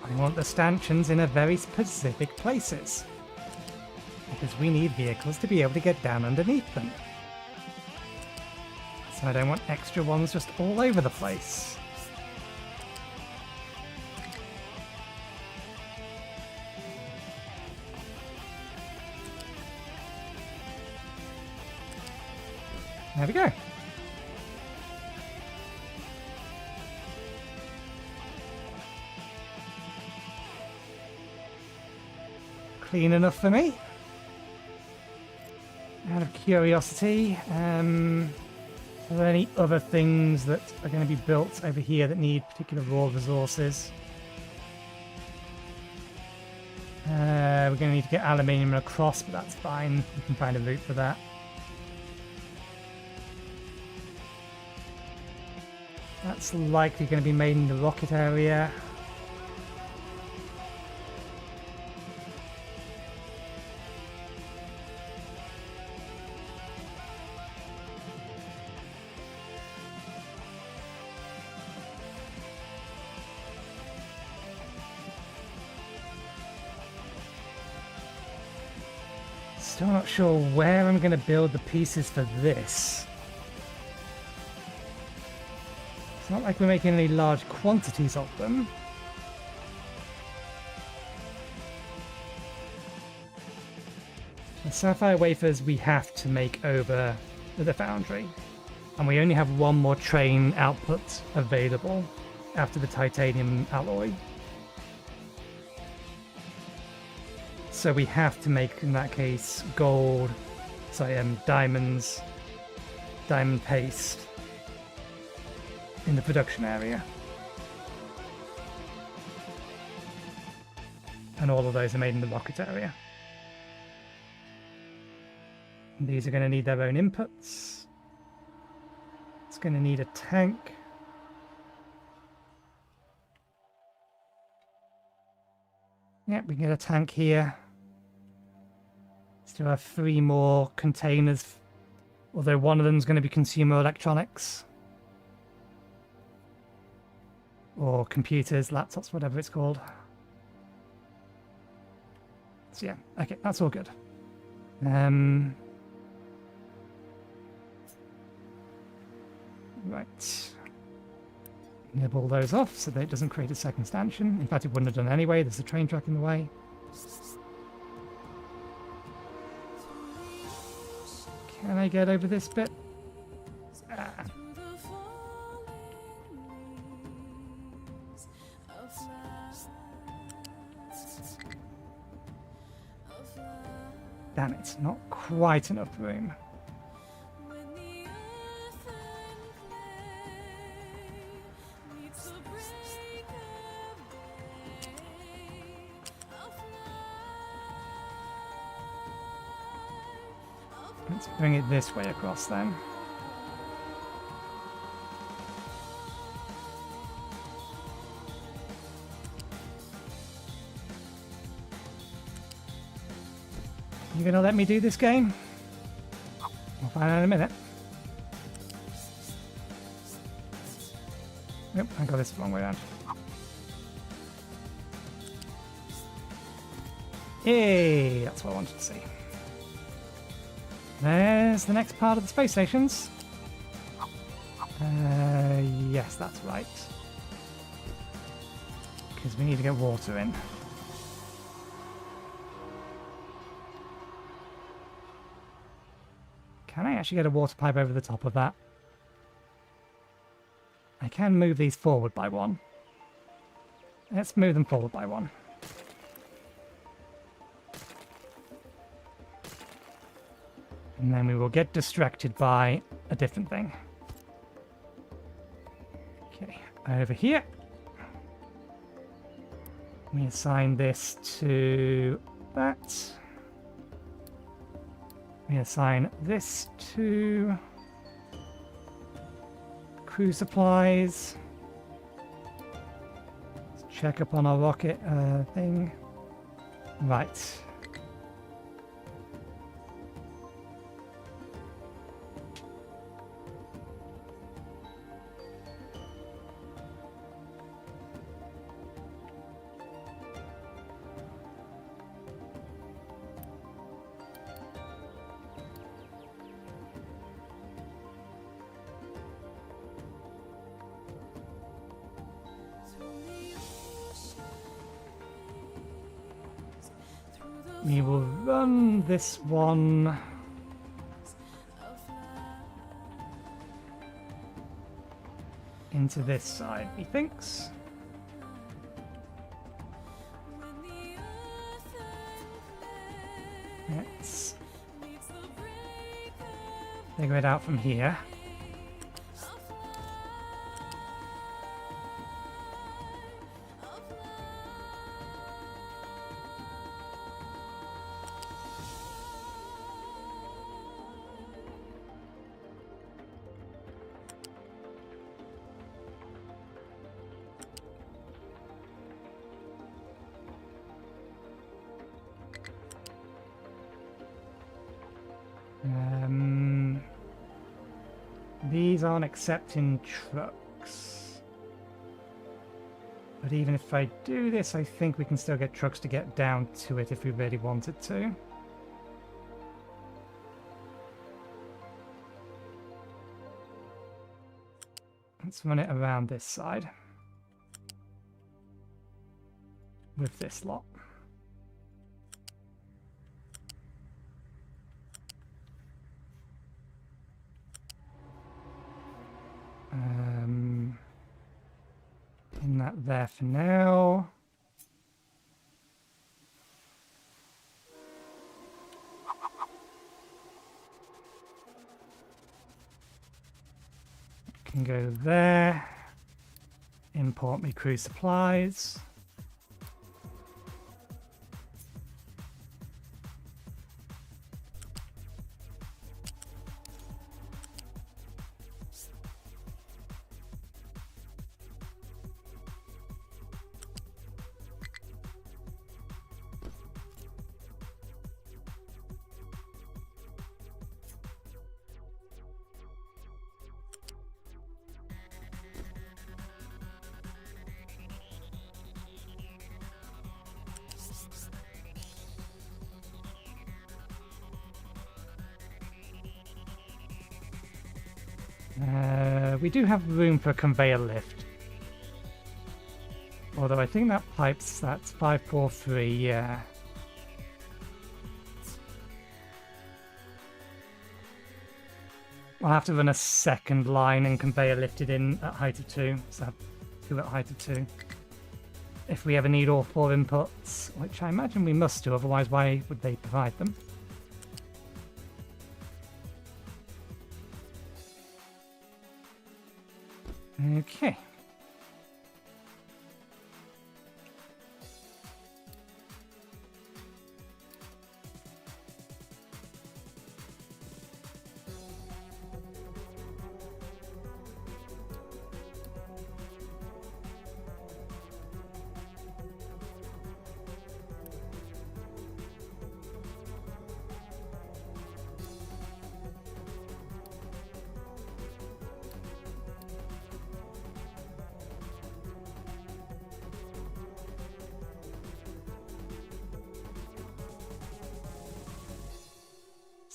I want the stanchions in a very specific places. Because we need vehicles to be able to get down underneath them. So I don't want extra ones just all over the place. There we go. Clean enough for me. Out of curiosity, are there any other things that are going to be built over here that need particular raw resources? We're going to need to get aluminium across, but that's fine. We can find a route for that. That's likely going to be made in the rocket area. Still not sure where I'm going to build the pieces for this. It's not like we're making any large quantities of them. The sapphire wafers we have to make over to the foundry. And we only have one more train output available after the titanium alloy. So we have to make, in that case, gold, diamonds, diamond paste in the production area. And all of those are made in the rocket area. And these are going to need their own inputs. It's going to need a tank. Yep, we can get a tank here. Still have 3 more containers, although one of them is going to be consumer electronics. Or computers, laptops, whatever it's called. So yeah, okay, that's all good. Right. Nibble those off so that it doesn't create a second stanchion. In fact, it wouldn't have done anyway. There's a train track in the way. Can I get over this bit? Ah. Damn it, not quite enough room. Let's bring it this way across then. You gonna let me do this game? We'll find out in a minute. Nope, I got this the wrong way around. Yay! That's what I wanted to see. There's the next part of the space stations. Yes, that's right. Because we need to get water in. Can I actually get a water pipe over the top of that? I can move these forward by one. Let's move them forward by one. And then we will get distracted by a different thing. Okay, over here. We assign this to that. We assign this to crew supplies. Let's check up on our rocket thing. Right. We will run this one into this side, methinks. Let's figure it out from here. These aren't accepting trucks. But even if I do this, I think we can still get trucks to get down to it if we really wanted to. Let's run it around this side. With this lot. In that there for now. Can go there. Import me crew supplies. We do have room for a conveyor lift. Although I think that's 543, yeah. I'll have to run a second line and conveyor lift it in at height of 2. So I have 2 at height of 2. If we ever need all 4 inputs, which I imagine we must do, otherwise why would they provide them? Okay.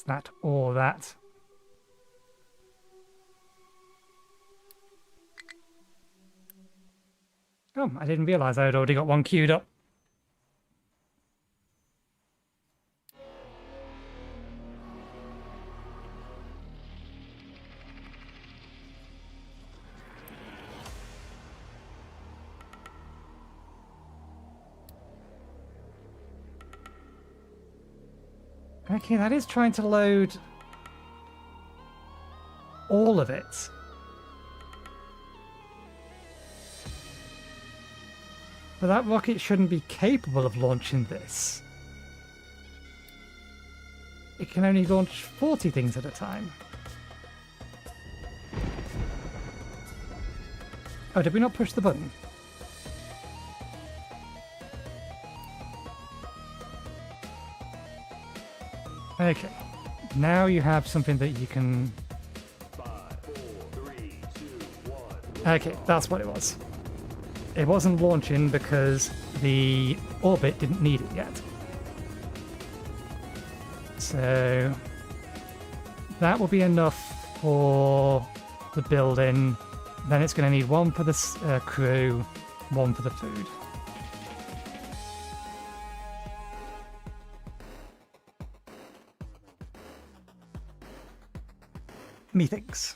that or that. Oh, I didn't realise I had already got one queued up. Okay, that is trying to load all of it. But that rocket shouldn't be capable of launching this. It can only launch 40 things at a time. Oh, did we not push the button? Okay, now you have something that you can... 5, 4, 3, 2, 1. Okay, that's what it was. It wasn't launching because the orbit didn't need it yet. So that will be enough for the building. Then it's going to need one for the crew, one for the food. Methinks.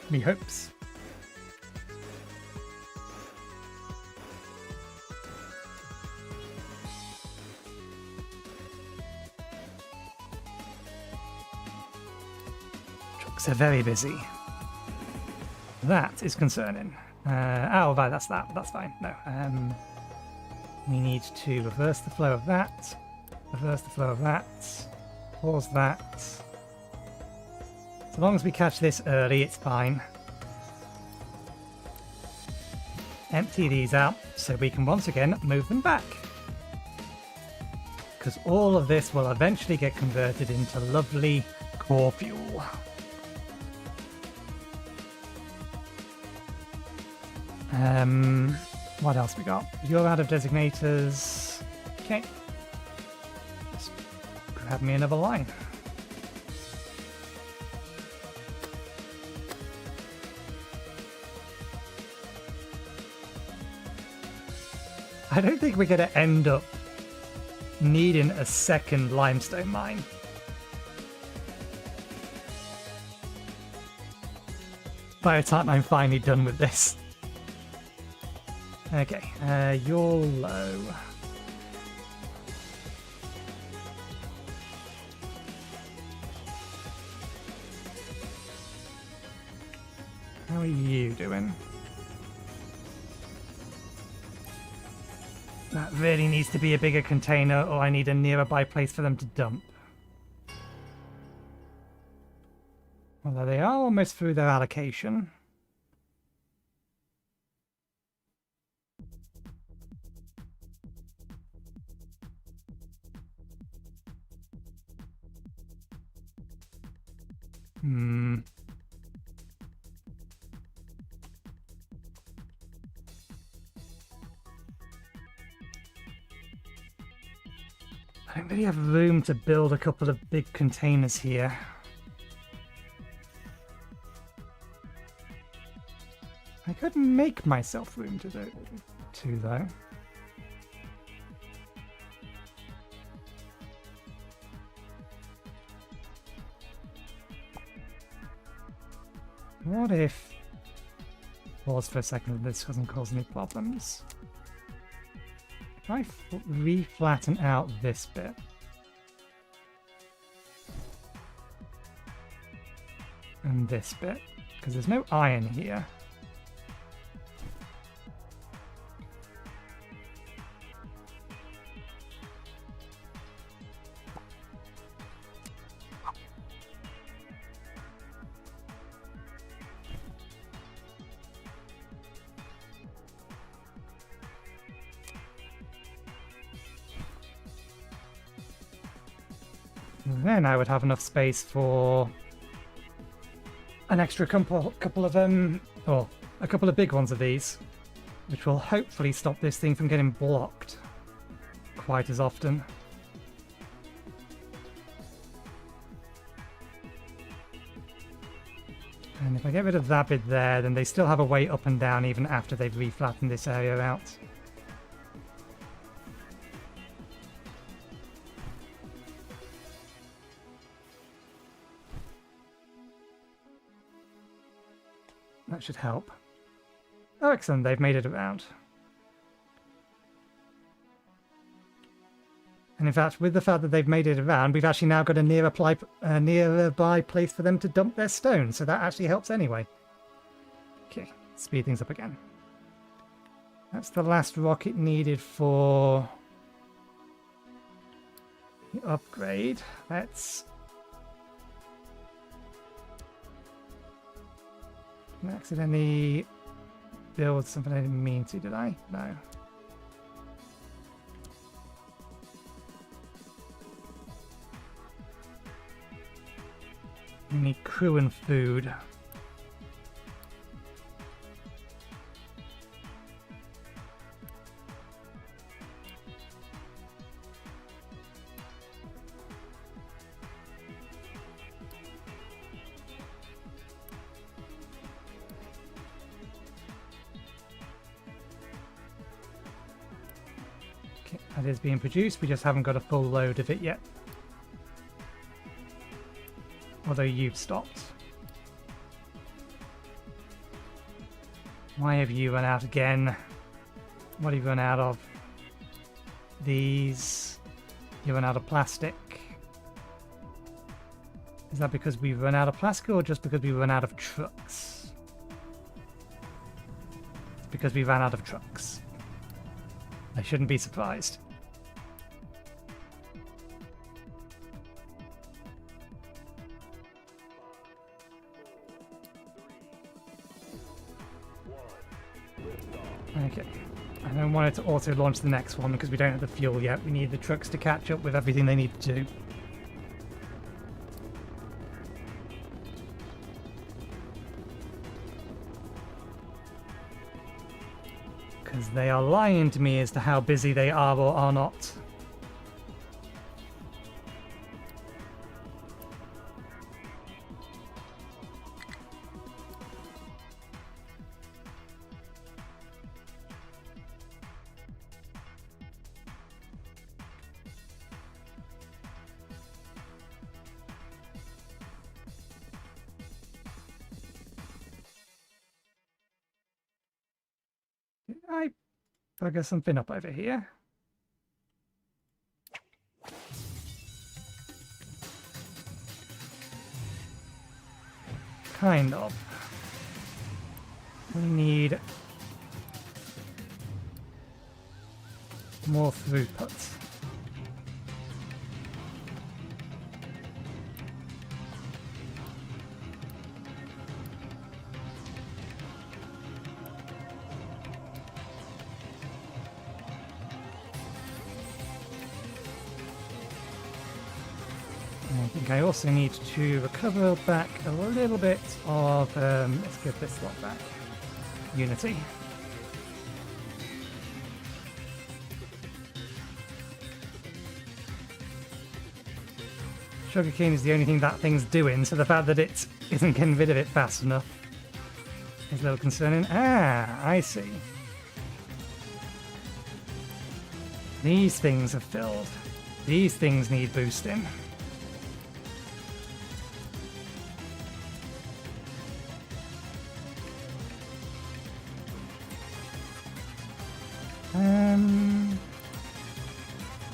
Me hopes. Trucks are very busy. That is concerning. Oh, right, that's that. That's fine. No. We need to reverse the flow of that. Reverse the flow of that. Pause that. As long as we catch this early, it's fine. Empty these out so we can once again move them back. Because all of this will eventually get converted into lovely core fuel. What else we got? You're out of designators. Okay. Just grab me another line. I don't think we're going to end up needing a second limestone mine. By the time I'm finally done with this. Okay, you're low. How are you doing? That really needs to be a bigger container, or I need a nearby place for them to dump. Although they are almost through their allocation. I don't really have room to build a couple of big containers here. I could make myself room to do two though. What if... Pause for a second, this doesn't cause any problems. If I re-flatten out this bit... and this bit, because there's no iron here. Then I would have enough space for an extra couple of or a couple of big ones of these, which will hopefully stop this thing from getting blocked quite as often. And if I get rid of that bit there, then they still have a way up and down even after they've reflattened this area out. That should help. Oh, excellent, they've made it around. And in fact, with the fact that they've made it around, we've actually now got a nearby place for them to dump their stone, so that actually helps anyway. Okay, speed things up again. That's the last rocket needed for the upgrade. Let's accidentally build something I didn't mean to, did I? No. We need crew and food. Okay, that is being produced, we just haven't got a full load of it yet. Although you've stopped. Why have you run out again? What have you run out of? These. You run out of plastic. Is that because we run out of plastic or just because we run out of trucks? It's because we ran out of trucks. I shouldn't be surprised. Okay, I don't want it to auto launch the next one because we don't have the fuel yet. We need the trucks to catch up with everything they need to do. Because they are lying to me as to how busy they are or are not. I bugger something up over here. Kind of. We need more throughput. I think I also need to recover back a little bit of, let's give this lot back, Unity. Sugarcane is the only thing that thing's doing, so the fact that it isn't getting rid of it fast enough is a little concerning. Ah, I see. These things are filled. These things need boosting.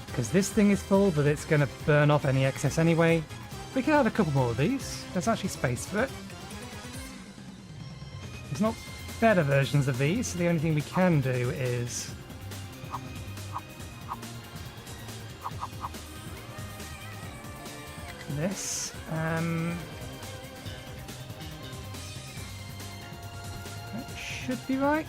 Because this thing is full, but it's going to burn off any excess anyway. We can add a couple more of these. There's actually space for it. There's not better versions of these, so the only thing we can do is this. That should be right.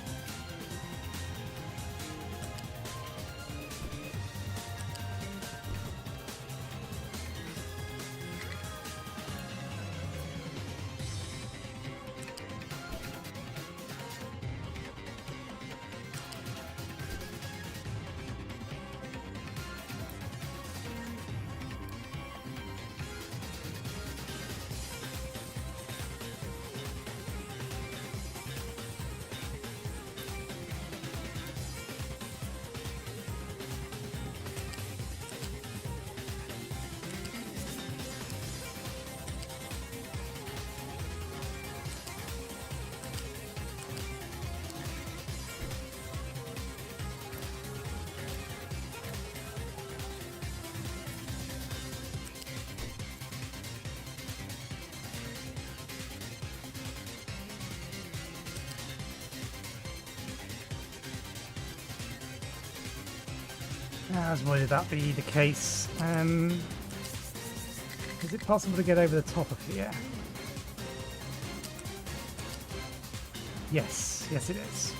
I was worried that be the case. Is it possible to get over the top of here? Yes, yes it is.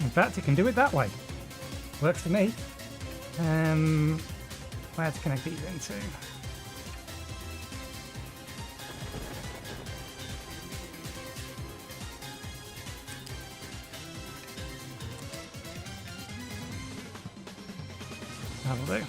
In fact, it can do it that way. Works for me. Where to connect these into? That'll do.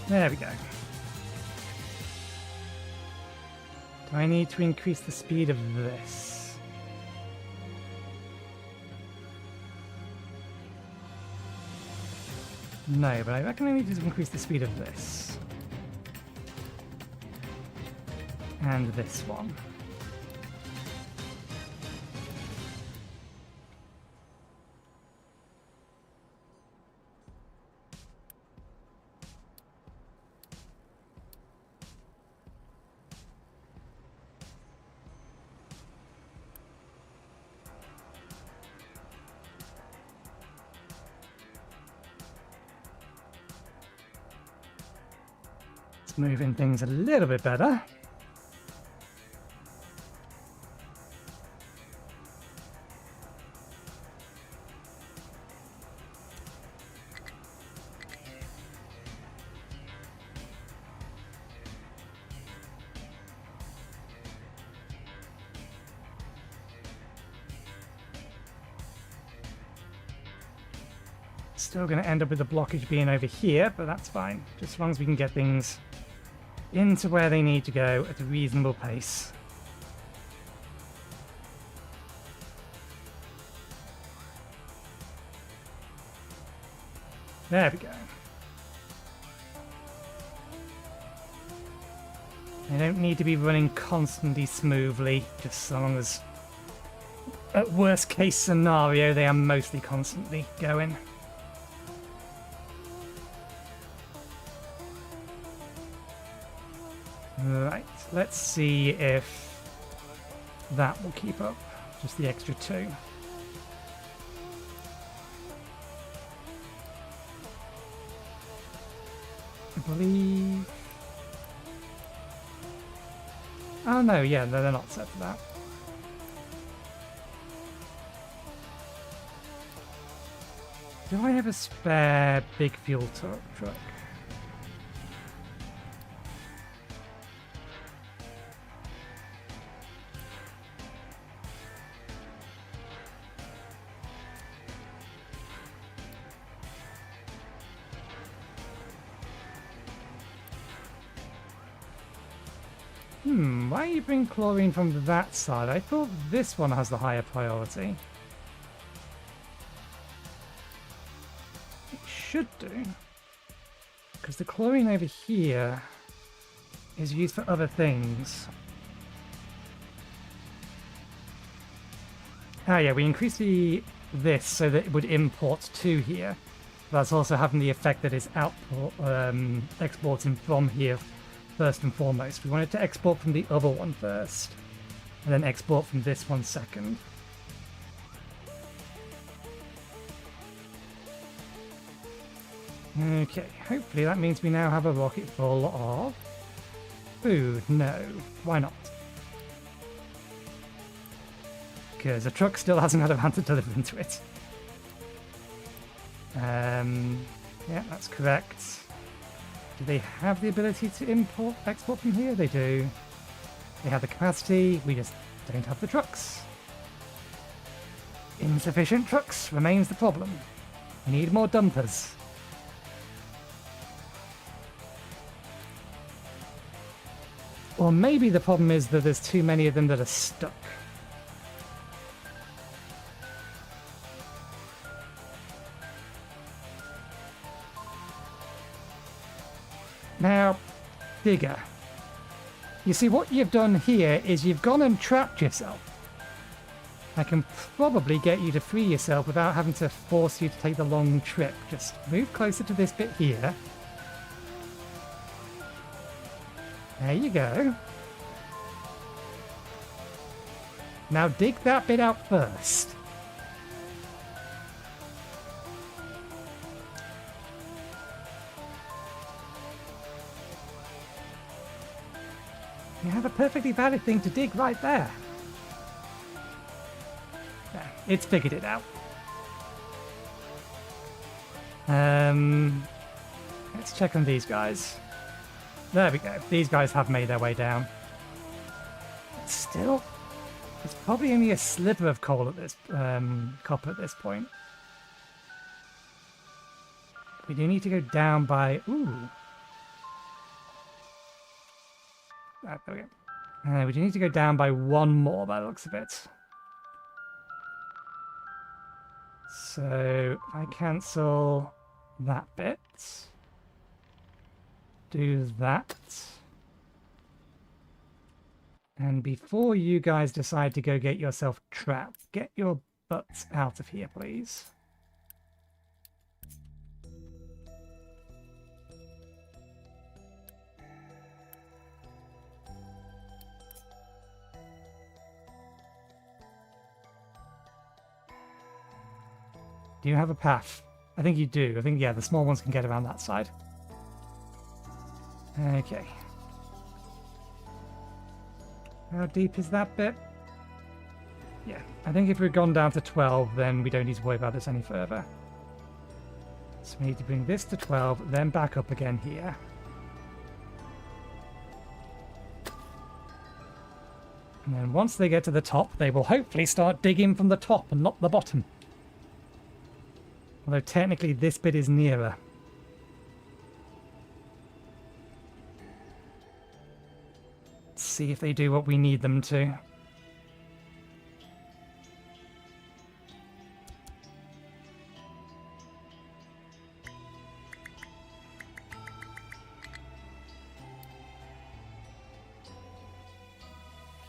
There we go. Do I need to increase the speed of this? No, but I reckon I need to increase the speed of this. And this one. Moving things a little bit better. Still going to end up with the blockage being over here, but that's fine. Just as long as we can get things into where they need to go at a reasonable pace. There we go. They don't need to be running constantly smoothly, just so long as, at worst case scenario, they are mostly constantly going. Right, let's see if that will keep up. Just the extra 2. I believe... Oh no, yeah, no, they're not set for that. Do I have a spare big fuel truck? Why are you bringing chlorine from that side? I thought this one has the higher priority. It should do. Because the chlorine over here is used for other things. Ah yeah, we increased this so that it would import to here. That's also having the effect that it's exporting from here first and foremost. We wanted to export from the other one first, and then export from this one second. Okay, hopefully that means we now have a rocket full of food. No, why not? Because the truck still hasn't had a van to deliver into it. Yeah, that's correct. Do they have the ability to export from here? They do. They have the capacity, we just don't have the trucks. Insufficient trucks remains the problem. We need more dumpers. Or maybe the problem is that there's too many of them that are stuck. Now, digger. You see, what you've done here is you've gone and trapped yourself. I can probably get you to free yourself without having to force you to take the long trip. Just move closer to this bit here. There you go. Now dig that bit out first. You have a perfectly valid thing to dig right there. Yeah, it's figured it out. Let's check on these guys. There we go. These guys have made their way down. Still, it's probably only a sliver of coal at this copper at this point. We do need to go down by there we go. We do need to go down by one more by the looks of it. So if I cancel that bit, do that. And before you guys decide to go get yourself trapped, get your butts out of here, please. Do you have a path? I think you do. I think, yeah, the small ones can get around that side. Okay. How deep is that bit? Yeah, I think if we've gone down to 12, then we don't need to worry about this any further. So we need to bring this to 12, then back up again here. And then once they get to the top, they will hopefully start digging from the top and not the bottom. Although technically this bit is nearer. Let's see if they do what we need them to.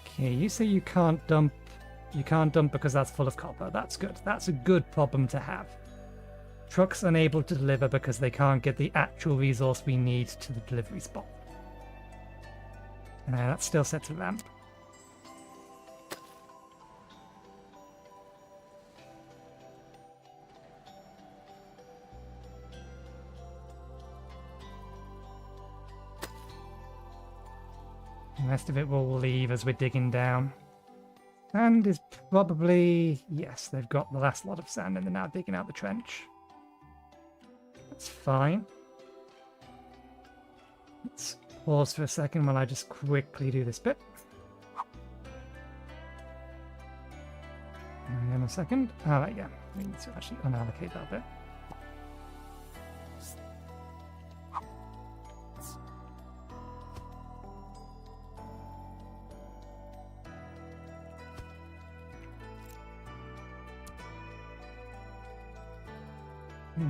Okay, you say you can't dump because that's full of copper. That's good. That's a good problem to have. Trucks unable to deliver because they can't get the actual resource we need to the delivery spot. That's still set to ramp. The rest of it will leave as we're digging down. Sand is probably... yes, they've got the last lot of sand and they're now digging out the trench. That's fine. Let's pause for a second while I just quickly do this bit. Hang on a second. Alright, yeah. We need to actually unallocate that bit.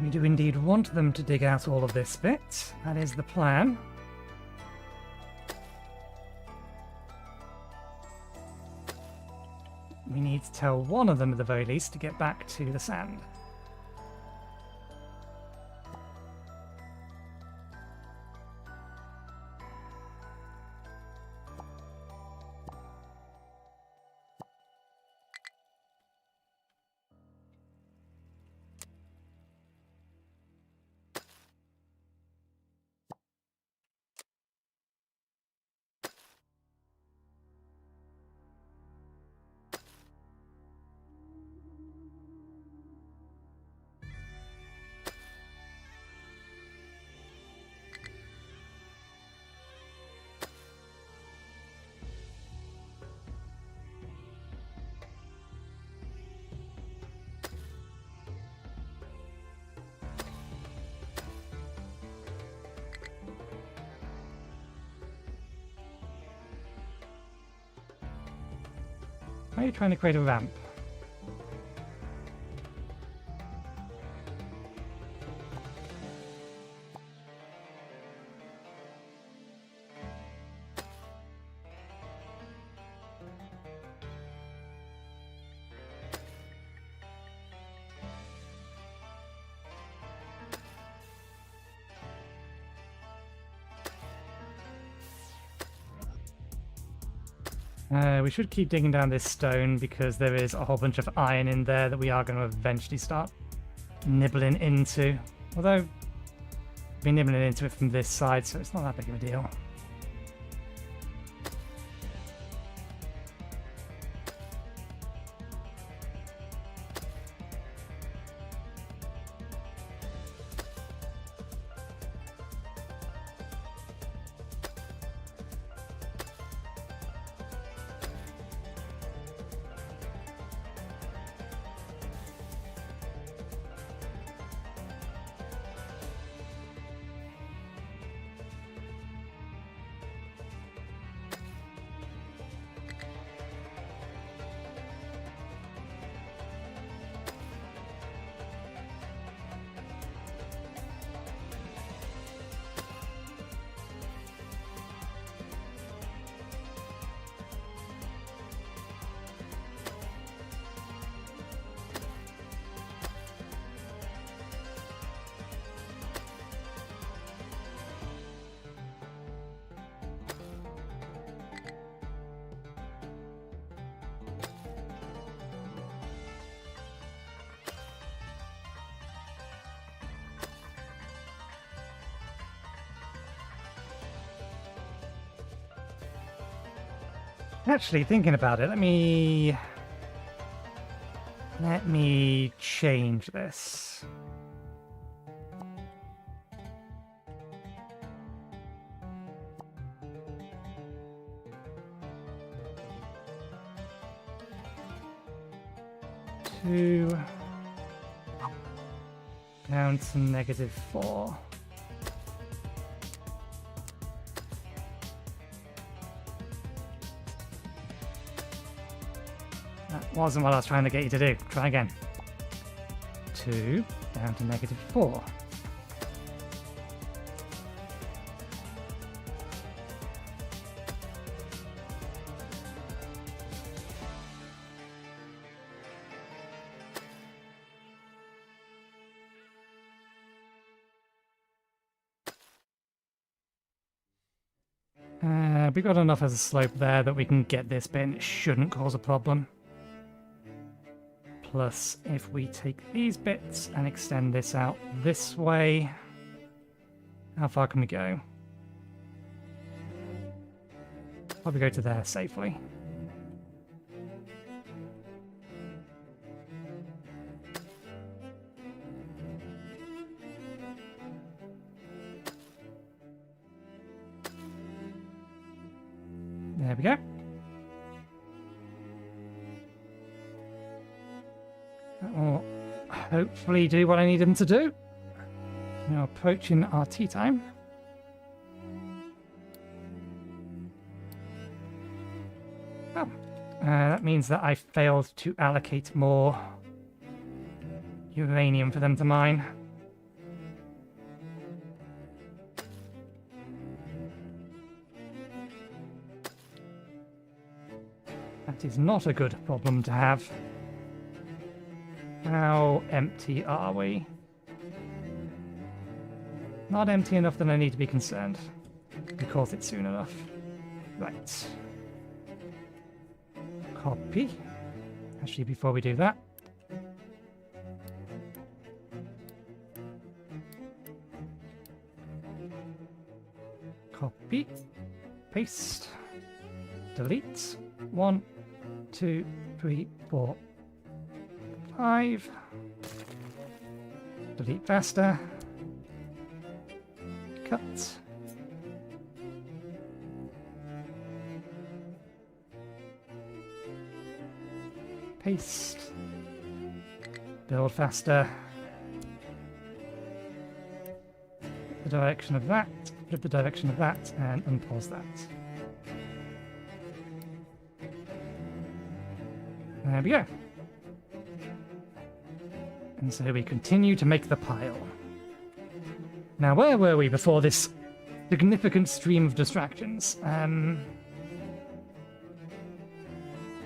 We do indeed want them to dig out all of this bit. That is the plan. We need to tell one of them at the very least to get back to the sand. Why are you trying to create a ramp? We should keep digging down this stone because there is a whole bunch of iron in there that we are going to eventually start nibbling into. Although, we've been nibbling into it from this side, so it's not that big of a deal. Actually, thinking about it, let me change this. Two down to -4. That wasn't what I was trying to get you to do. Try again. 2 down to -4. We got enough as a slope there that we can get this bit and it shouldn't cause a problem. Plus, if we take these bits and extend this out this way, how far can we go? Probably go to there safely. There we go. That will hopefully do what I need them to do. Now approaching our tea time. Oh, that means that I failed to allocate more uranium for them to mine. That is not a good problem to have. How empty are we? Not empty enough that I need to be concerned. We caught it soon enough. Right. Copy. Actually, before we do that, copy, paste, delete. 1, 2, 3, 4, 5. Delete faster. Cut. Paste. Build faster. The direction of that. Flip the direction of that and unpause that. There we go. And so we continue to make the pile. Now, where were we before this significant stream of distractions?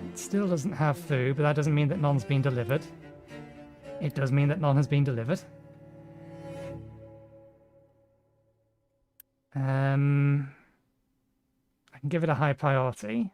It still doesn't have food, but that doesn't mean that none's been delivered. It does mean that none has been delivered. I can give it a high priority.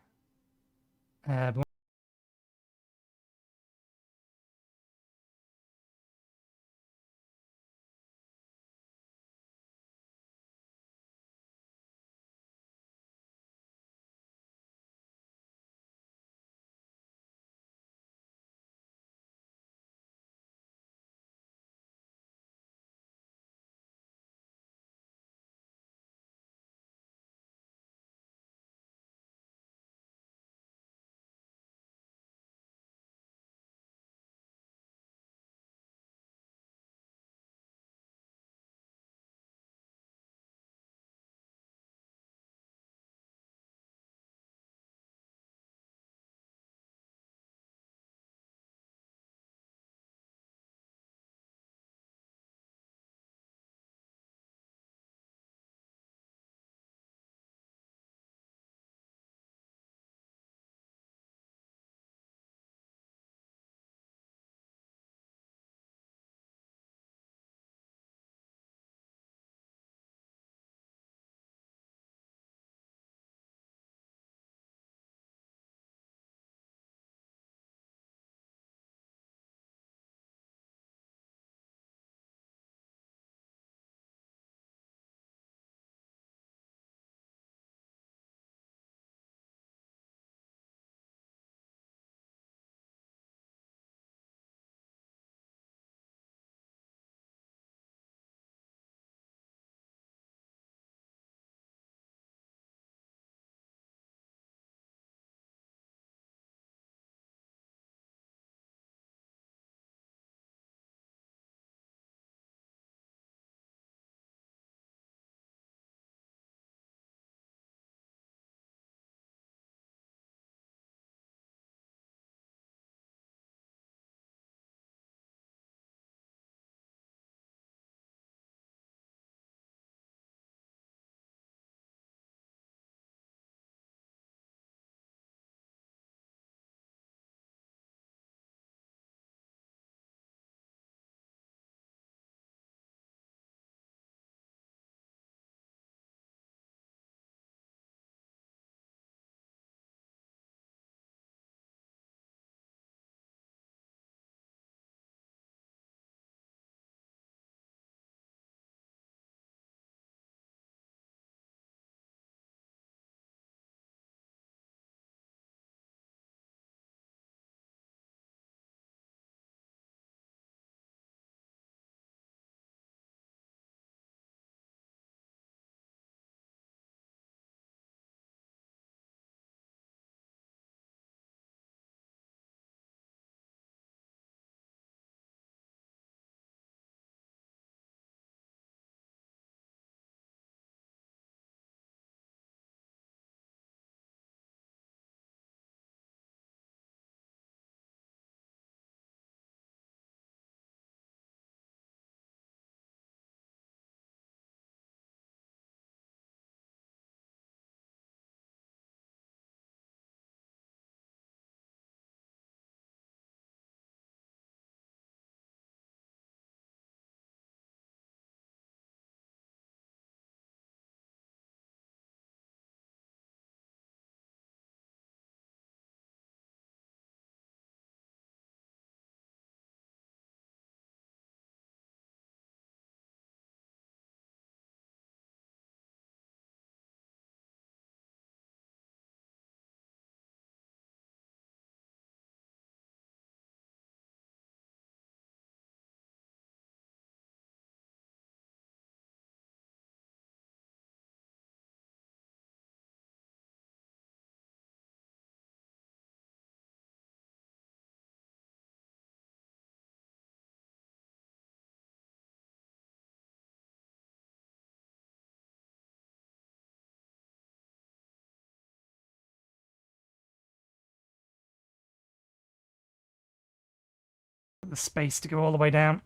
But the space to go all the way down.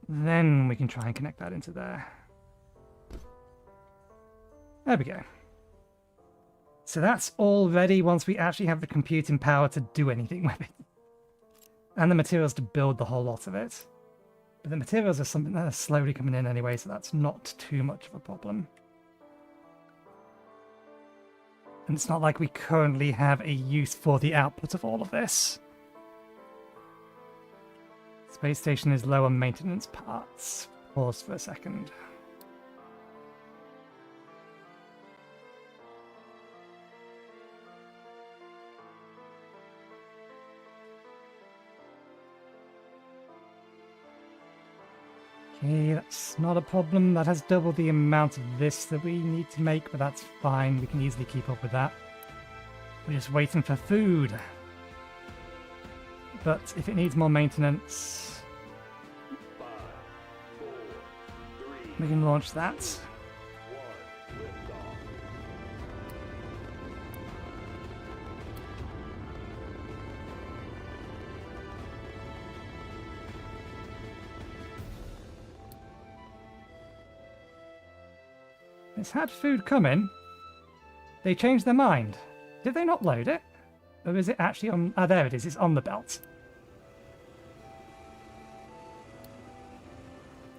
Then we can try and connect that into there. There we go. So that's all ready once we actually have the computing power to do anything with it. And the materials to build the whole lot of it. But the materials are something that are slowly coming in anyway, so that's not too much of a problem. And it's not like we currently have a use for the output of all of this. Space station is low on maintenance parts. Pause for a second. Okay, that's not a problem. That has double the amount of this that we need to make, but that's fine. We can easily keep up with that. We're just waiting for food. But if it needs more maintenance, 5, 4, 3, we can launch that. 1, liftoff. It's had food come in. They changed their mind. Did they not load it? Or is it actually on... Ah, there it is. It's on the belt.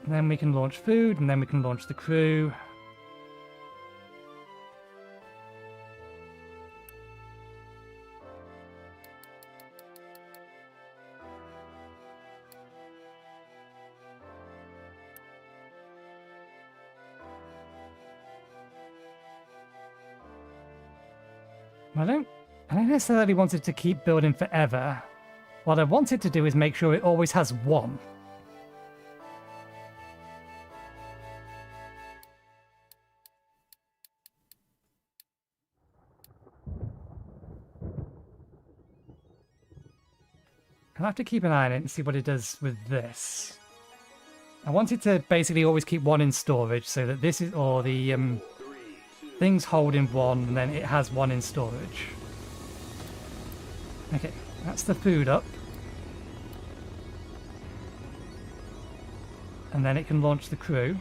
And then we can launch food, and then we can launch the crew. I don't necessarily want it to keep building forever. What I want it to do is make sure it always has one. I'll have to keep an eye on it and see what it does with this. I want it to basically always keep one in storage so that this is, or the things holding one and then it has one in storage. Okay, that's the food up. And then it can launch the crew.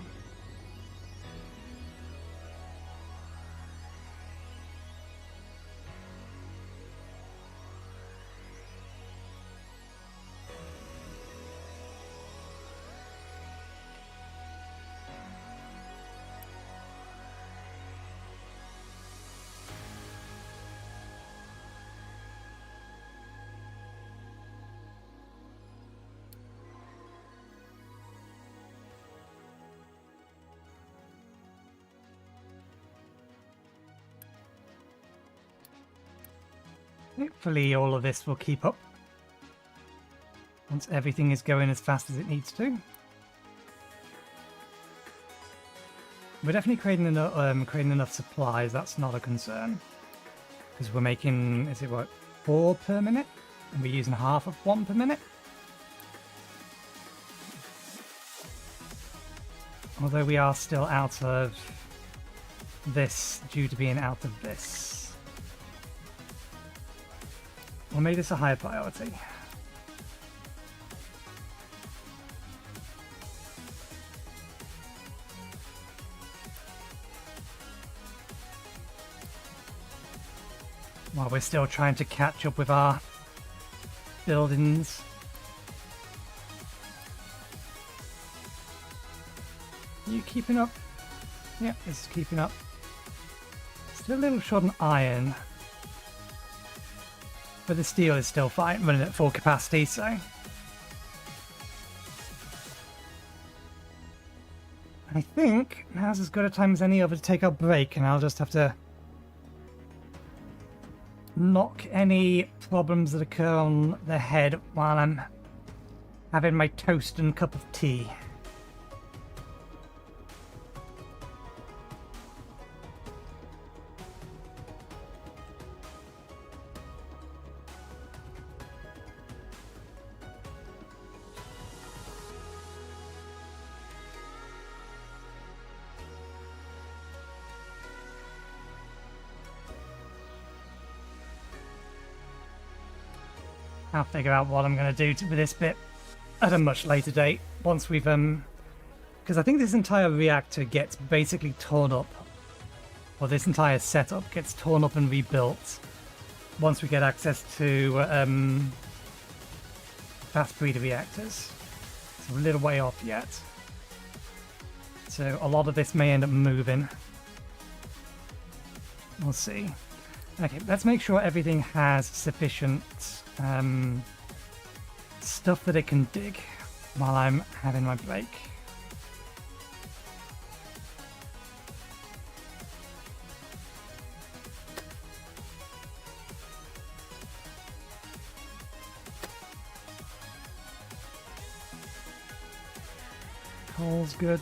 Hopefully all of this will keep up once everything is going as fast as it needs to. We're definitely creating enough supplies, that's not a concern. Because we're making, is it what, 4 per minute? And we're using half of 1 per minute? Although we are still out of this due to being out of this. We'll make this a higher priority. While we're still trying to catch up with our buildings. You keeping up? Yeah, it's keeping up. Still a little short on iron. But the steel is still fine, running at full capacity, so... I think now's as good a time as any other to take our break, and I'll just have to knock any problems that occur on the head while I'm having my toast and cup of tea. I'll figure out what I'm going to do with this bit at a much later date, once we've, because I think this entire reactor gets basically torn up, or this entire setup gets torn up and rebuilt once we get access to fast breeder reactors. It's a little way off yet. So a lot of this may end up moving. We'll see. Okay, let's make sure everything has sufficient stuff that it can dig while I'm having my break. Coal's good.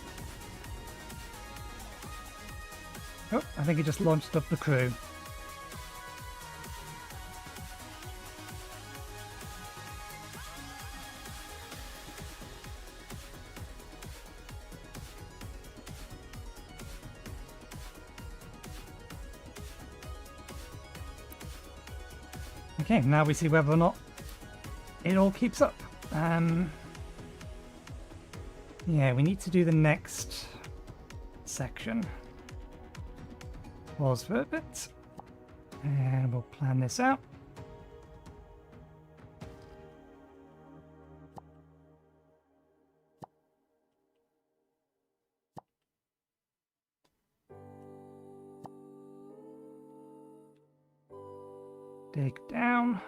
Oh, I think he just launched up the crew. Okay, now we see whether or not it all keeps up. Yeah, we need to do the next section. Pause for a bit. And we'll plan this out. Dig down.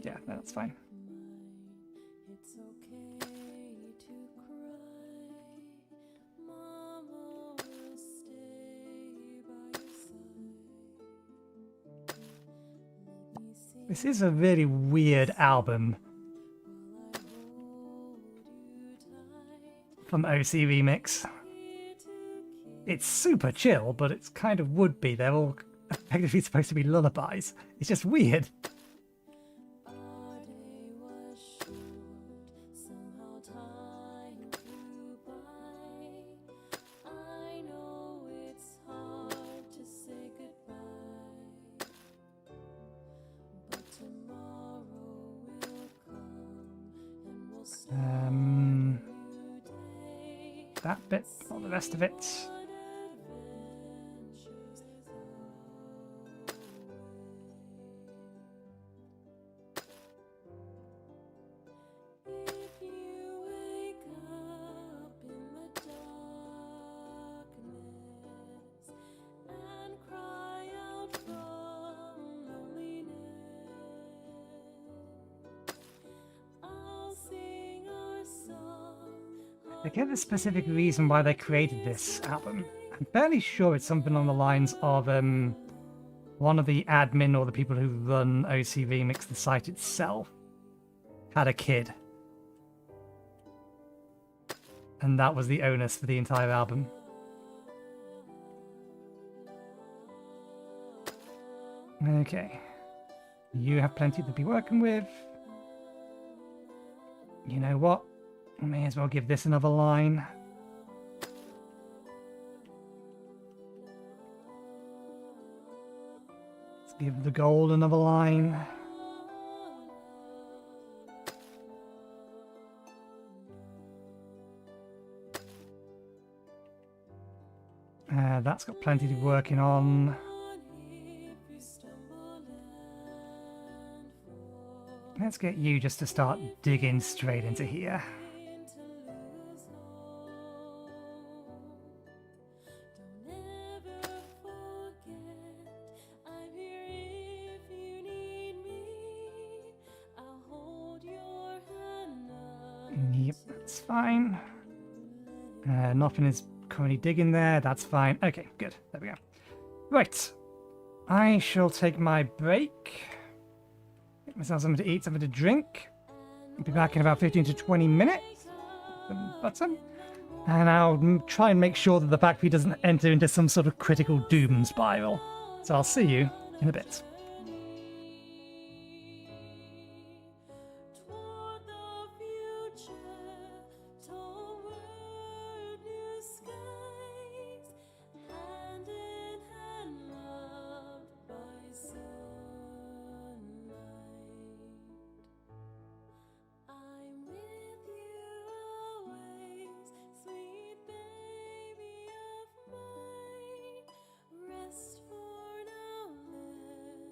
Yeah, that's fine. It's okay to cry. Mama will stay by your side. Let me see This is a really weird album while I hold you tight. from OC Remix. Here to keep It's super chill, but it's kind of would be. They're all effectively supposed to be lullabies. It's just weird. our day was short. Somehow time flew by. I know it's hard to say goodbye, but tomorrow will come and we'll start a new day. That bit, not the rest of it. What adventures if you wake up in the darkness and cry out from loneliness, I'll sing our song. I get the specific reason why they created this album. I'm fairly sure it's something on the lines of one of the admin or the people who run OC Remix, the site itself, had a kid. And that was the onus for the entire album. Okay. You have plenty to be working with. You know what? May as well give this another line. Let's give the gold another line. That's got plenty to be working on. Let's get you just to start digging straight into here. Yep, that's fine. Nothing is currently digging there. That's fine. Okay, good. There we go. Right. I shall take my break. Get myself something to eat, something to drink. I'll be back in about 15 to 20 minutes. The button. And I'll try and make sure that the factory doesn't enter into some sort of critical doom spiral. So I'll see you in a bit. Toward the future, toward new skies, hand in hand, loved by sunlight. I'm with you always, sweet baby of mine. Rest for now, let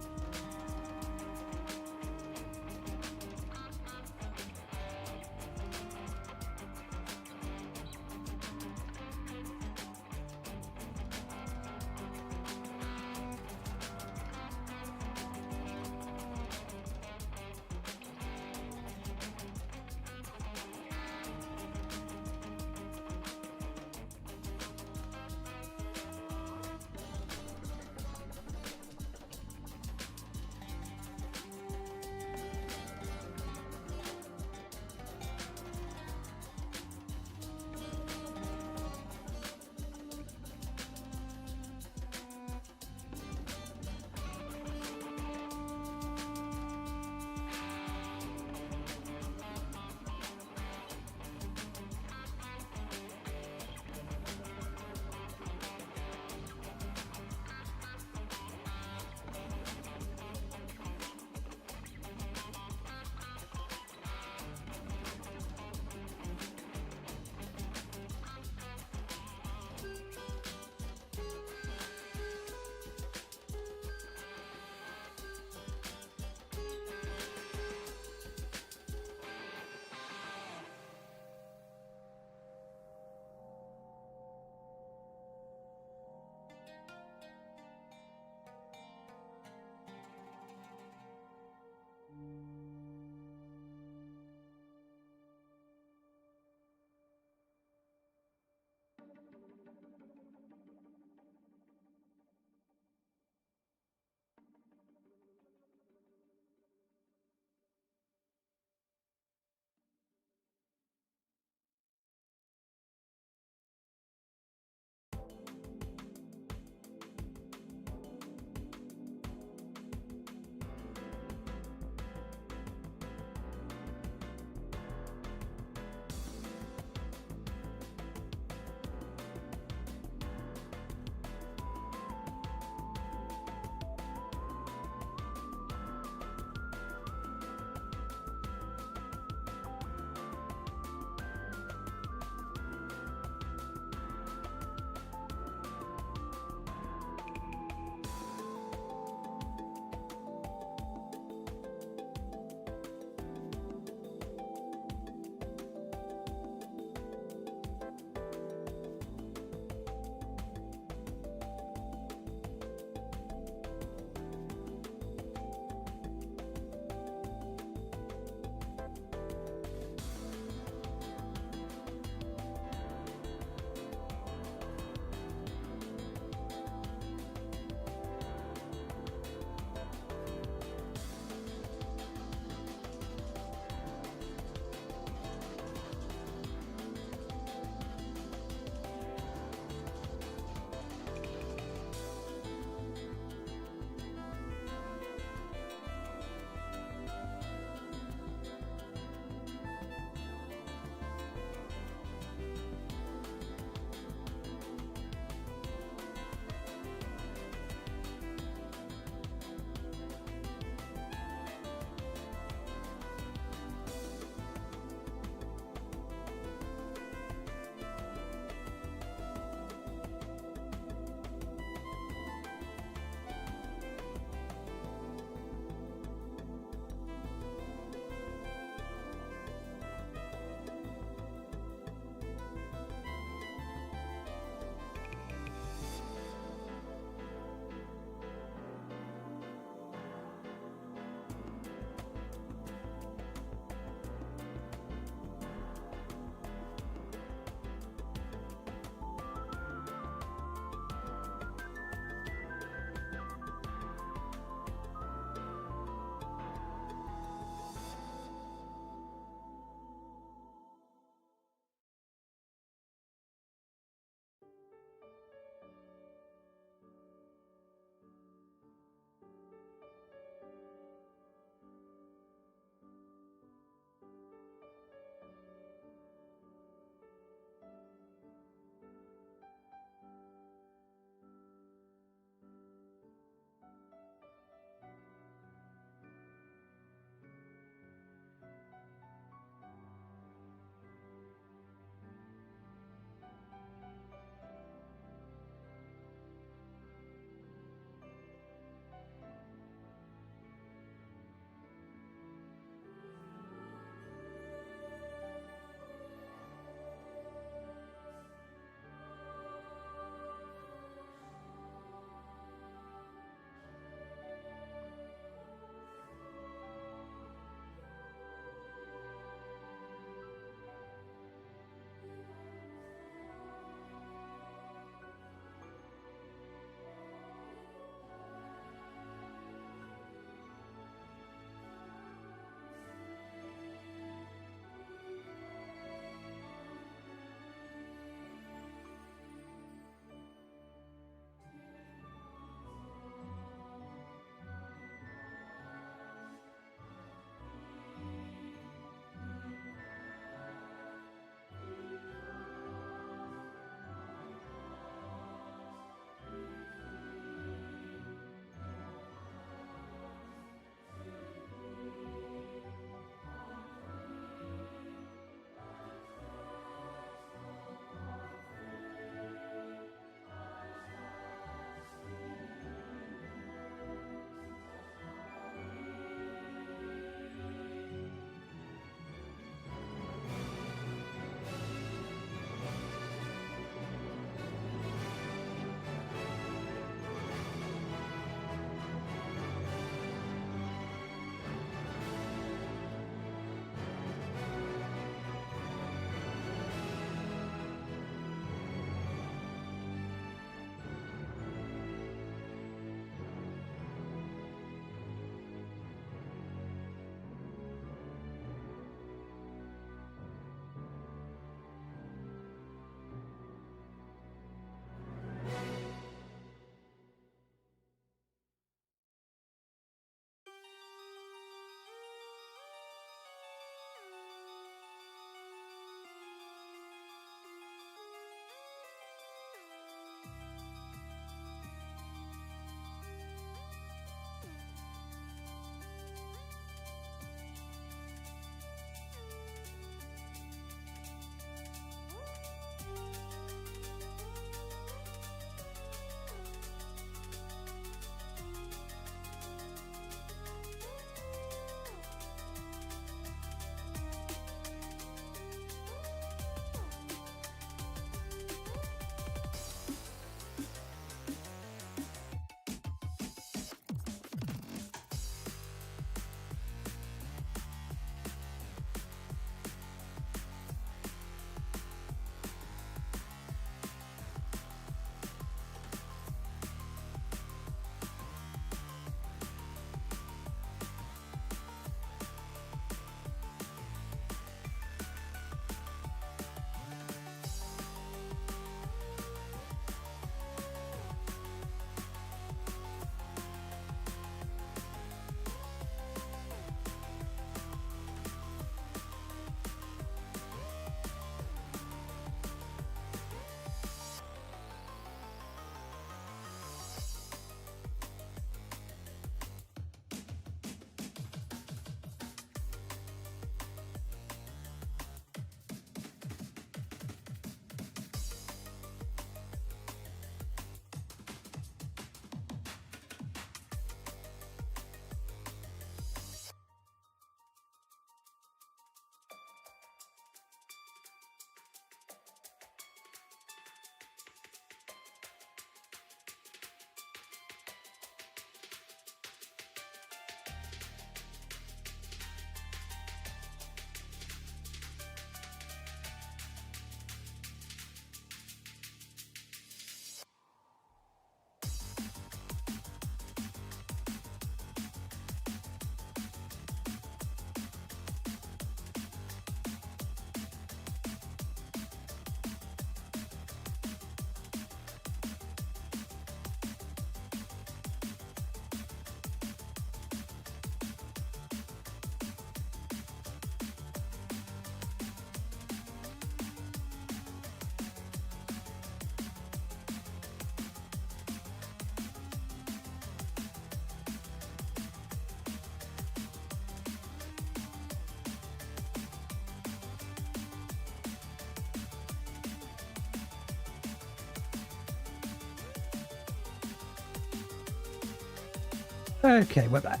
Okay, we're back.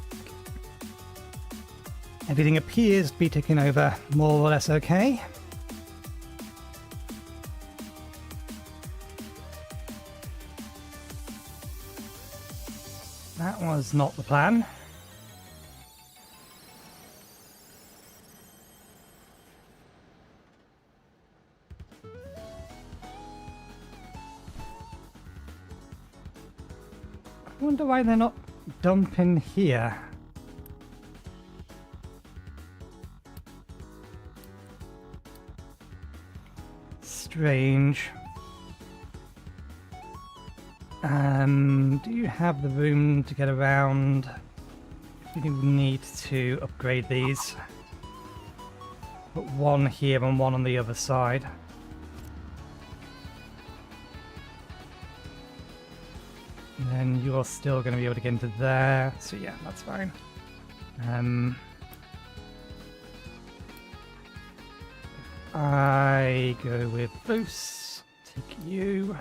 Everything appears to be ticking over more or less okay. That was not the plan. I wonder why they're not dumping here. Strange. Do you have the room to get around? You do need to upgrade these. Put one here and one on the other side. And then you're still going to be able to get into there, so yeah, that's fine. I go with Boost, take you,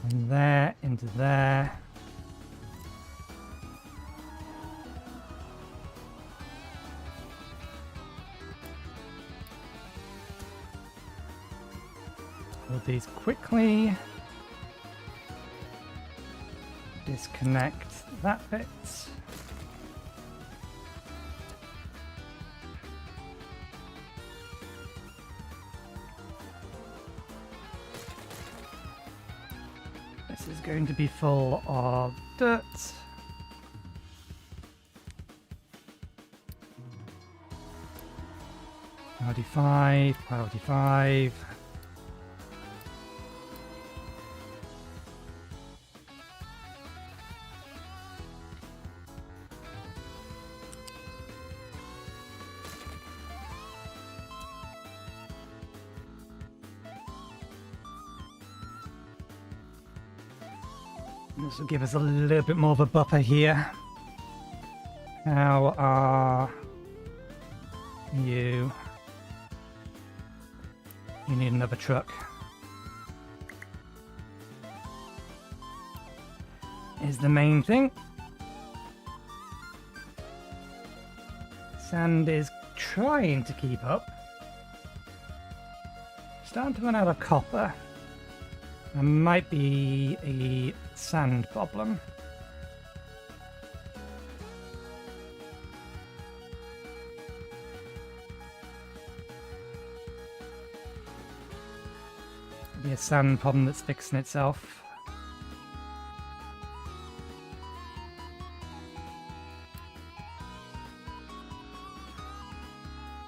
and there, into there. Build these quickly. Disconnect that bit. This is going to be full of dirt. Priority 5, priority 5. This will give us a little bit more of a buffer here. How are you? You need another truck. Is the main thing. Sand is trying to keep up. Starting to run out of copper. There might be a sand problem. Be a sand problem that's fixing itself.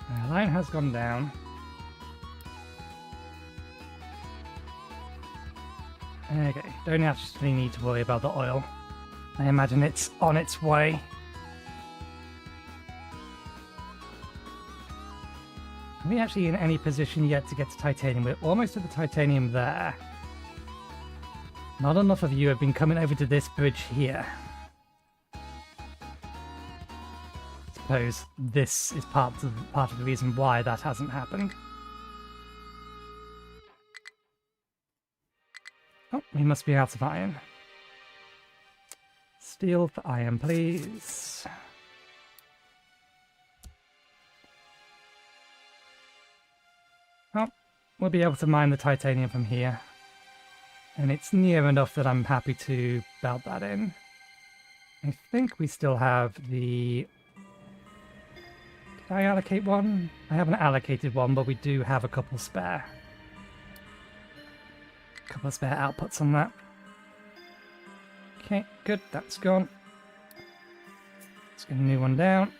The line has gone down. Okay, don't actually need to worry about the oil. I imagine it's on its way. Are we actually in any position yet to get to titanium? We're almost at the titanium there. Not enough of you have been coming over to this bridge here. I suppose this is part of the reason why that hasn't happened. Oh, we must be out of iron. Steel for iron, please. Oh, we'll be able to mine the titanium from here. And it's near enough that I'm happy to belt that in. I think we still have the... Did I allocate one? I haven't allocated one, but we do have a couple spare. Couple of spare outputs on that. Okay, good, that's gone. Let's get a new one down.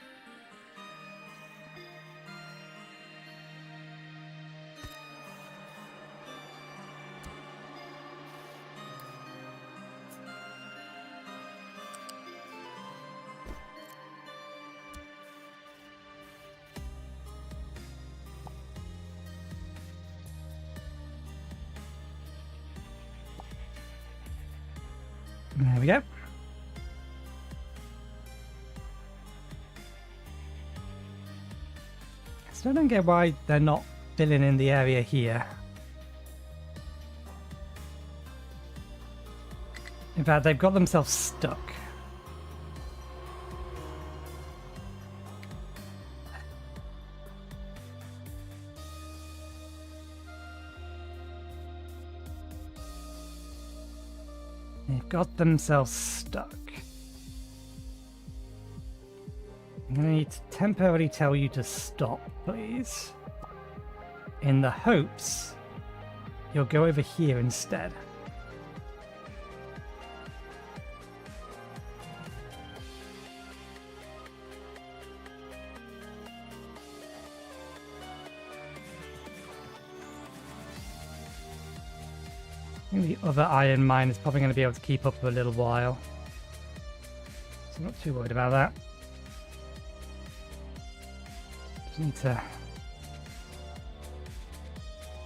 There we go. Still don't get why they're not filling in the area here. In fact, they've got themselves stuck. They've got themselves stuck. I'm going to need to temporarily tell you to stop, please. In the hopes you'll go over here instead. I think the other iron mine is probably going to be able to keep up for a little while. So I'm not too worried about that. Just need to...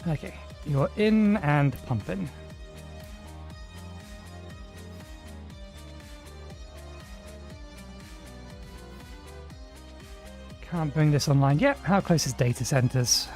Okay, you're in and pumping. Can't bring this online yet. How close is Datacentres?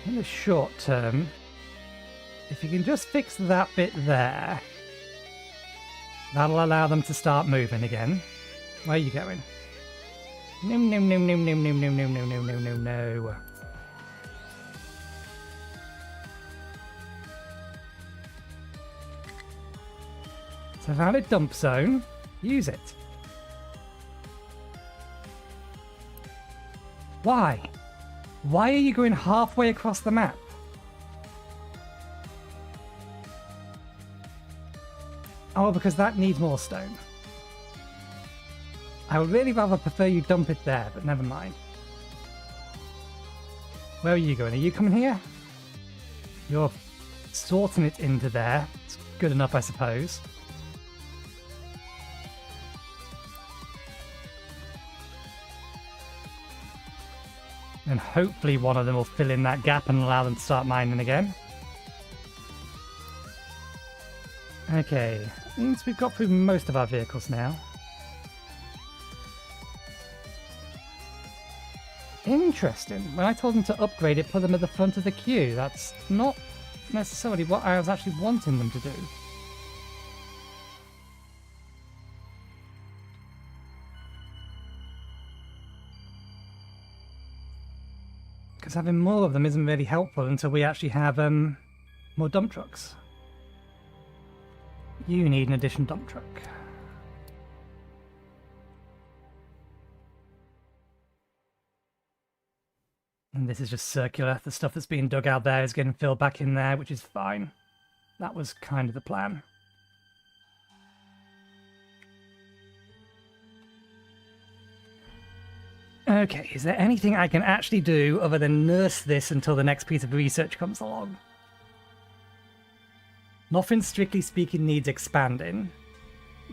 In the short term, if you can just fix that bit there, that'll allow them to start moving again. Where are you going? No, no, no, no, no, no, no, no, no, no, no, no, no. So valid dump zone, use it. Why? Why are you going halfway across the map? Oh, because that needs more stone. I would really rather prefer you dump it there, but never mind. Where are you going? Are you coming here? You're sorting it into there. It's good enough, I suppose. And hopefully one of them will fill in that gap and allow them to start mining again. Okay, means we've got through most of our vehicles now. Interesting. When I told them to upgrade it, put them at the front of the queue. That's not necessarily what I was actually wanting them to do. Because having more of them isn't really helpful until we actually have more dump trucks. You need an additional dump truck. And this is just circular. The stuff that's being dug out there is getting filled back in there, which is fine. That was kind of the plan. Okay, is there anything I can actually do other than nurse this until the next piece of research comes along? Nothing, strictly speaking, needs expanding.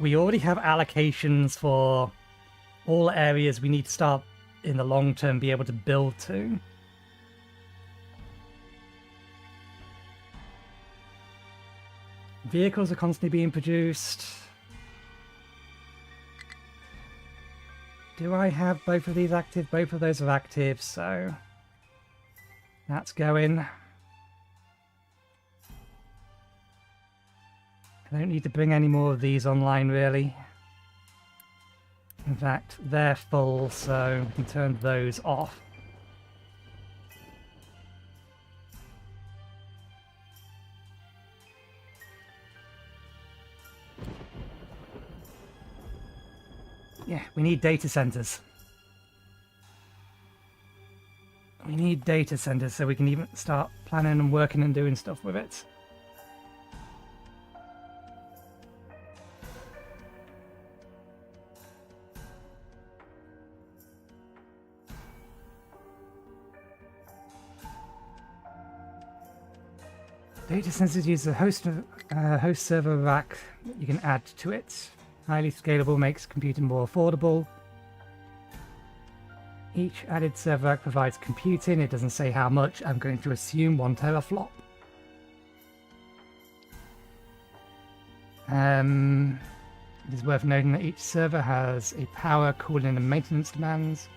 We already have allocations for all areas we need to start in the long term be able to build to. Vehicles are constantly being produced. Do I have both of these active? Both of those are active, so that's going. I don't need to bring any more of these online, really. In fact, they're full, so we can turn those off. Yeah, we need data centers. We need data centers so we can even start planning and working and doing stuff with it. Data centers use a host server rack that you can add to it. Highly scalable, makes computing more affordable. Each added server rack provides computing. It doesn't say how much. I'm going to assume 1 teraflop. It is worth noting that each server has a power, cooling, and maintenance demands.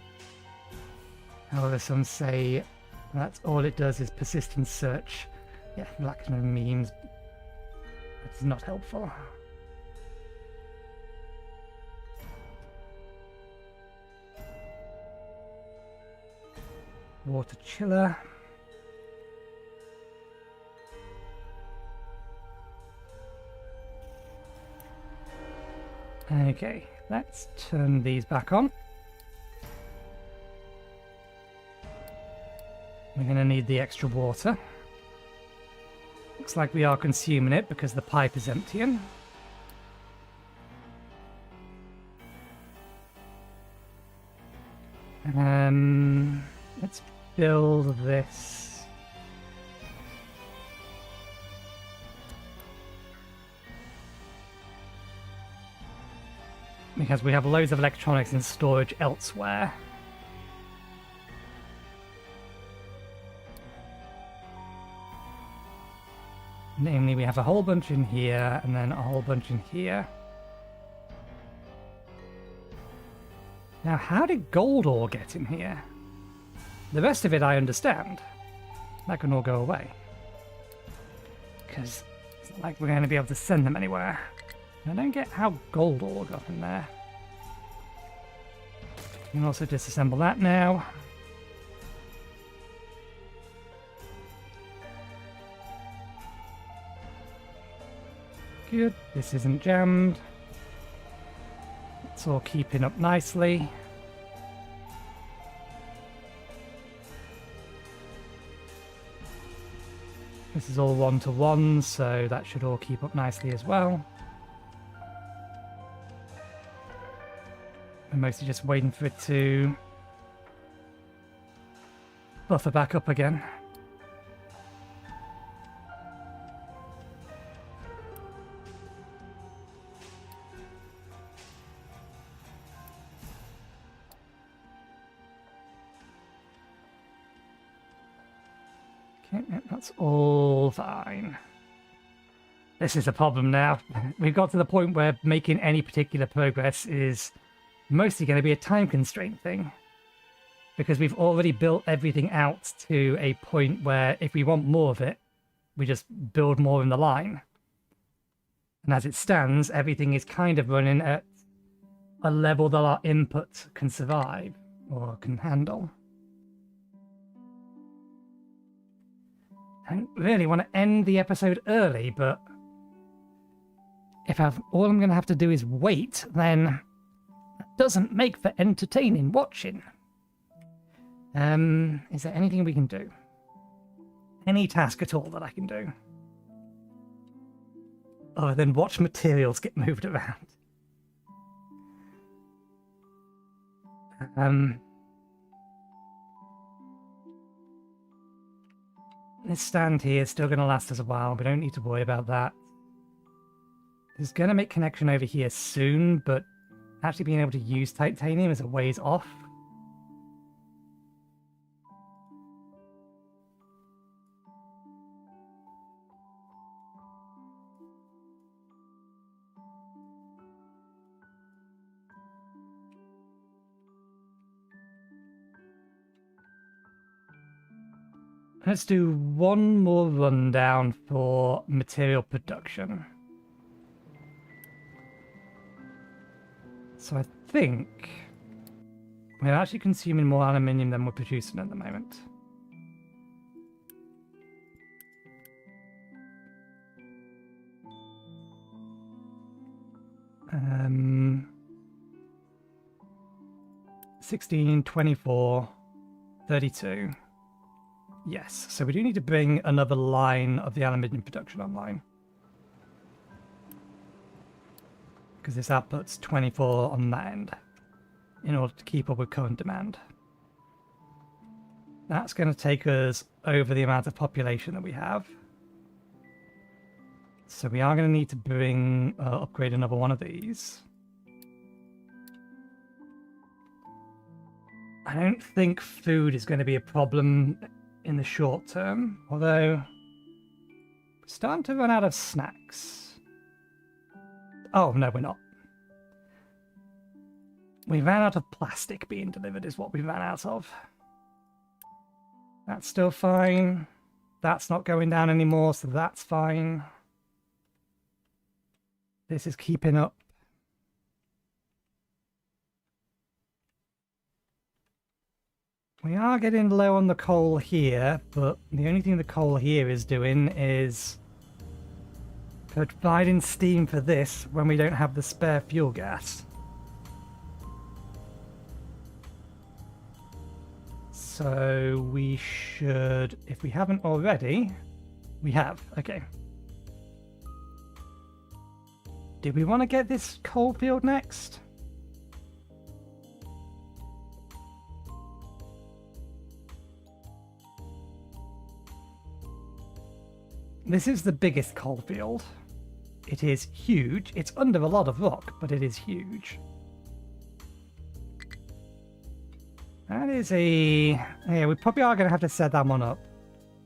However, some say That's all it does is persistent search. Yeah, lack no memes. It's not helpful. Water chiller. Okay, let's turn these back on. We're going to need the extra water. Looks like we are consuming it because the pipe is emptying. Let's build this. Because we have loads of electronics in storage elsewhere. Namely, we have a whole bunch in here, and then a whole bunch in here. Now, how did gold ore get in here? The rest of it I understand. That can all go away. Because it's not like we're going to be able to send them anywhere. I don't get how gold ore got in there. You can also disassemble that now. Good, this isn't jammed. It's all keeping up nicely. This is all 1-to-1, so that should all keep up nicely as well. I'm mostly just waiting for it to buffer back up again. Okay, that's all fine. This is a problem now. We've got to the point where making any particular progress is mostly going to be a time constraint thing. Because we've already built everything out to a point where if we want more of it, we just build more in the line. And as it stands, everything is kind of running at a level that our input can survive or can handle. I don't really want to end the episode early, but if all I'm going to have to do is wait, then that doesn't make for entertaining watching. Is there anything we can do? Any task at all that I can do? Other than watch materials get moved around. This stand here is still going to last us a while. We don't need to worry about that. It's going to make connection over here soon, but actually being able to use titanium is a ways off. Let's do one more rundown for material production. So I think we're actually consuming more aluminium than we're producing at the moment. Um, 16, 24, 32. Yes, so we do need to bring another line of the aluminium production online. Because this outputs 24 on that end in order to keep up with current demand. That's going to take us over the amount of population that we have. So we are going to need to bring, upgrade another one of these. I don't think food is going to be a problem in the short term, although we're starting to run out of snacks. Oh, no, we're not. We ran out of plastic being delivered is what we ran out of. That's still fine. That's not going down anymore, so that's fine. This is keeping up. We are getting low on the coal here, but the only thing the coal here is doing is providing steam for this when we don't have the spare fuel gas. So we should, if we haven't already, we have, okay. Do we want to get this coal field next? This is the biggest coal field. It is huge. It's under a lot of rock, but it is huge. That is a... Yeah, we probably are going to have to set that one up.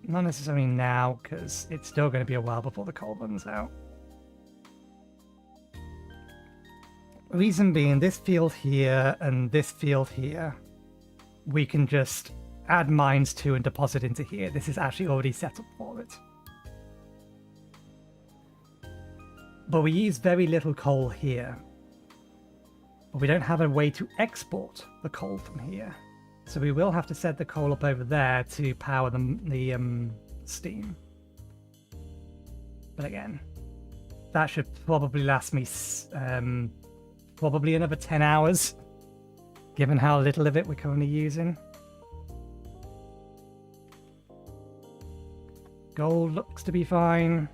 Not necessarily now, because it's still going to be a while before the coal runs out. Reason being, this field here and this field here, we can just add mines to and deposit into here. This is actually already set up for it. But we use very little coal here. But we don't have a way to export the coal from here. So we will have to set the coal up over there to power the steam. But again, that should probably last me probably another 10 hours, given how little of it we're currently using. Gold looks to be fine.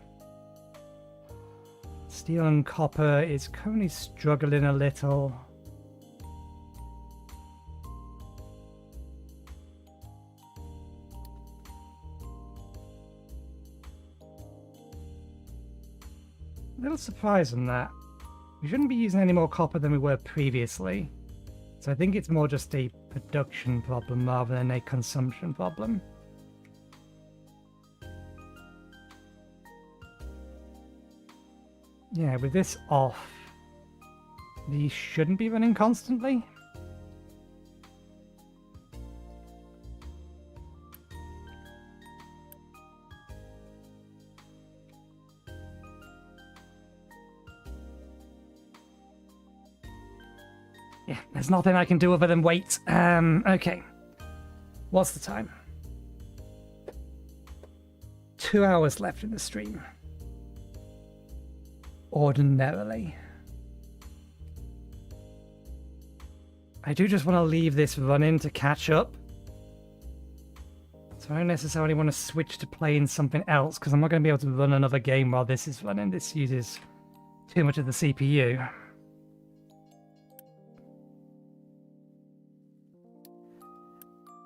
Steel and copper is currently struggling a little. A little surprised on that. We shouldn't be using any more copper than we were previously. So I think it's more just a production problem rather than a consumption problem. Yeah, with this off, these shouldn't be running constantly. Yeah, there's nothing I can do other than wait. Okay. What's the time? 2 hours left in the stream. Ordinarily. I do just want to leave this running to catch up. So I don't necessarily want to switch to playing something else because I'm not going to be able to run another game while this is running. This uses too much of the CPU.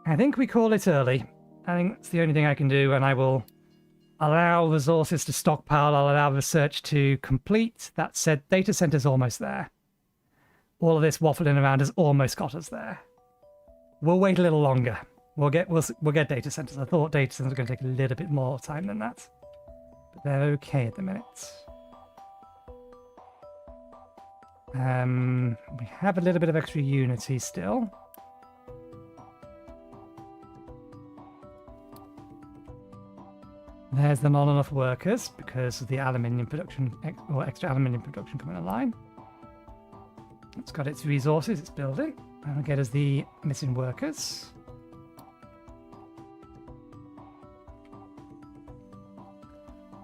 I think we call it early. I think that's the only thing I can do, and I will allow resources to stockpile. I'll allow research to complete. That said, data center's almost there. All of this waffling around has almost got us there. We'll wait a little longer. We'll get data centers. I thought data centers were going to take a little bit more time than that, but they're okay at the minute. We have a little bit of extra unity still. There's the not enough workers because of the aluminium production, or extra aluminium production coming online. It's got its resources, it's building. And we'll get us the missing workers.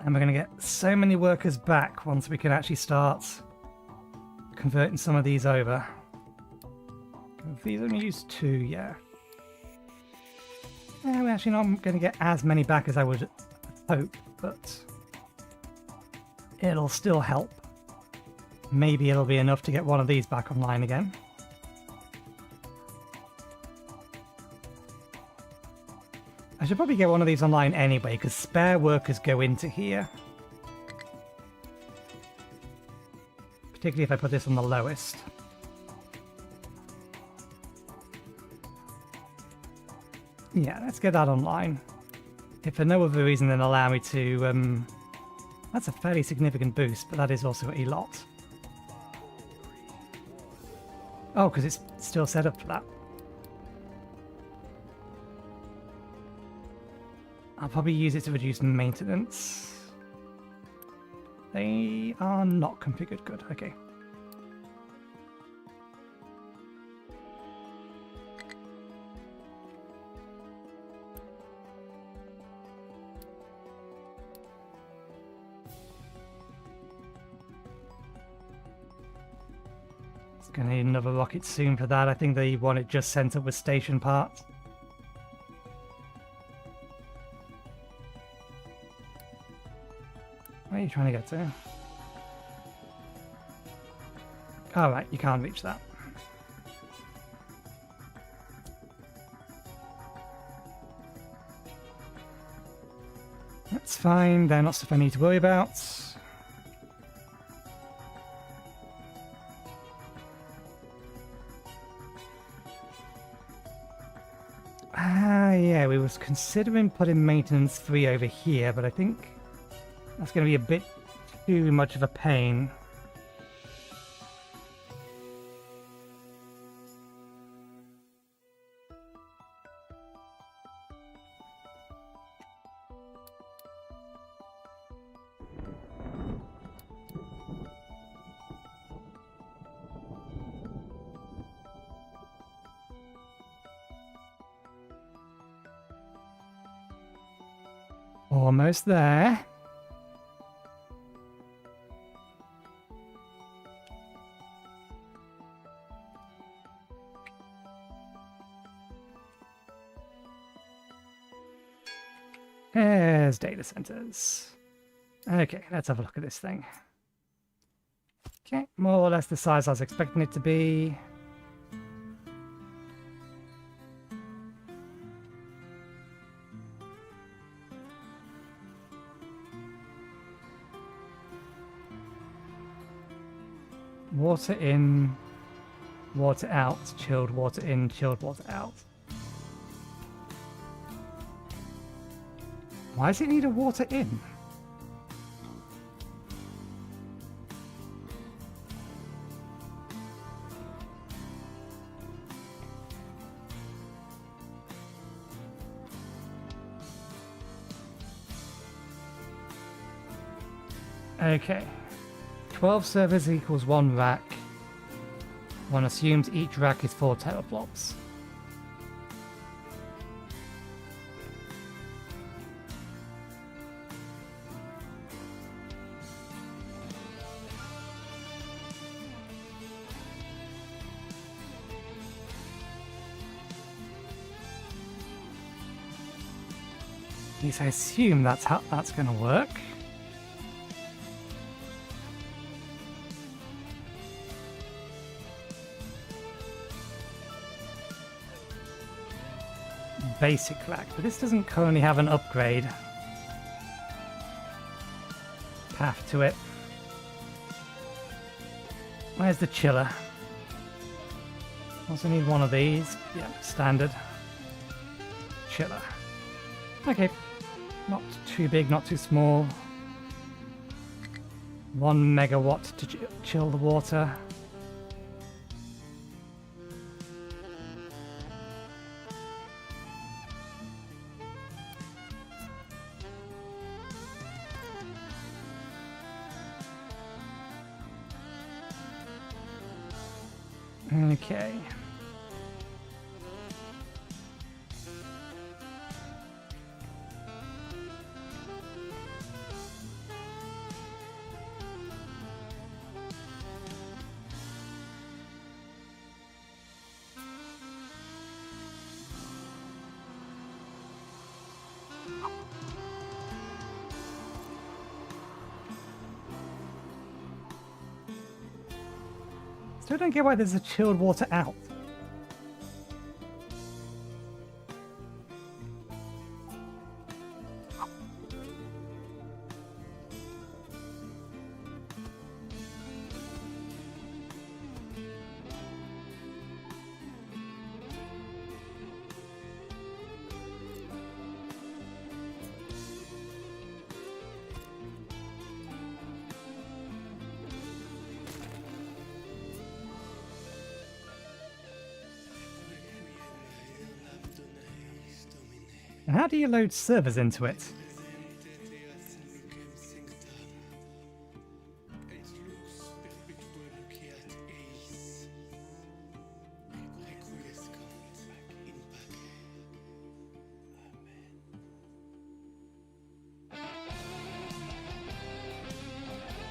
And we're going to get so many workers back once we can actually start converting some of these over. These only use 2, yeah. We're actually not going to get as many back as I would hope, but it'll still help. Maybe it'll be enough to get one of these back online again. I should probably get one of these online anyway, because spare workers go into here. Particularly if I put this on the lowest. Yeah, let's get that online. If for no other reason than allow me to... that's a fairly significant boost, but that is also a lot. Oh, because it's still set up for that. I'll probably use it to reduce maintenance. They are not configured good. Okay. It's gonna need another rocket soon for that. I think they want it just sent up with station parts. Where are you trying to get to? Alright, you can't reach that. That's fine, they're not stuff I need to worry about. Yeah, we was considering putting maintenance 3 over here, but I think that's going to be a bit too much of a pain. Almost there. There's data centers. Okay, let's have a look at this thing. Okay, more or less the size I was expecting it to be. Water in, water out, chilled water in, chilled water out. Why does it need a water in? Okay. 12 servers equals 1 rack. One assumes each rack is 4 teraflops. At least I assume that's how that's going to work. Basic rack, but this doesn't currently have an upgrade path to it. Where's the chiller? Also need one of these. Yeah, standard. Chiller. Okay. Not too big, not too small. 1 megawatt to chill the water. Okay. Still don't get why there's a chilled water out. And how do you load servers into it?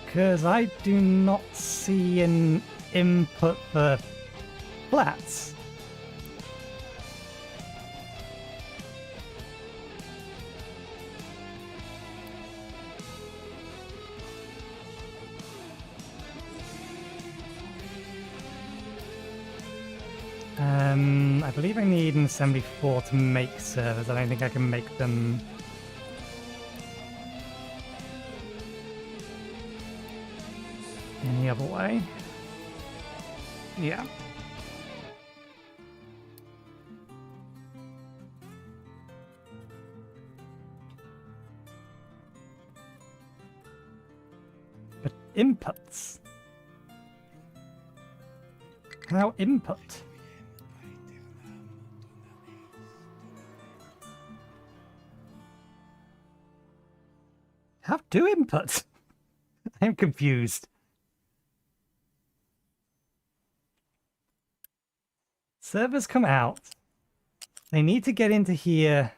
Because I do not see an input for flats. I believe I need an 74 to make servers. I don't think I can make them any other way. Yeah. But inputs? How input? How do input? I'm confused. Servers come out. They need to get into here.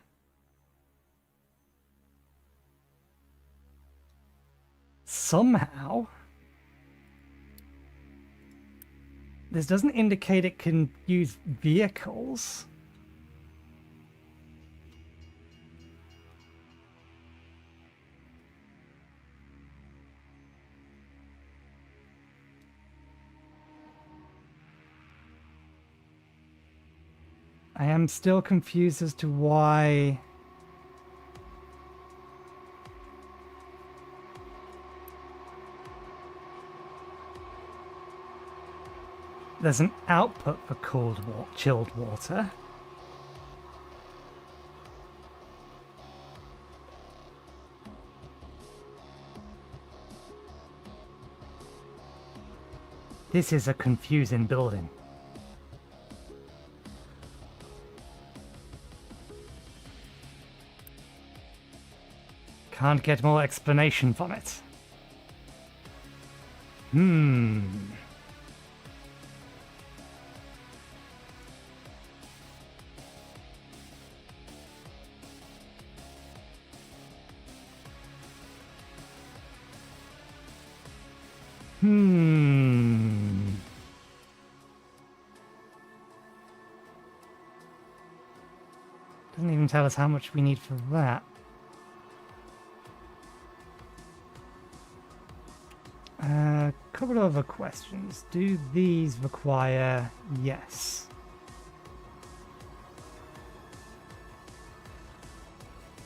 Somehow. This doesn't indicate it can use vehicles. I am still confused as to why there's an output for chilled water. This is a confusing building. Can't get more explanation from it. Doesn't even tell us how much we need for that. Couple of other questions. Do these require yes?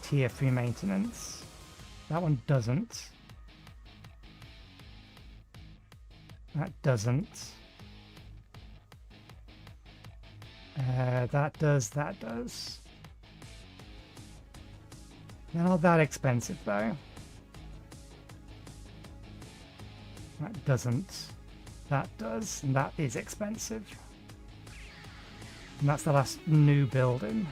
Tier 3 maintenance. That one doesn't. That doesn't. That does, that does. They're not that expensive though. That doesn't. That does. And that is expensive. And that's the last new building.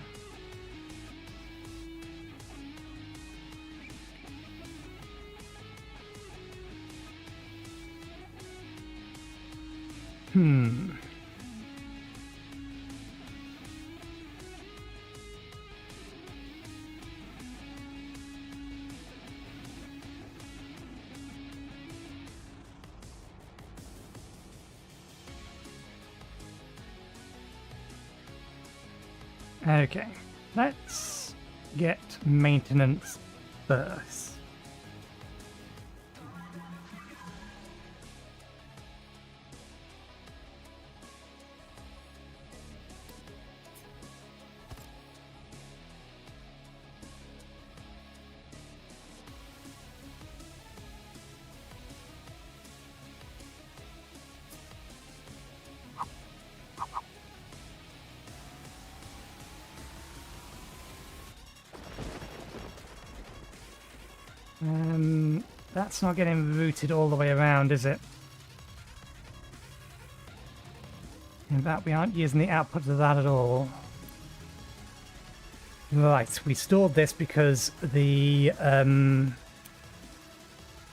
Okay, let's get maintenance first. That's not getting routed all the way around, is it? In fact, we aren't using the output of that at all. Right, we stored this because the,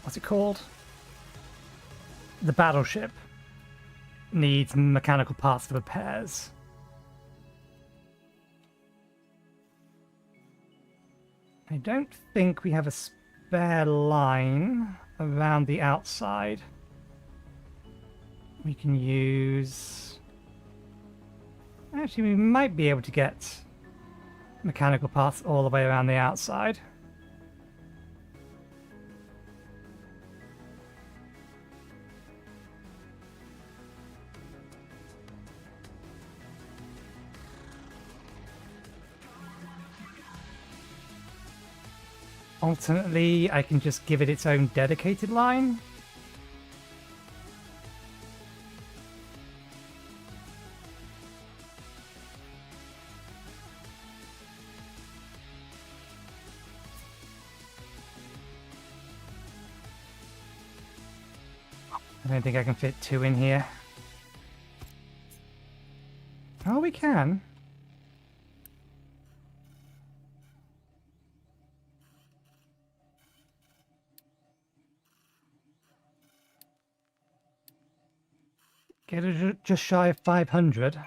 what's it called? The battleship needs mechanical parts for repairs. I don't think we have a spare line around the outside. We can use... Actually, we might be able to get mechanical parts all the way around the outside. Alternately, I can just give it its own dedicated line. I don't think I can fit 2 in here. Oh, we can. Get it just shy of 500.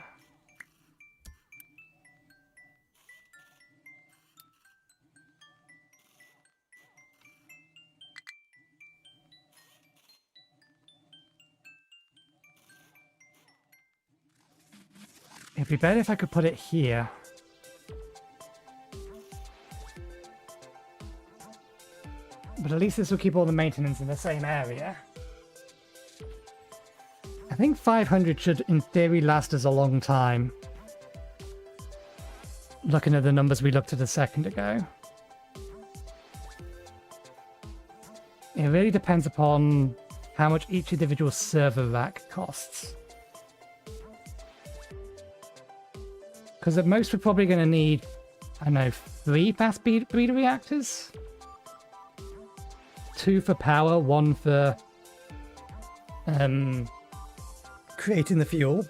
It'd be better if I could put it here. But at least this will keep all the maintenance in the same area. I think 500 should, in theory, last us a long time. Looking at the numbers we looked at a second ago. It really depends upon how much each individual server rack costs. Because at most we're probably going to need, I don't know, 3 fast breeder reactors? 2 for power, 1 for creating the fuel.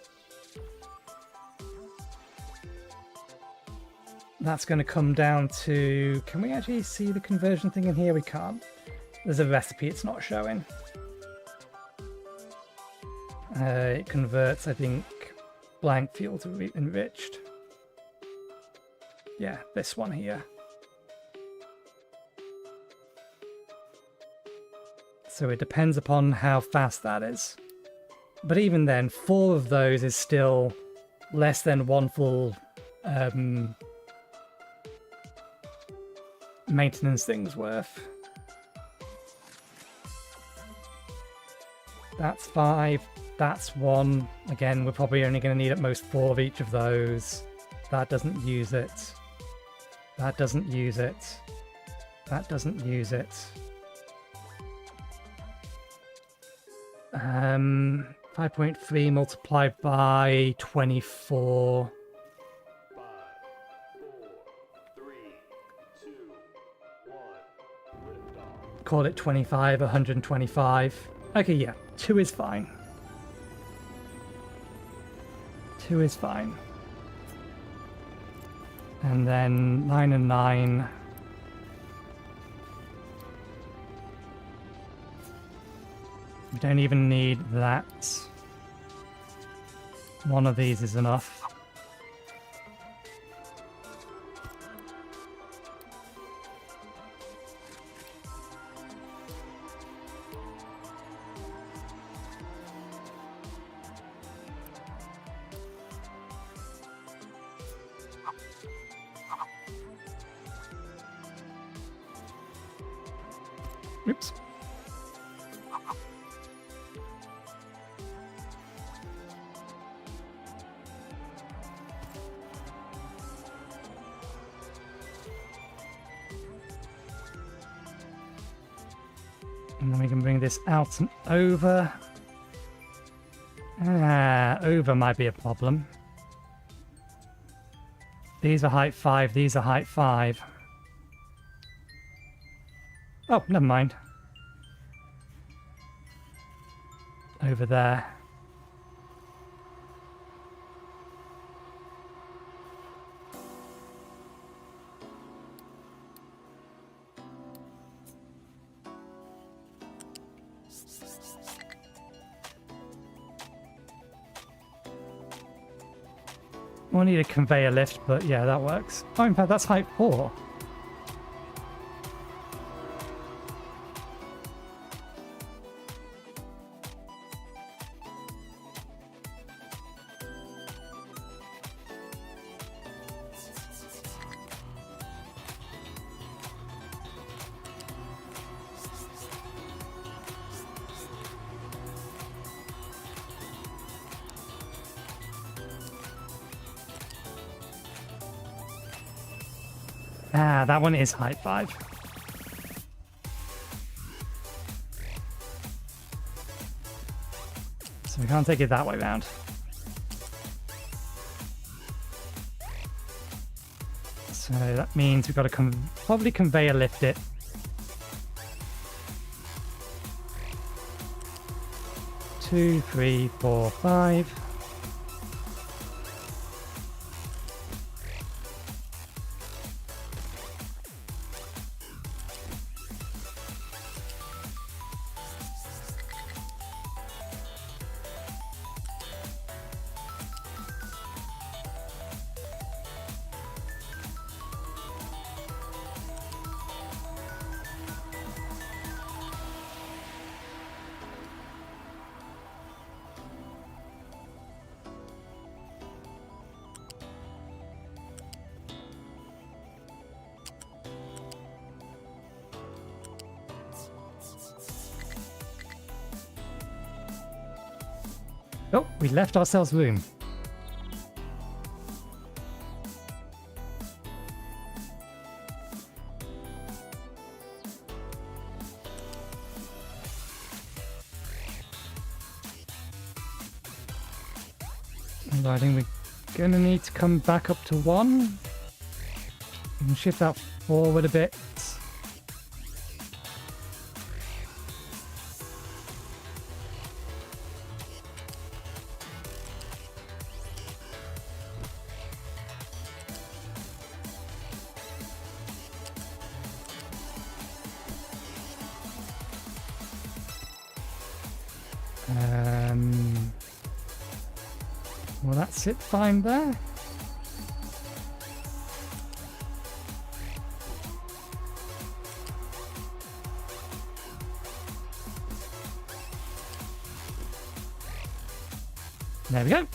That's going to come down to... Can we actually see the conversion thing in here? We can't. There's a recipe it's not showing. It converts, I think, blank fuel to enriched. Yeah, this one here. So it depends upon how fast that is. But even then, 4 of those is still less than 1 full maintenance thing's worth. That's 5. That's 1. Again, we're probably only going to need at most 4 of each of those. That doesn't use it. That doesn't use it. That doesn't use it. 5.3 multiplied by 24. 5, 4, 3, 2, 1. Liftoff. Call it 25, 125. Okay, yeah, 2 is fine. 2 is fine. And then 9 and 9. We don't even need that. 1 of these is enough. Oops. And then we can bring this out and over. Over might be a problem. These are height 5, these are height 5. Oh, never mind. Over there. We'll need a conveyor lift, but yeah, that works. Oh, in fact, that's height 4. Ah, that one is height 5. So we can't take it that way round. So that means we've got to probably conveyor lift it. Two, three, four, 5. Oh, we left ourselves room. And I think we're gonna need to come back up to 1. We can shift that forward a bit. Will that sit fine there? There we go.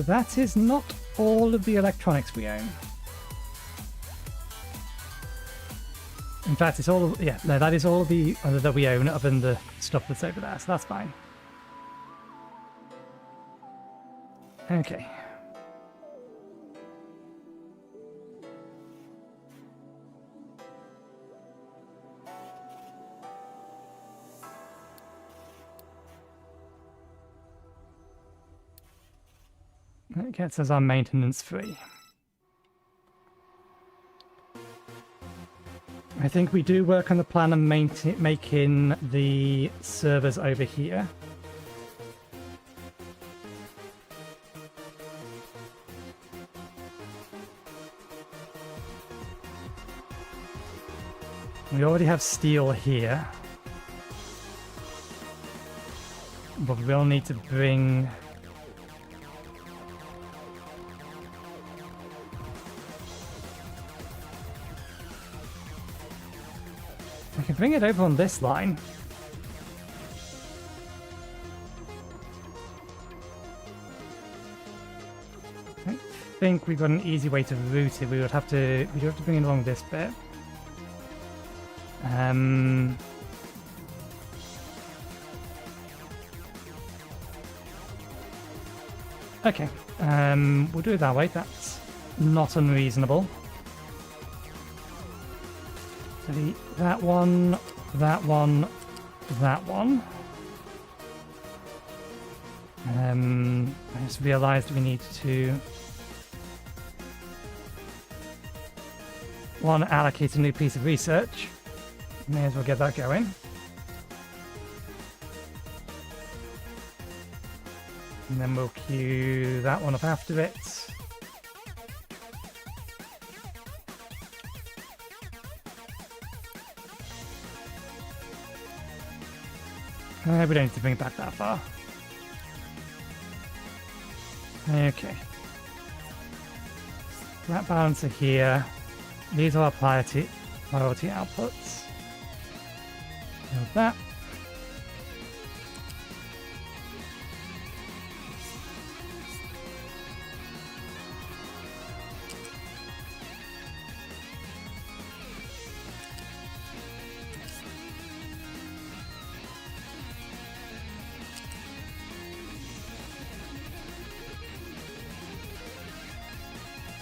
That is not all of the electronics we own. In fact, it's all, yeah, no, that is all of the that we own other than the stuff that's over there, so that's fine. Okay. That gets us our maintenance free. I think we do work on the plan of making the servers over here. We already have steel here. But we will need to bring... I can bring it over on this line. I don't think we've got an easy way to route it. We'd have to bring it along this bit. Okay, we'll do it that way. That's not unreasonable. Delete that one, that one, that one. I just realised we need to allocate a new piece of research. May as well get that going. And then we'll queue that one up after it. We don't need to bring it back that far. Okay. That balancer here. These are our priority outputs. Build that.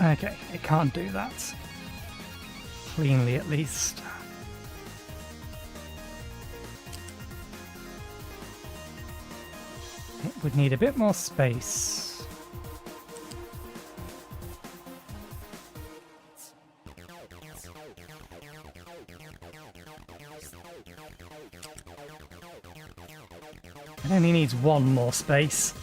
Okay, it can't do that. Cleanly, at least. It would need a bit more space. It only needs one more space.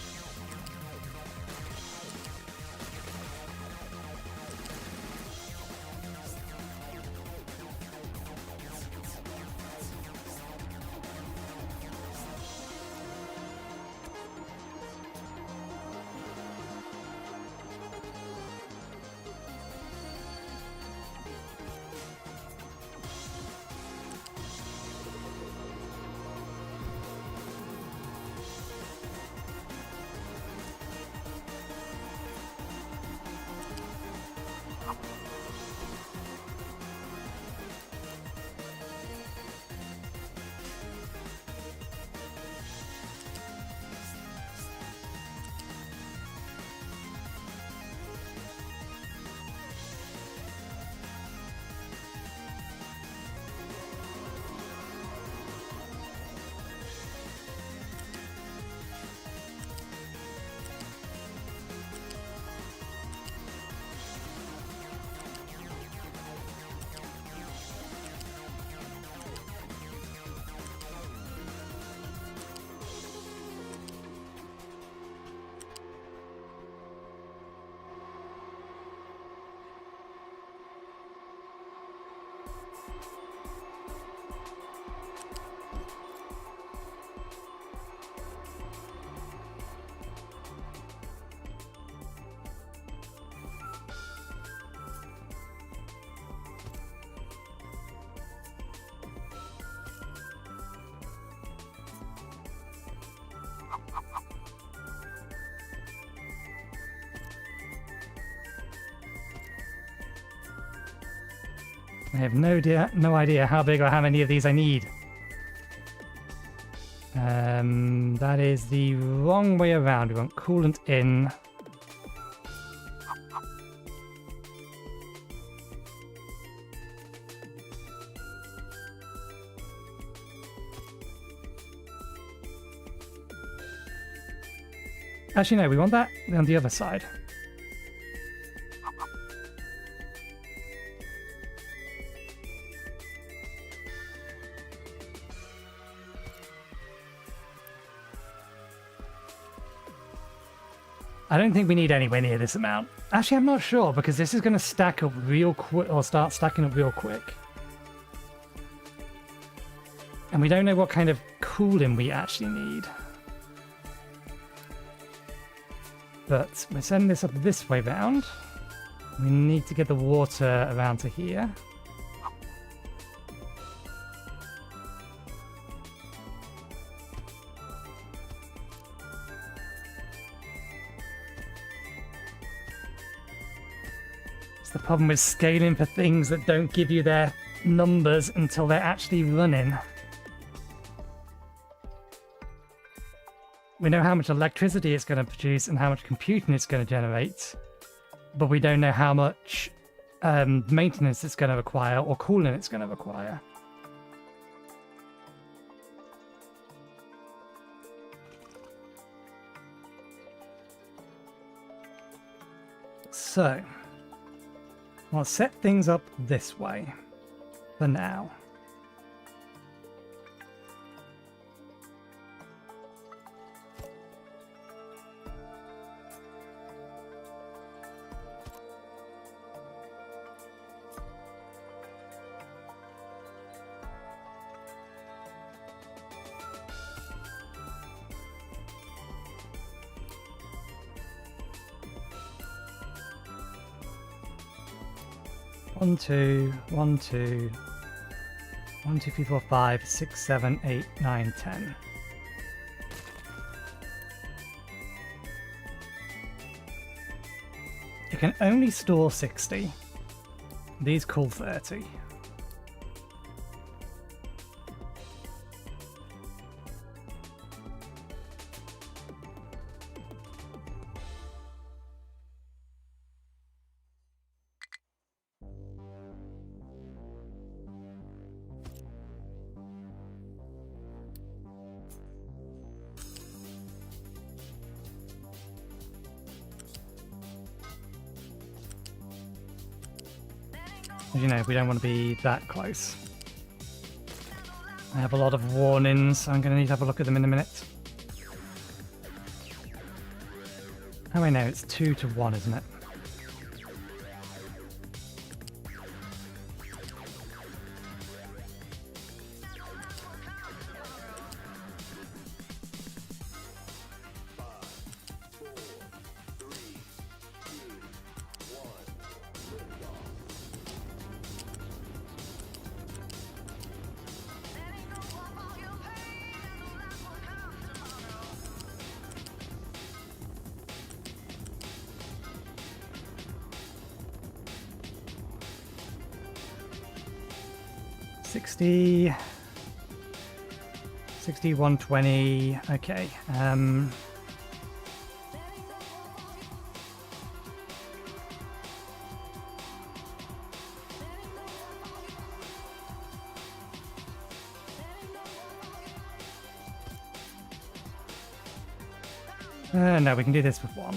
I have no idea how big or how many of these I need. That is the wrong way around. We want coolant in. Actually, no, we want that on the other side. I don't think we need anywhere near this amount. Actually, I'm not sure, because this is going to stack up real quick, or start stacking up real quick. And we don't know what kind of cooling we actually need. But we're sending this up this way round. We need to get the water around to here. It's the problem with scaling for things that don't give you their numbers until they're actually running. We know how much electricity it's going to produce and how much computing it's going to generate, but we don't know how much maintenance it's going to require or cooling it's going to require. So, I'll set things up this way for now. 1, 2, 1, 2, 1, 2, 3, 4, 5, 6, 7, 8, 9, 10. It can only store 60. These call 30. As you know, we don't want to be that close. I have a lot of warnings, so I'm going to need to have a look at them in a minute. Oh wait, no, it's 2 to 1, isn't it? $60, 120. Okay. No, we can do this with 1.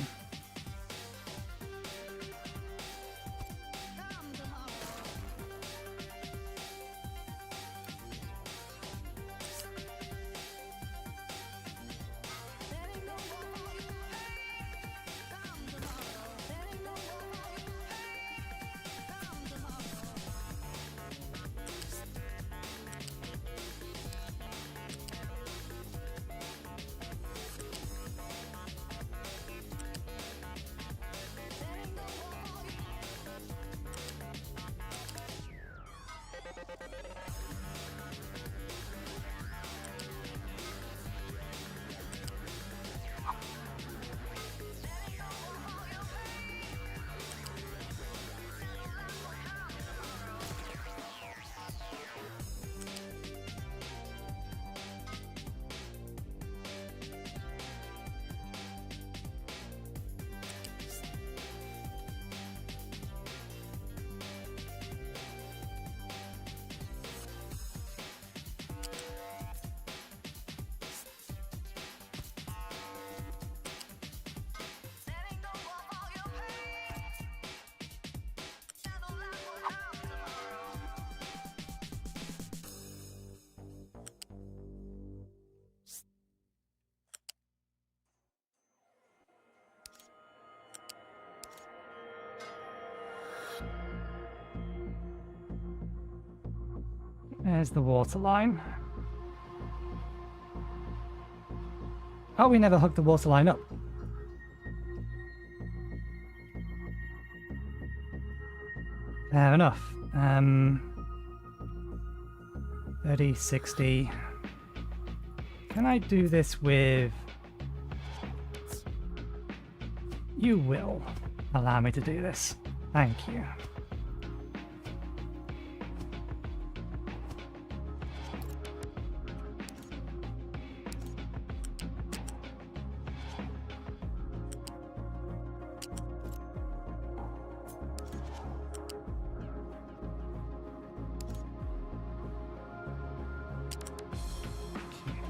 There's the water line. Oh, we never hooked the water line up. Fair enough. 30, 60. Can I do this with... You will allow me to do this. Thank you.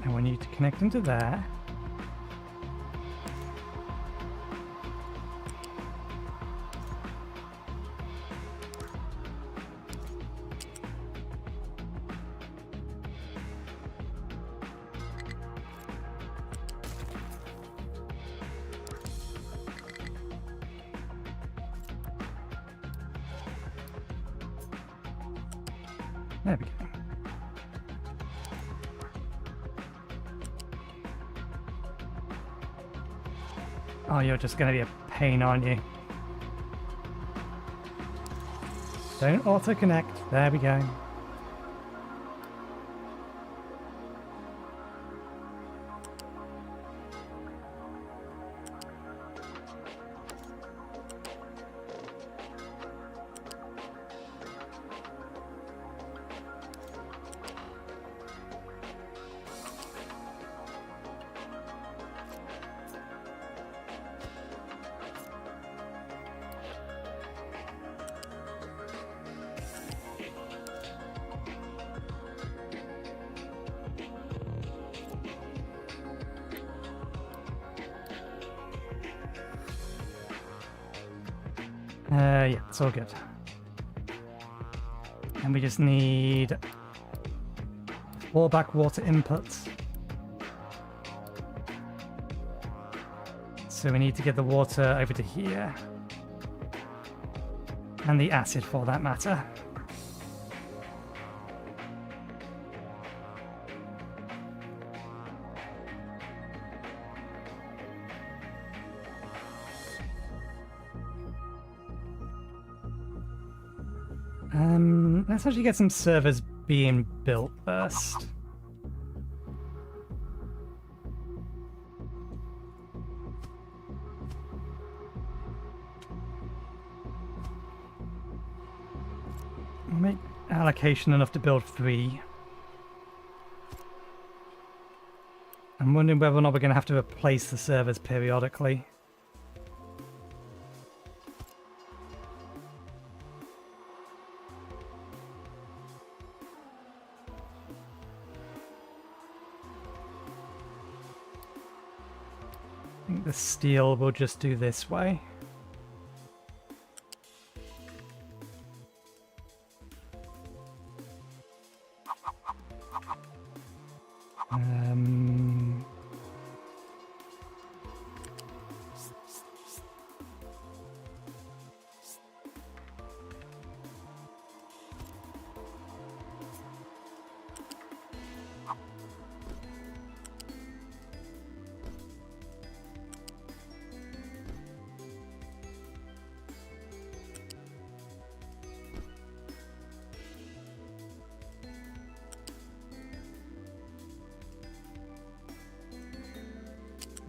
And we need to connect into there. There we go. Oh, you're just going to be a pain, aren't you? Don't auto-connect. There we go. Yeah, it's all good. And we just need fallback water inputs. So we need to get the water over to here. And the acid for that matter. Let's actually get some servers being built first. Make allocation enough to build 3. I'm wondering whether or not we're going to have to replace the servers periodically. I think the steel will just do this way.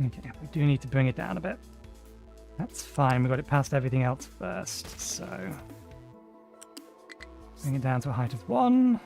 Okay, we do need to bring it down a bit. That's fine, we got it past everything else first, so... Bring it down to a height of 1.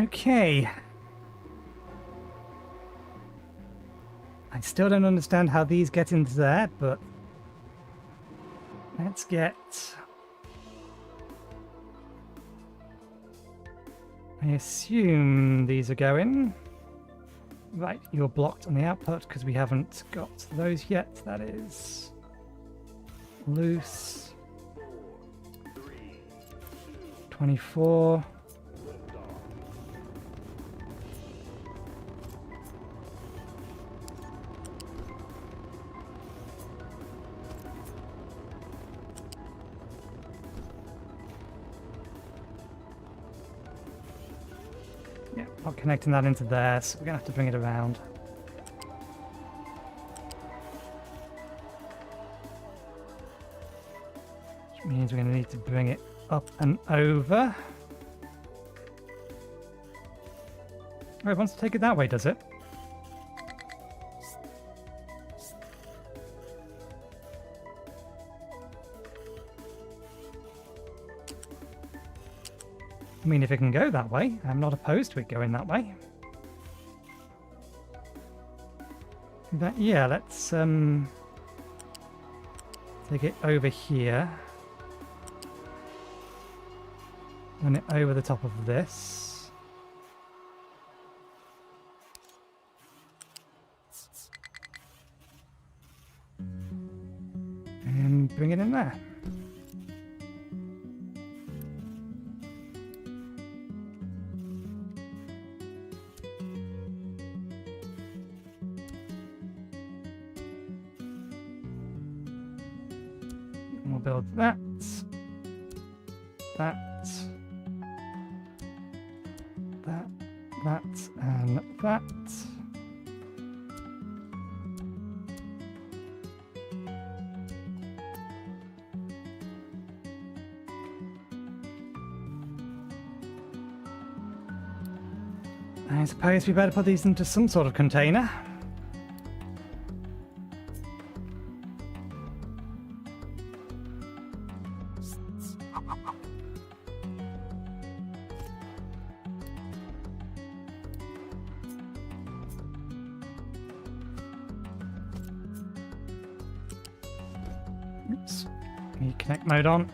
Okay. I still don't understand how these get into there, but let's get... I assume these are going. Right, you're blocked on the output because we haven't got those yet. That is loose. 24. Yeah, not connecting that into there, so we're gonna have to bring it around. Which means we're gonna need to bring it up and over. Oh, it wants to take it that way, does it? I mean, if it can go that way, I'm not opposed to it going that way. But yeah, let's take it over here. Run it over the top of this. And bring it in there. build that, that, and that. I suppose we better put these into some sort of container. Oops. Need connect mode on.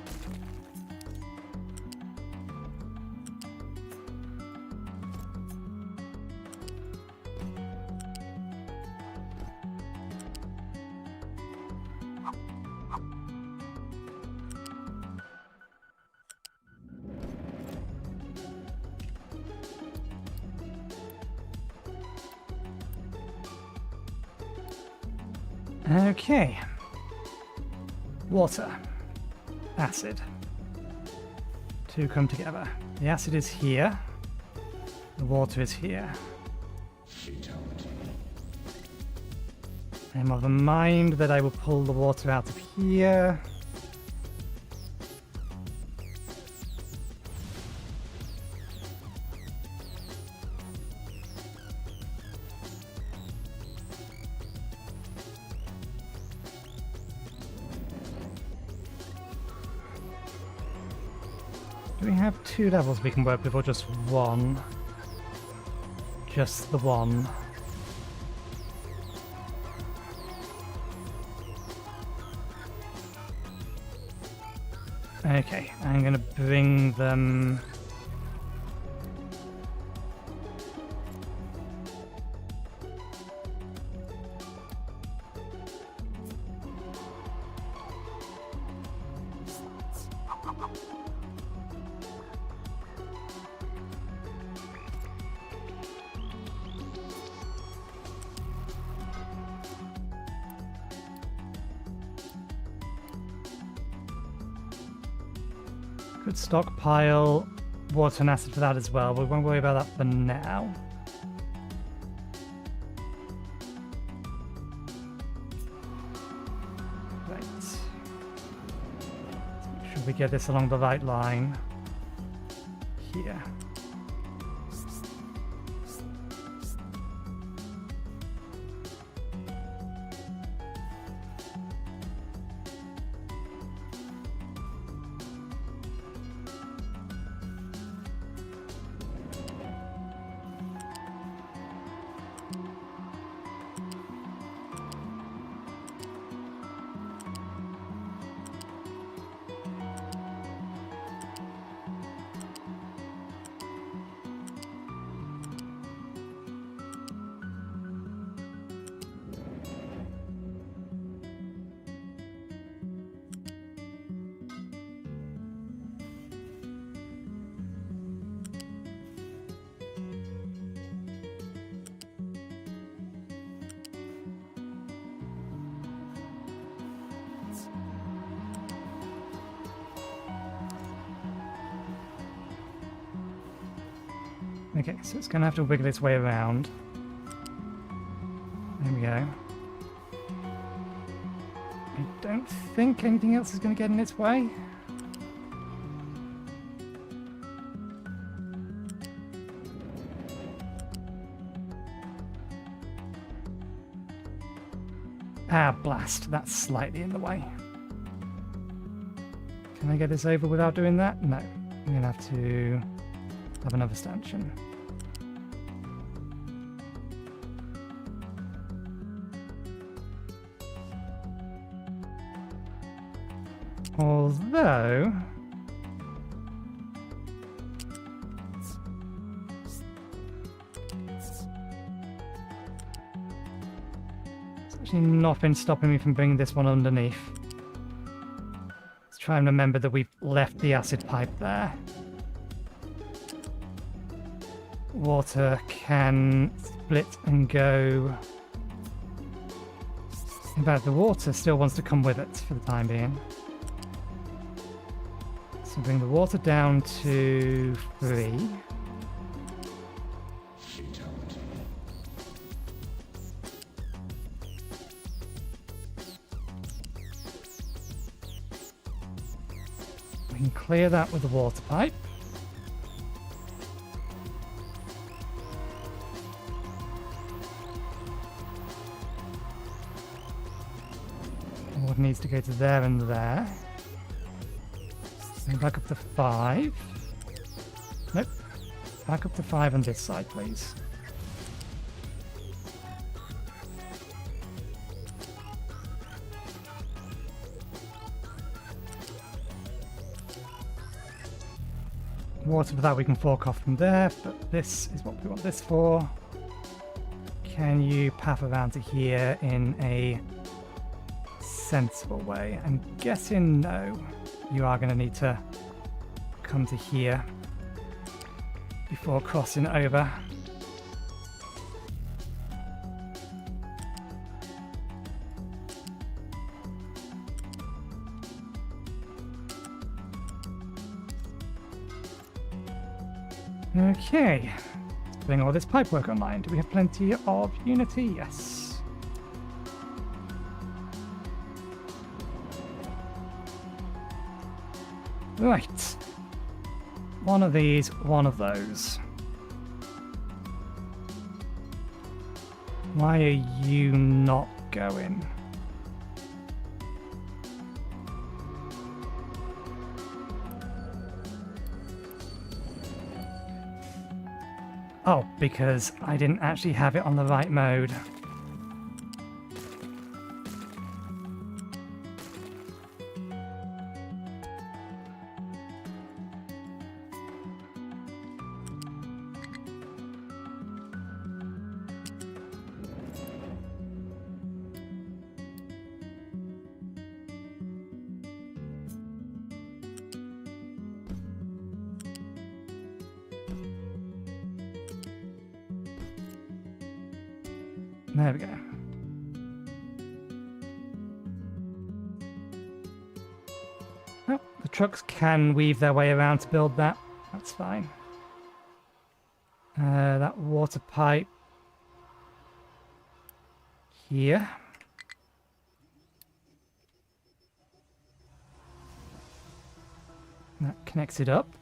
Okay. Water. Acid. Two come together. The acid is here. The water is here. I'm of a mind that I will pull the water out of here. Do we have two levels we can work with, or just one? Just the one. Okay, I'm gonna bring them... Could stockpile water and acid for that as well, but we won't worry about that for now. Right. Let's make sure we get this along the right line. Here. Okay, so it's going to have to wiggle its way around. There we go. I don't think anything else is going to get in its way. Ah, blast. That's slightly in the way. Can I get this over without doing that? No. I'm going to have to have another stanchion. Although... there's actually nothing stopping me from bringing this one underneath. Let's try and remember that we've left the acid pipe there. Water can split and go. In fact, the water still wants to come with it for the time being. So bring the water down to 3. We can clear that with the water pipe. Water needs to go to there and there. Bring back up to 5. Nope. Back up to 5 on this side, please. Water for that we can fork off from there, but this is what we want this for. Can you path around to here in a sensible way? I'm guessing no. You are going to need to come to here before crossing over. Okay, let's bring all this pipework online. Do we have plenty of Unity? Yes. Right. One of these, one of those. Why are you not going? Oh, because I didn't actually have it on the right mode. There we go. Oh, the trucks can weave their way around to build that. That's fine. That water pipe here. That connects it up.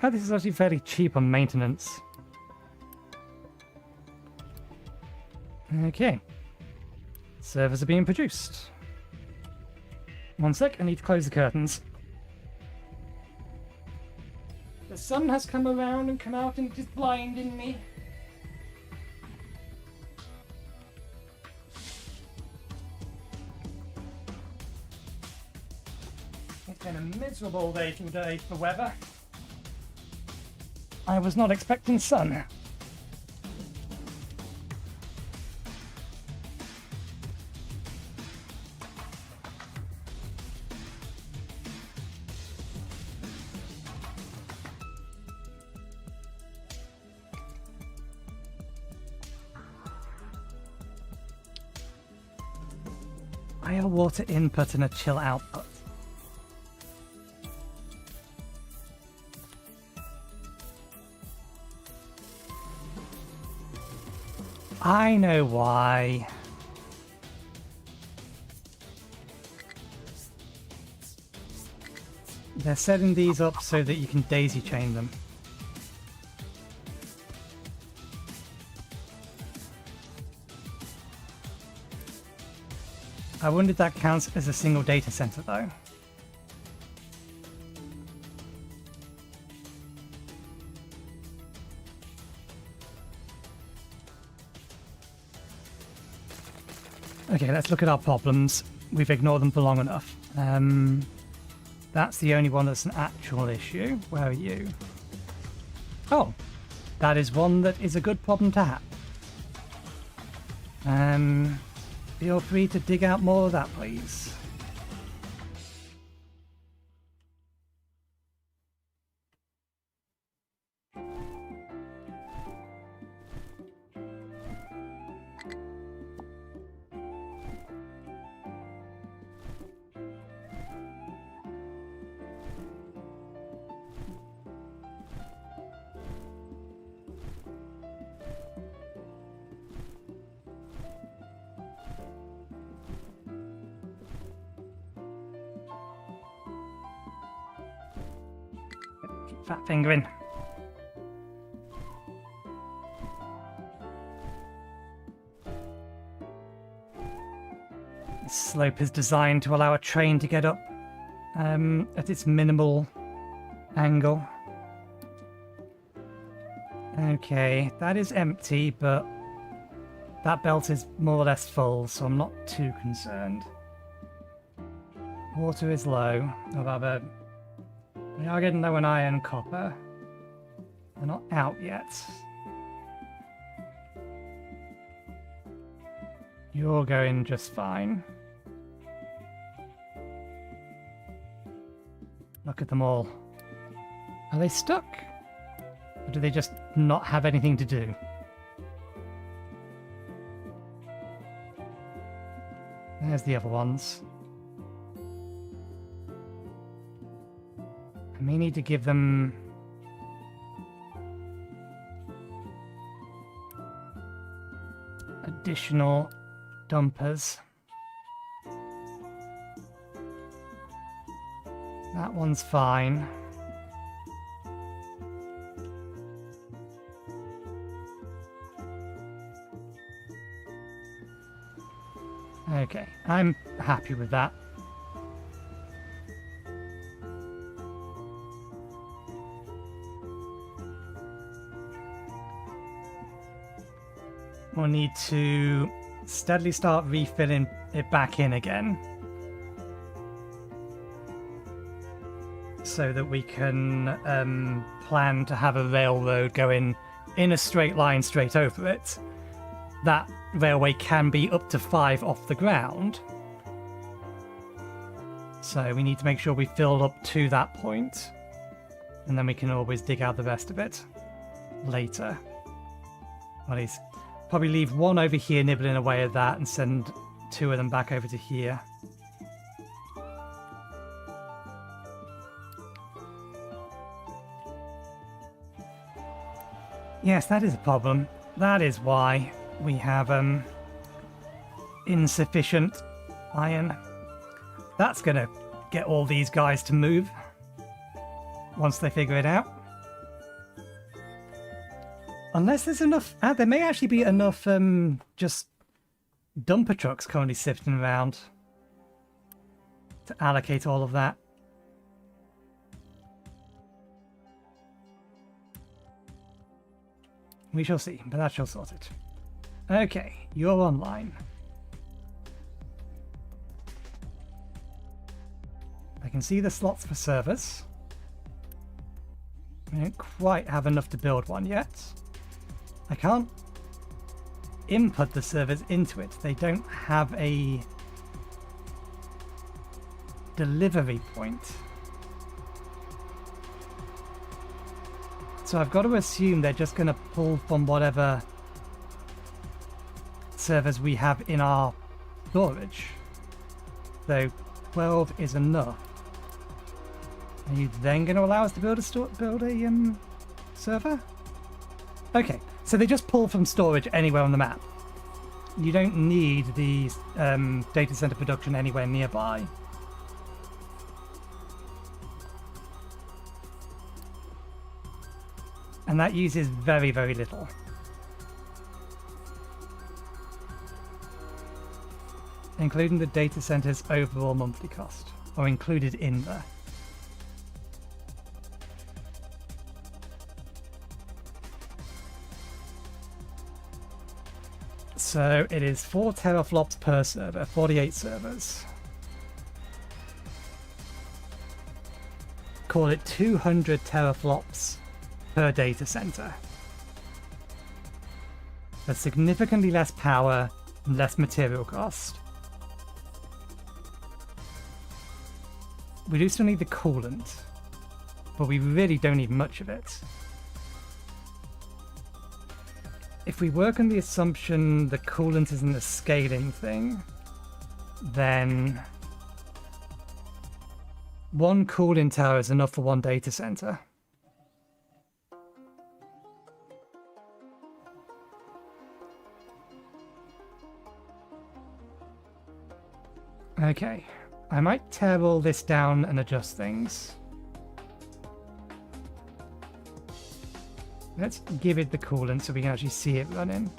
Oh, this is actually fairly cheap on maintenance. Okay. Servers are being produced. One sec, I need to close the curtains. The sun has come around and come out and it is blinding me. It's been a miserable day today for weather. I was not expecting sun. I have a water input and a chill output. I know why. They're setting these up so that you can daisy chain them. I wonder if that counts as a single data center though. Okay, let's look at our problems. We've ignored them for long enough. That's the only one that's an actual issue. Where are you? Oh, that is one that is a good problem to have. Feel free to dig out more of that, please. fat fingering. This slope is designed to allow a train to get up at its minimal angle. Okay, that is empty, but that belt is more or less full, so I'm not too concerned. Water is low, or rather, we are getting low on iron and copper. They're not out yet. You're going just fine. Look at them all. Are they stuck? Or do they just not have anything to do? There's the other ones. I may need to give them... additional dumpers. That one's fine. Okay, I'm happy with that. We'll need to steadily start refilling it back in again, so that we can plan to have a railroad going in a straight line straight over it. That railway can be up to 5 off the ground, so we need to make sure we fill up to that point, and then we can always dig out the rest of it later. Or at least probably leave one over here nibbling away at that and send 2 of them back over to here. Yes, that is a problem. That is why we have insufficient iron. That's gonna get all these guys to move once they figure it out. Unless there's enough... there may actually be enough just dumper trucks currently sifting around to allocate all of that. We shall see, but that shall sort it. Okay, you're online. I can see the slots for servers. We don't quite have enough to build one yet. I can't input the servers into it. They don't have a delivery point. So I've got to assume they're just going to pull from whatever servers we have in our storage. So 12 is enough. Are you then going to allow us to build a server? Okay, so they just pull from storage anywhere on the map. You don't need the data center production anywhere nearby. And that uses very, very little. Including the data center's overall monthly cost, or included in there. So it is 4 teraflops per server, 48 servers. Call it 200 teraflops per data center. That's significantly less power and less material cost. We do still need the coolant, but we really don't need much of it. If we work on the assumption the coolant isn't a scaling thing, then 1 cooling tower is enough for 1 data center. Okay, I might tear all this down and adjust things. Let's give it the coolant so we can actually see it running.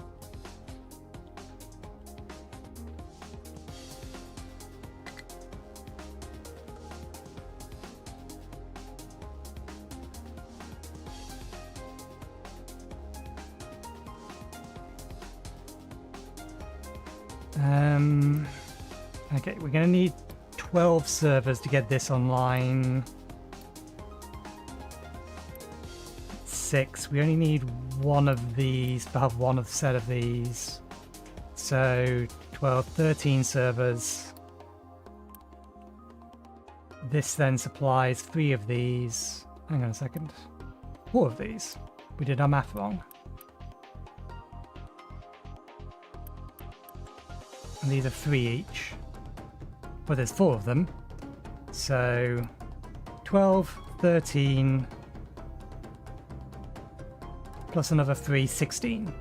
Okay, we're going to need 12 servers to get this online. 6. We only need one of these to have one of the set of these. So 12, 13 servers. This then supplies 3 of these. Hang on a second. 4 of these. We did our math wrong. And these are 3 each. But there's 4 of them. So 12, 13, plus another 3, 16.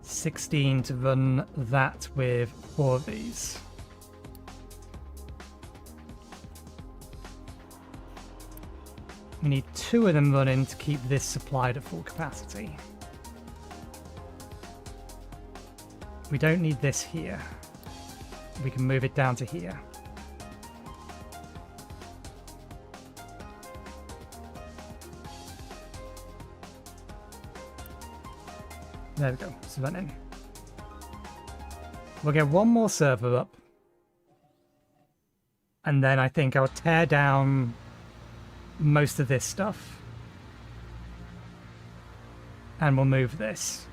$16 to run that with 4 of these. We need 2 of them running to keep this supplied at full capacity. We don't need this here. We can move it down to here. There we go, it's running. We'll get one more server up. And then I think I'll tear down most of this stuff. And we'll move this.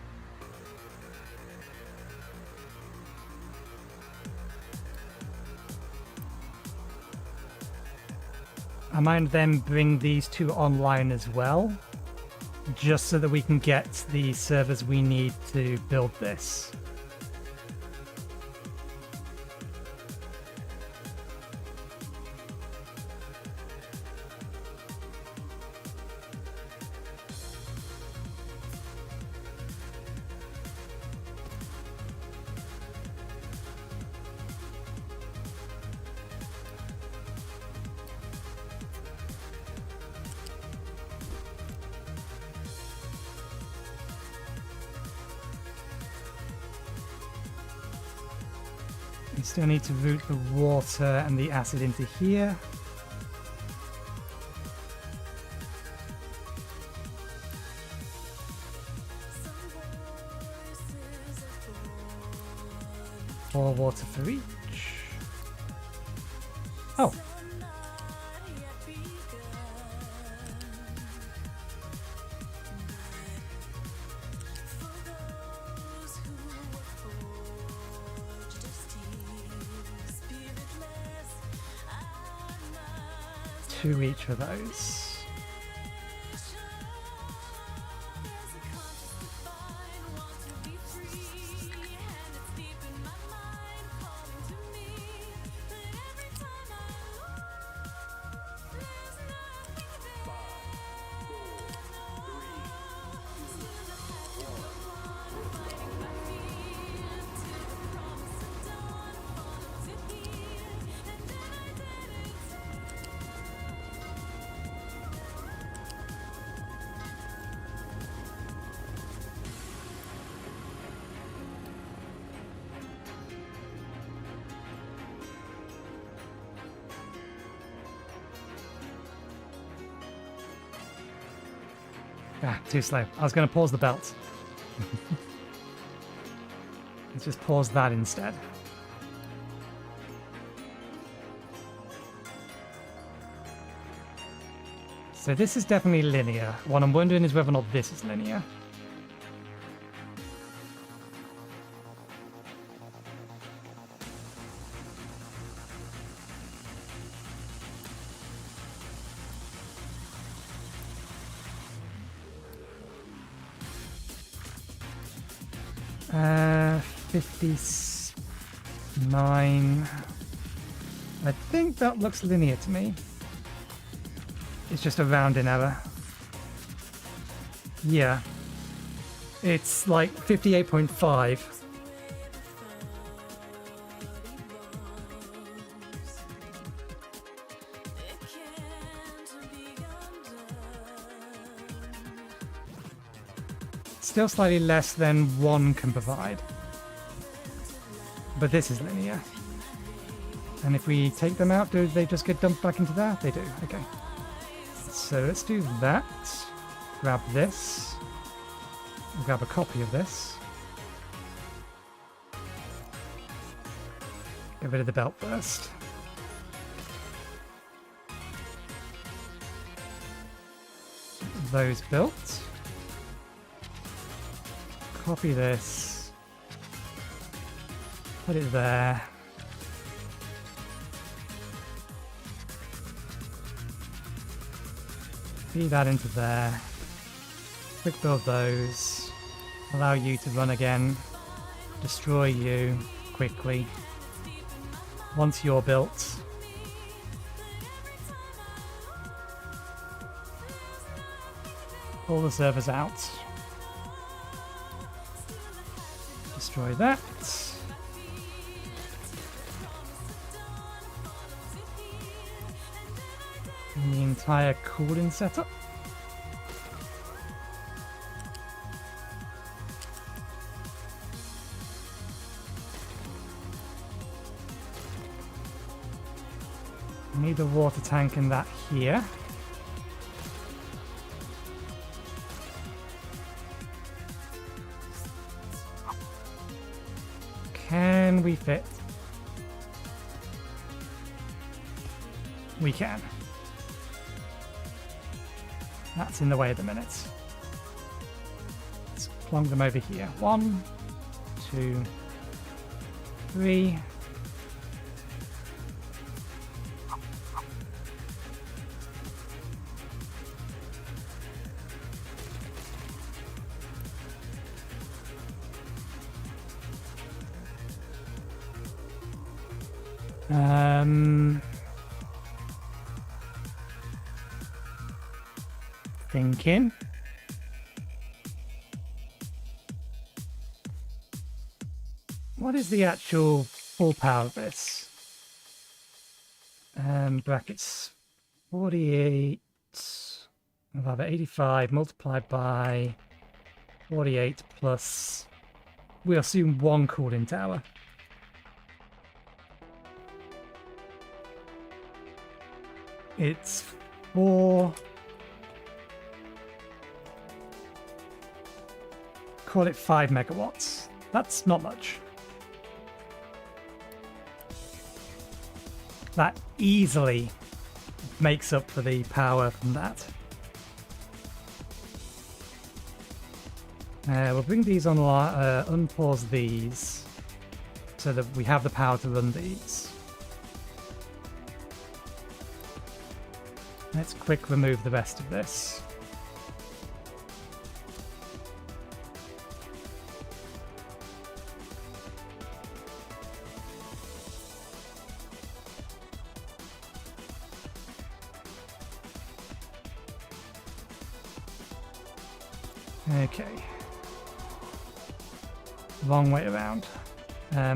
I might then bring these 2 online as well, just so that we can get the servers we need to build this. We still need to route the water and the acid into here. More water for each. Oh. To each of those. Ah, too slow. I was going to pause the belt. Let's just pause that instead. So this is definitely linear. What I'm wondering is whether or not this is linear. Uh, 59. I think that looks linear to me. It's just a rounding error. Yeah. It's like 58.5. still slightly less than one can provide. But this is linear. And if we take them out, do they just get dumped back into there? They do, okay. So let's do that. Grab this. Grab a copy of this. Get rid of the belt burst. Those built. Copy this. Put it there. Feed that into there. Quick build those. Allow you to run again. Destroy you quickly. Once you're built. Pull the servers out. Destroy that. And the entire cooling setup. Need a water tank in that here. Can we fit? We can. That's in the way at the minute. Let's plonk them over here. 1, 2, 3. Thinking. What is the actual full power of this? Brackets 48. I'll have 85 multiplied by 48 plus. We assume one cooling tower. It's 4. Call it 5 megawatts. That's not much. That easily makes up for the power from that. We'll bring these on, unpause these so that we have the power to run these. Let's quick remove the rest of this. Okay. Wrong way around. I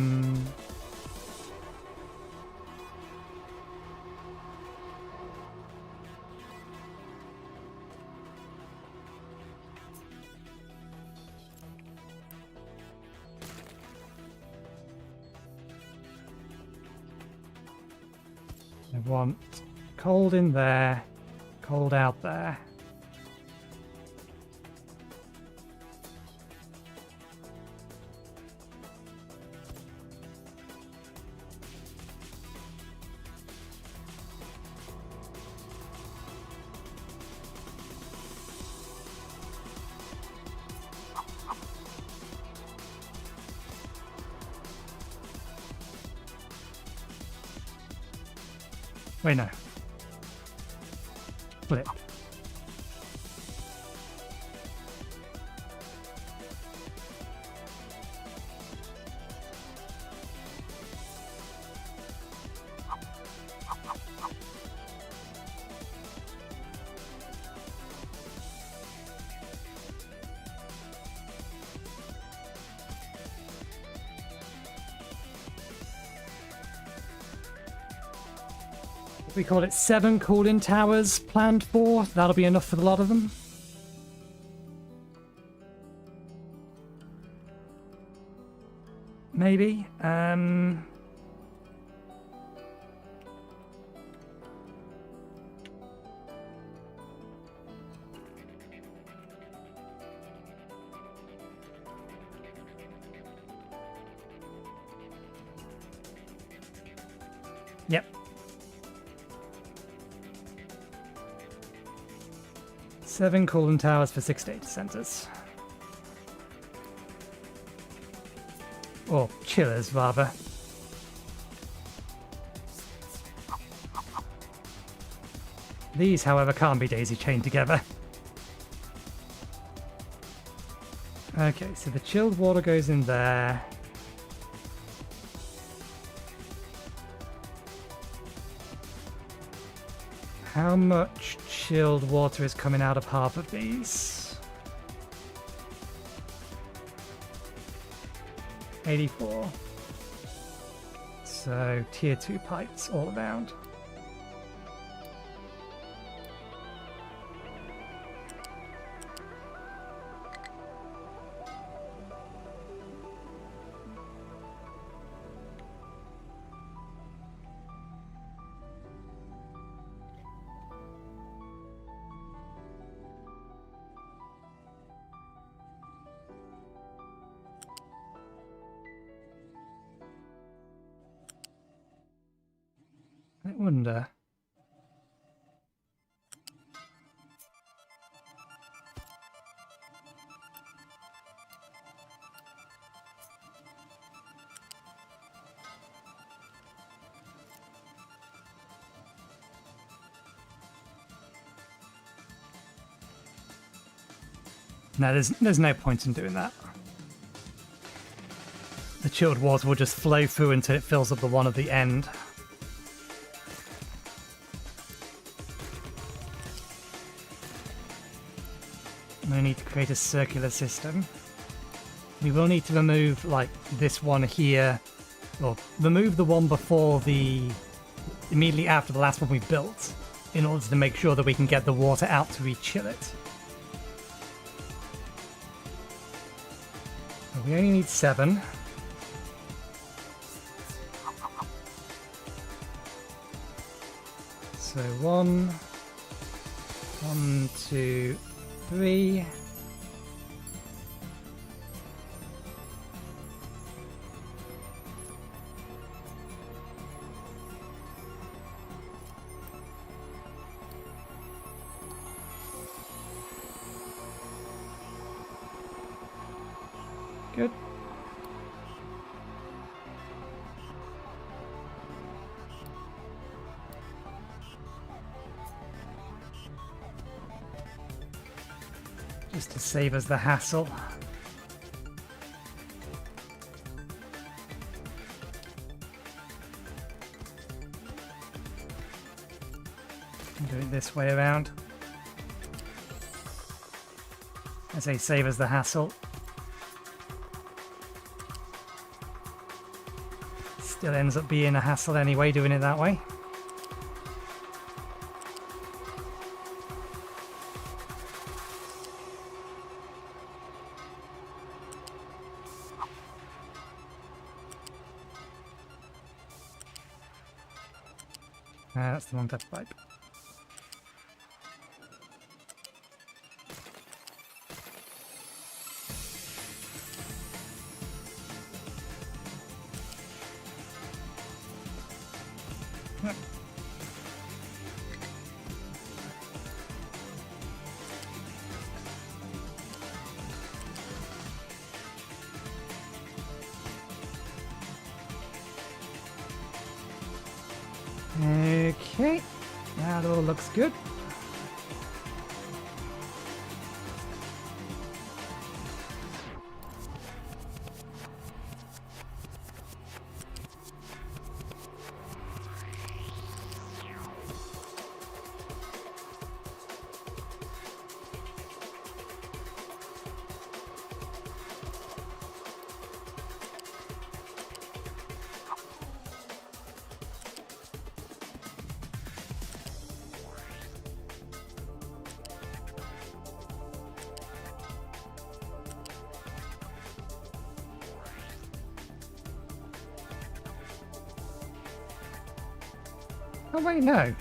want cold in there, cold out there. Wait, no. Flip. We call it 7 cooling towers planned for. That'll be enough for a lot of them. maybe. Yep. 7 cooling towers for 6 data centers. Or chillers, rather. These, however, can't be daisy-chained together. Okay, so the chilled water goes in there. How much chilled water is coming out of half of these? 84. So tier 2 pipes all around. I wonder. No, there's no point in doing that. The chilled water will just flow through until it fills up the one at the end. We need to create a circular system. We will need to remove, like, this one here, or remove the one before immediately after the last one we built, in order to make sure that we can get the water out to rechill it. But we only need 7. So 1, 2, 3. Good. Just to save us the hassle. Do it this way around. I say save us the hassle. Still ends up being a hassle anyway, doing it that way. That's the wrong type of pipe. Okay, that all looks good. Oh wait, no.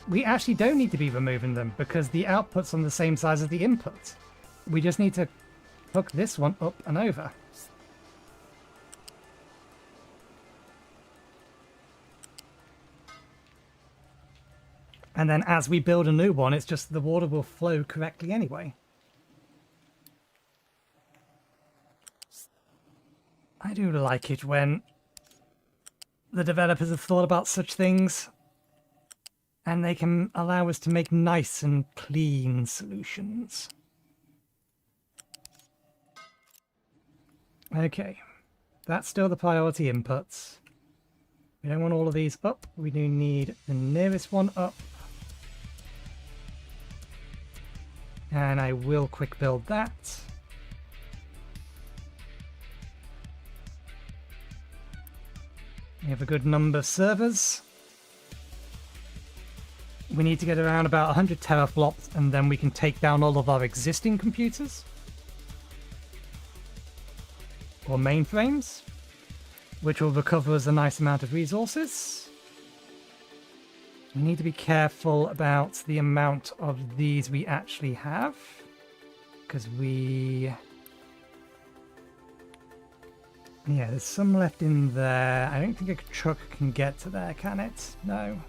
We actually don't need to be removing them because the output's on the same size as the input. We just need to hook this one up and over. And then as we build a new one, it's just the water will flow correctly anyway. I do like it when the developers have thought about such things and they can allow us to make nice and clean solutions. Okay, that's still the priority inputs. We don't want all of these up. We do need the nearest one up. And I will quick build that. We have a good number of servers. We need to get around about 100 teraflops and then we can take down all of our existing computers. Or mainframes, which will recover us a nice amount of resources. We need to be careful about the amount of these we actually have, because yeah, there's some left in there. I don't think a truck can get to there, can it? No.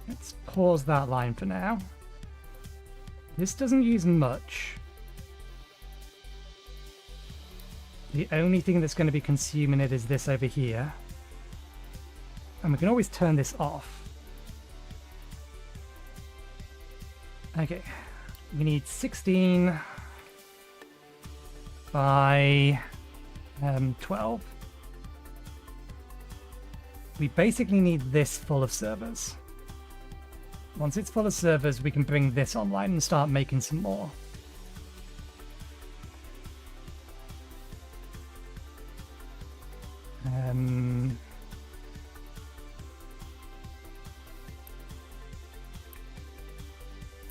Let's pause that line for now. This doesn't use much. The only thing that's going to be consuming it is this over here. And we can always turn this off. Okay, we need 16 by 12. We basically need this full of servers. Once it's full of servers, we can bring this online and start making some more.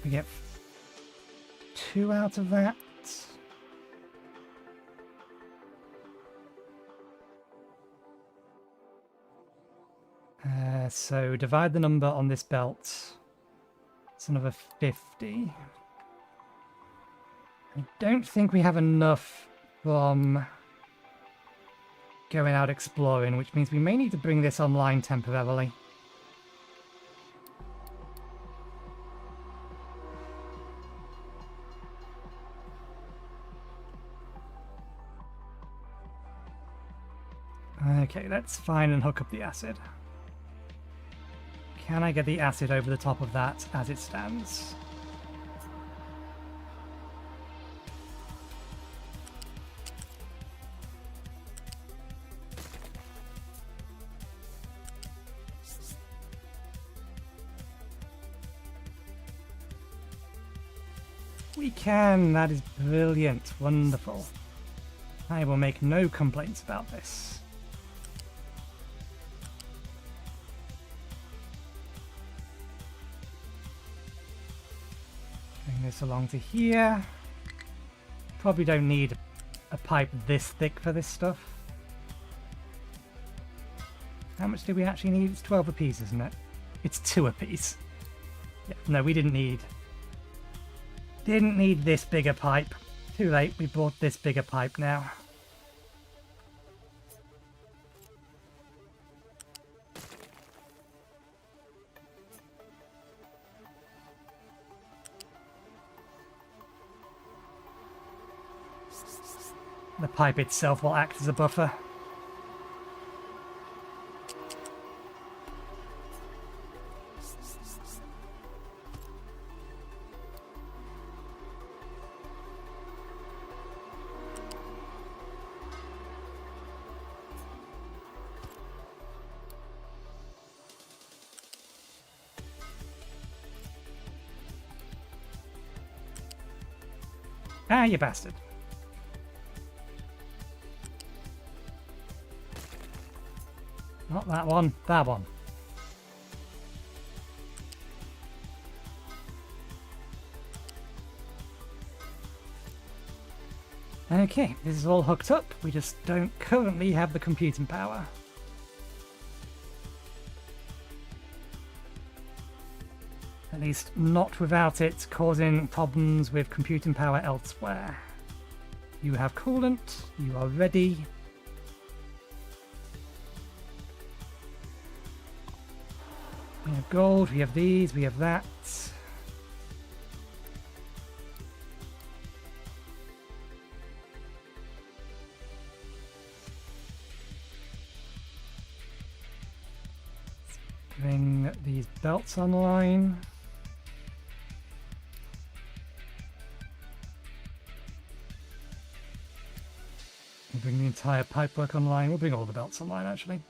We get 2 out of that. So divide the number on this belt. It's another 50. I don't think we have enough from going out exploring, which means we may need to bring this online temporarily. Okay, let's find and hook up the acid. Can I get the acid over the top of that as it stands? We can! That is brilliant. Wonderful. I will make no complaints about this. This along to here. Probably don't need a pipe this thick for this stuff. How much do we actually need? It's 12 apiece, isn't it? It's 2 apiece. Yeah, no, we didn't need this bigger pipe. Too late, we bought this bigger pipe now. The pipe itself will act as a buffer. Ah, you bastard. Not that one, that one. Okay, this is all hooked up. We just don't currently have the computing power. At least not without it causing problems with computing power elsewhere. You have coolant, you are ready. We have gold, we have these, we have that. Bring these belts online. We'll bring the entire pipework online. We'll bring all the belts online, actually.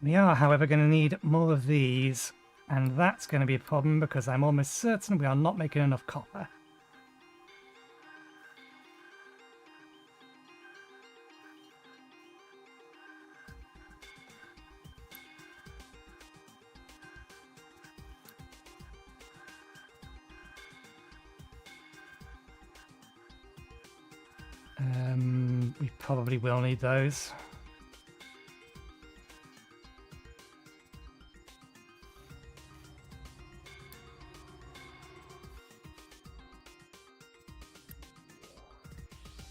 We are, however, going to need more of these, and that's going to be a problem because I'm almost certain we are not making enough copper. We probably will need those.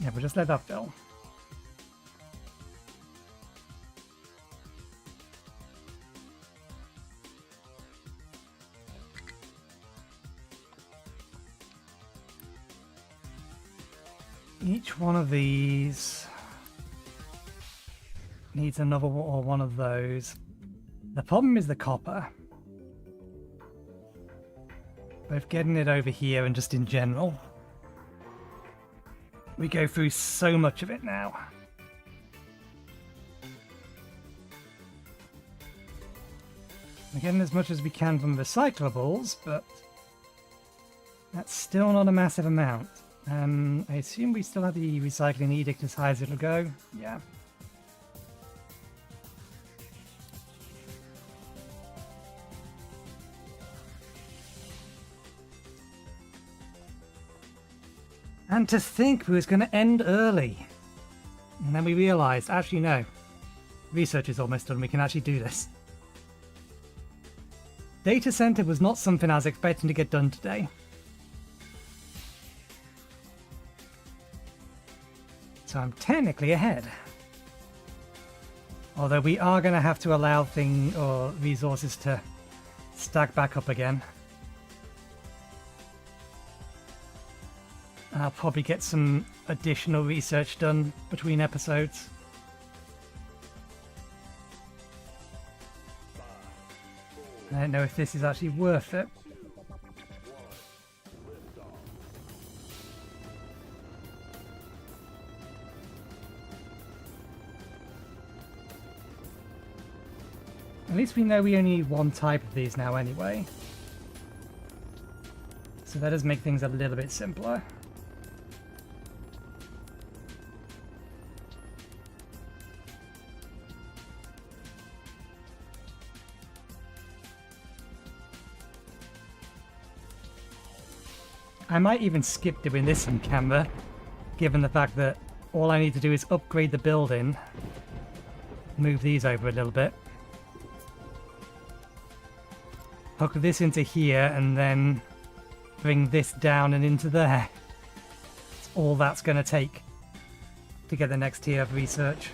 Yeah, we'll just let that fill. Each one of these needs another or one of those. The problem is the copper. Both getting it over here and just in general. We go through so much of it now. We're getting as much as we can from recyclables, but that's still not a massive amount. I assume we still have the recycling edict as high as it'll go. Yeah. And to think we was going to end early. And then we realised, actually no, research is almost done, we can actually do this. Data center was not something I was expecting to get done today. So I'm technically ahead. Although we are going to have to allow resources to stack back up again. I'll probably get some additional research done between episodes. I don't know if this is actually worth it. At least we know we only need one type of these now anyway. So that does make things a little bit simpler. I might even skip doing this in camera, given the fact that all I need to do is upgrade the building, move these over a little bit, hook this into here, and then bring this down and into there. That's all that's going to take to get the next tier of research.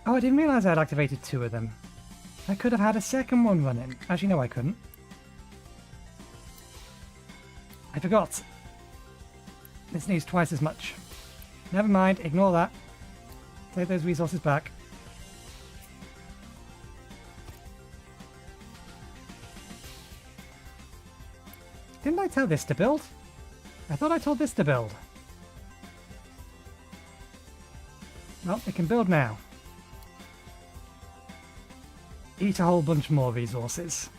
Oh, I didn't realise I'd activated 2 of them. I could have had a second one running. Actually, no, I couldn't. I I forgot. This needs twice as much. Never mind, ignore that. Take those resources back. Didn't I tell this to build? I thought I told this to build. Well, it can build now. Eat a whole bunch more resources.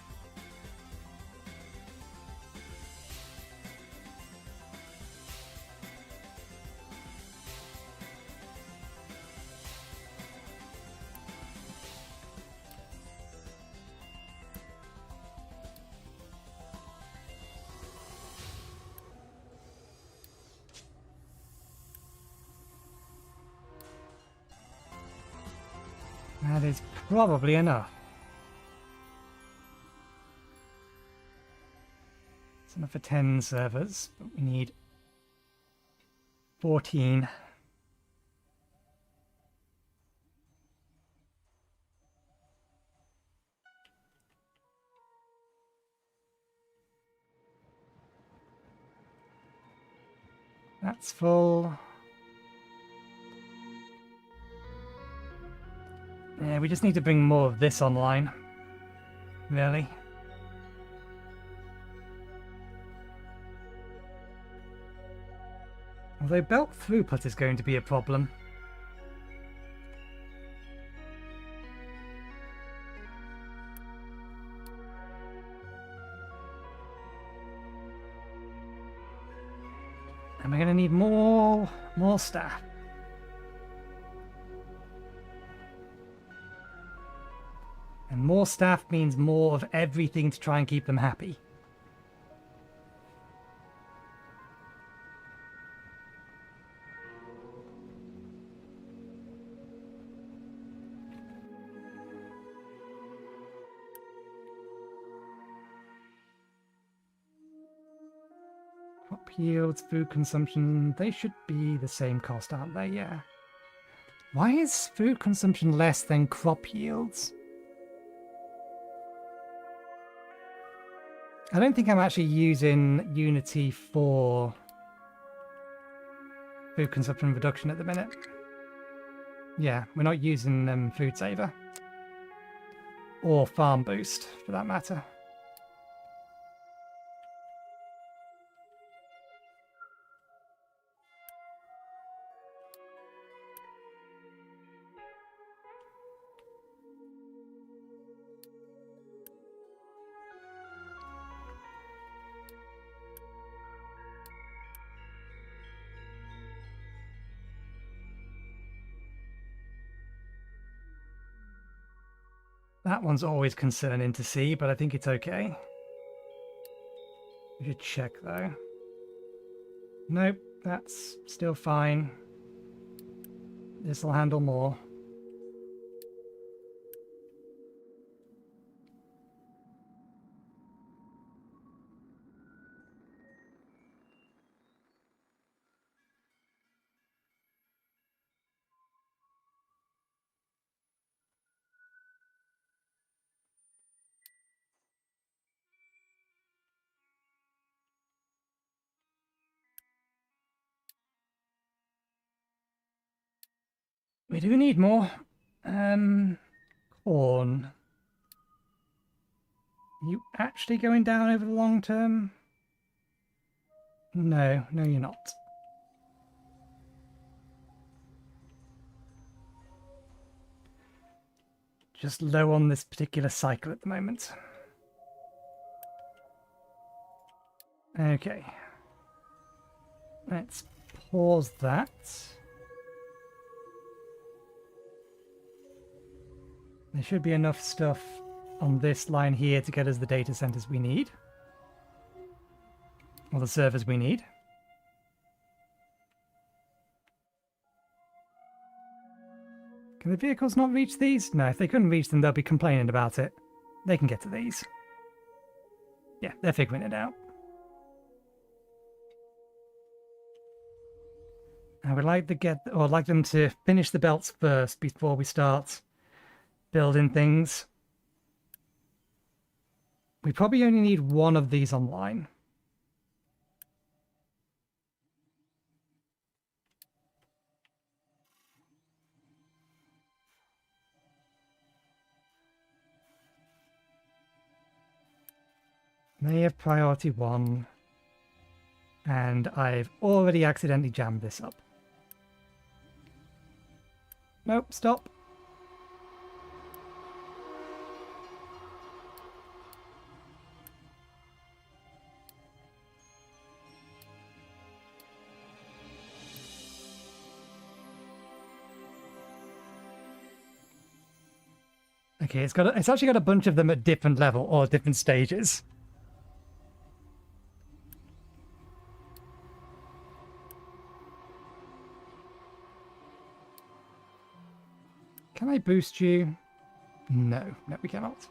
That is probably enough. It's enough for 10 servers, but we need 14. That's full. Yeah, we just need to bring more of this online. Really. Although belt throughput is going to be a problem. And we're going to need more staff. And more staff means more of everything to try and keep them happy. Crop yields, food consumption, they should be the same cost, aren't they? Yeah. Why is food consumption less than crop yields? I don't think I'm actually using Unity for food consumption reduction at the minute. Yeah, we're not using Food Saver. Or Farm Boost, for that matter. That one's always concerning to see, but I think it's okay. We should check though. Nope, that's still fine. This'll handle more. We do need more. Corn. You actually going down over the long term? No, no you're not. Just low on this particular cycle at the moment. Okay. Let's pause that. There should be enough stuff on this line here to get us the data centers we need. Or the servers we need. Can the vehicles not reach these? No, if they couldn't reach them, they'll be complaining about it. They can get to these. Yeah, they're figuring it out. I would like to I'd like them to finish the belts first before we start building things. We probably only need one of these online. They have priority 1. And I've already accidentally jammed this up. Nope, stop. Okay, it's actually got a bunch of them at different level or different stages. Can I boost you? No, we cannot.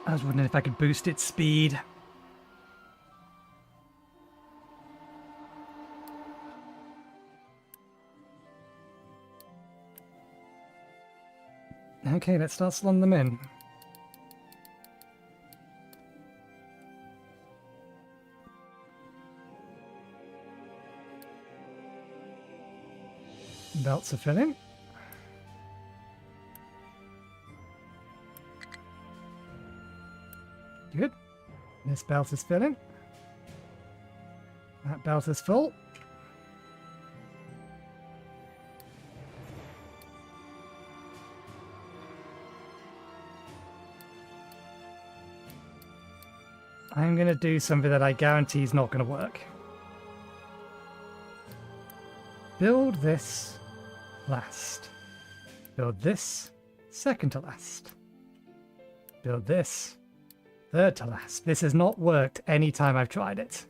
I was wondering if I could boost its speed. Okay, let's start slotting them in. Belts are filling. Good. This belt is filling. That belt is full. I'm going to do something that I guarantee is not going to work. Build this last. Build this second to last. Build this third to last. This has not worked any time I've tried it.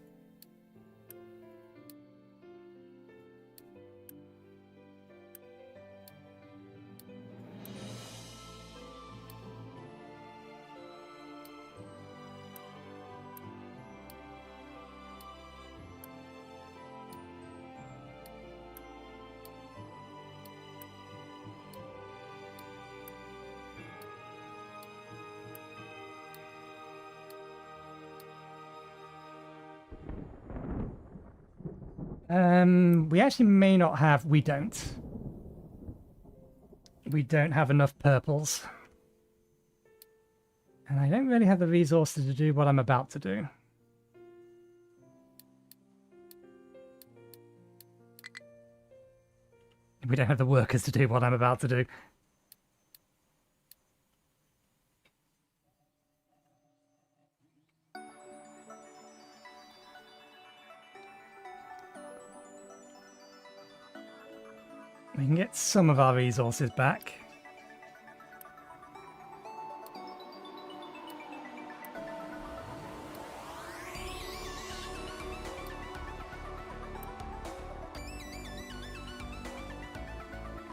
We actually may not have... We don't. We don't have enough purples. And I don't really have the resources to do what I'm about to do. We don't have the workers to do what I'm about to do. We can get some of our resources back.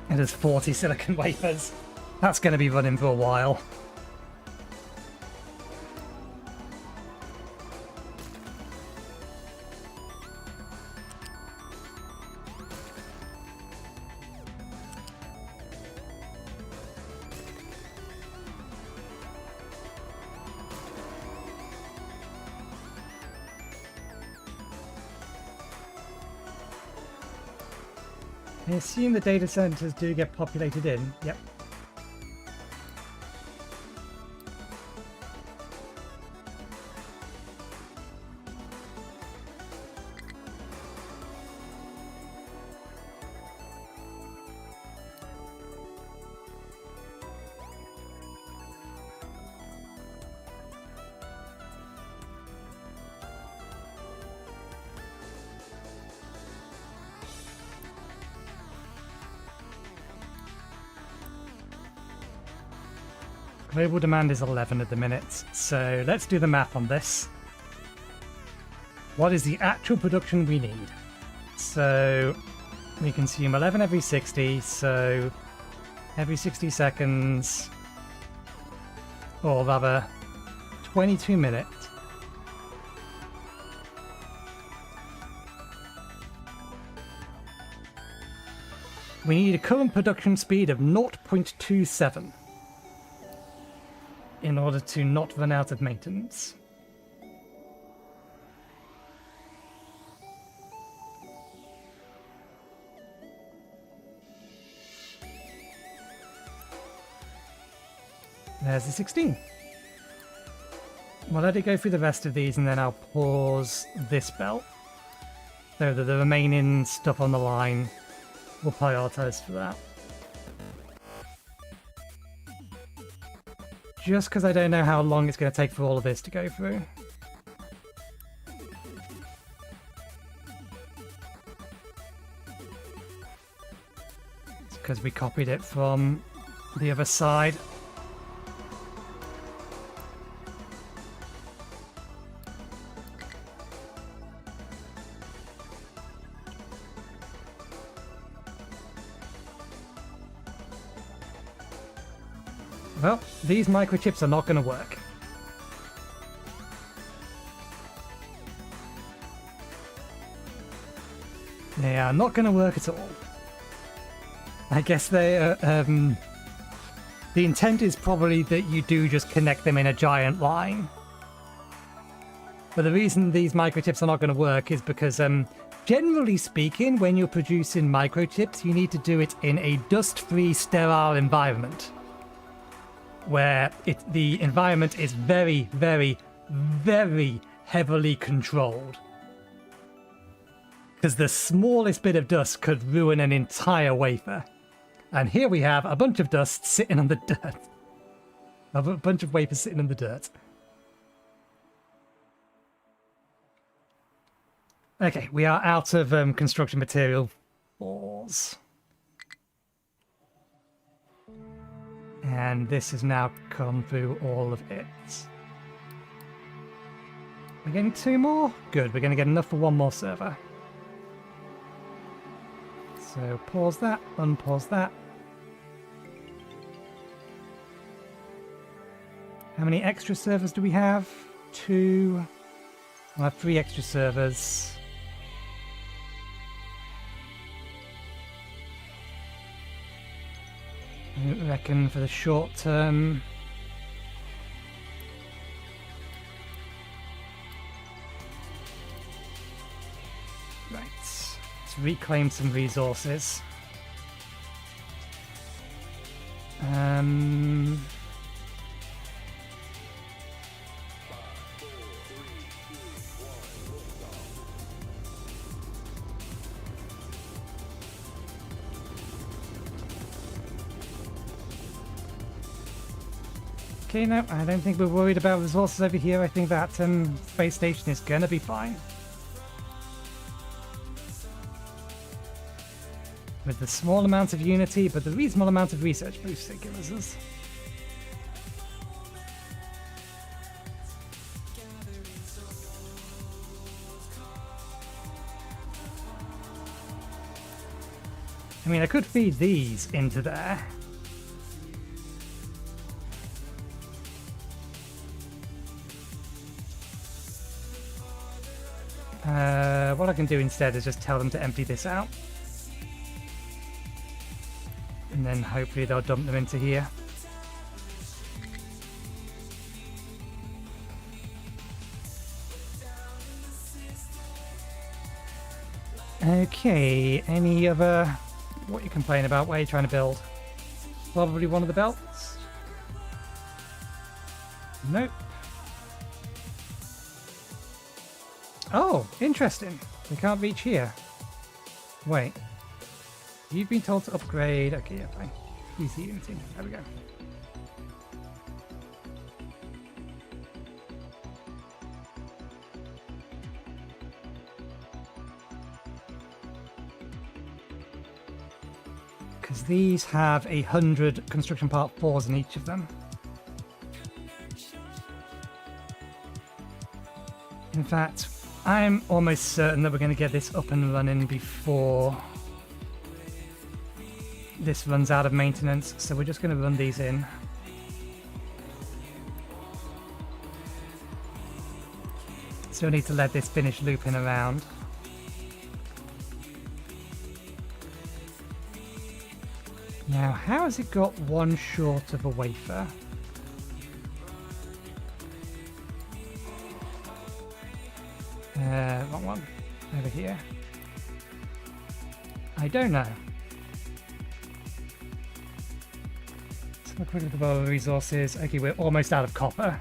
It is 40 silicon wafers. That's going to be running for a while. I assume the data centers do get populated in. Yep. Global demand is 11 at the minute, so let's do the math on this. What is the actual production we need? So we consume 11 every 60, so every 60 seconds, or rather 22 minutes. We need a current production speed of 0.27. in order to not run out of maintenance. There's the 16. We'll let it go through the rest of these and then I'll pause this belt. So that the remaining stuff on the line will prioritize for that. Just because I don't know how long it's going to take for all of this to go through. It's because we copied it from the other side. Well, these microchips are not going to work. They are not going to work at all. I guess they are, the intent is probably that you do just connect them in a giant line. But the reason these microchips are not going to work is because, generally speaking, when you're producing microchips, you need to do it in a dust-free, sterile environment, where the environment is very, very, very heavily controlled. Because the smallest bit of dust could ruin an entire wafer. And here we have a bunch of dust sitting on the dirt. A bunch of wafers sitting in the dirt. Okay, we are out of construction material 4s. And this has now come through all of it. We're getting 2 more? Good, we're going to get enough for 1 more server. So pause that, unpause that. How many extra servers do we have? 2. We'll have 3 extra servers. I reckon for the short term. Right, let's reclaim some resources. Okay, no, I don't think we're worried about resources over here. I think that space station is gonna be fine. With the small amount of Unity, but the reasonable amount of research boosts it gives us. I mean, I could feed these into there. What I can do instead is just tell them to empty this out. And then hopefully they'll dump them into here. Okay, any other... What you complain about? What are you trying to build? Probably one of the belts? Nope. Oh, interesting. We can't reach here. Wait. You've been told to upgrade... Okay, yeah, fine. Use the Unity. There we go. Because these have 100 construction part 4s in each of them. In fact, I'm almost certain that we're going to get this up and running before this runs out of maintenance, so we're just going to run these in. Still need to let this finish looping around. Now, how has it got 1 short of a wafer? Wrong one. Over here. I don't know. Let's look at the resources. Okay, we're almost out of copper.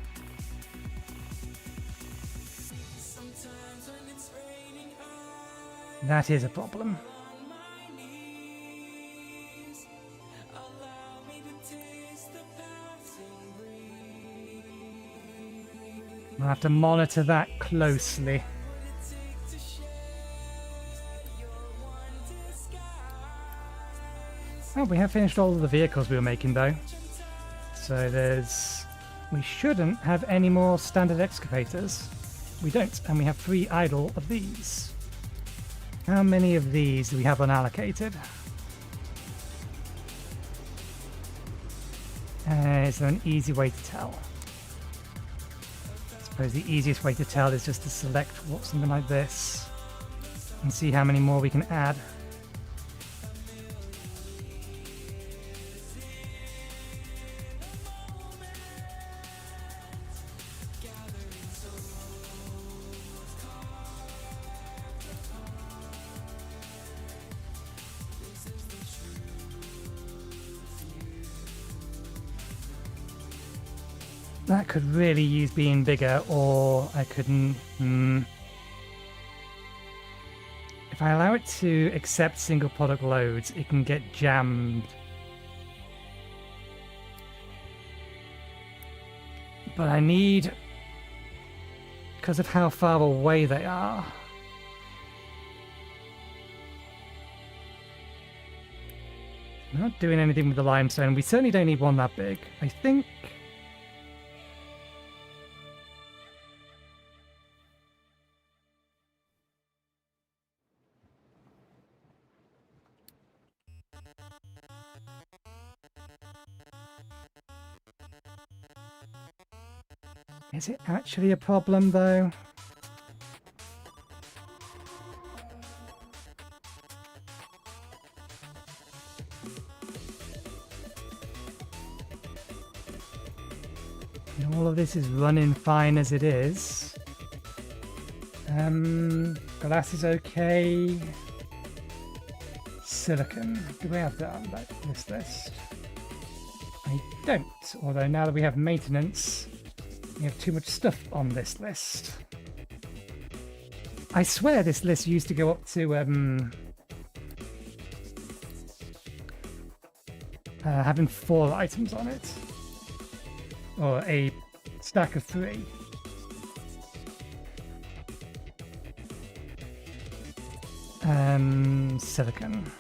That is a problem. We'll have to monitor that closely. Oh, we have finished all of the vehicles we were making though. So there's... we shouldn't have any more standard excavators. We don't, and we have 3 idle of these. How many of these do we have unallocated? Is there an easy way to tell? I suppose the easiest way to tell is just to select something like this and see how many more we can add. That could really use being bigger, or I couldn't... If I allow it to accept single product loads, it can get jammed. But I need... because of how far away they are... I'm not doing anything with the limestone. We certainly don't need one that big. I think... is it actually a problem, though? And all of this is running fine as it is. Glass is okay. Silicon. Do we have that on this list? I don't. Although now that we have maintenance, we have too much stuff on this list. I swear this list used to go up to having 4 items on it. Or a stack of 3. Silicon.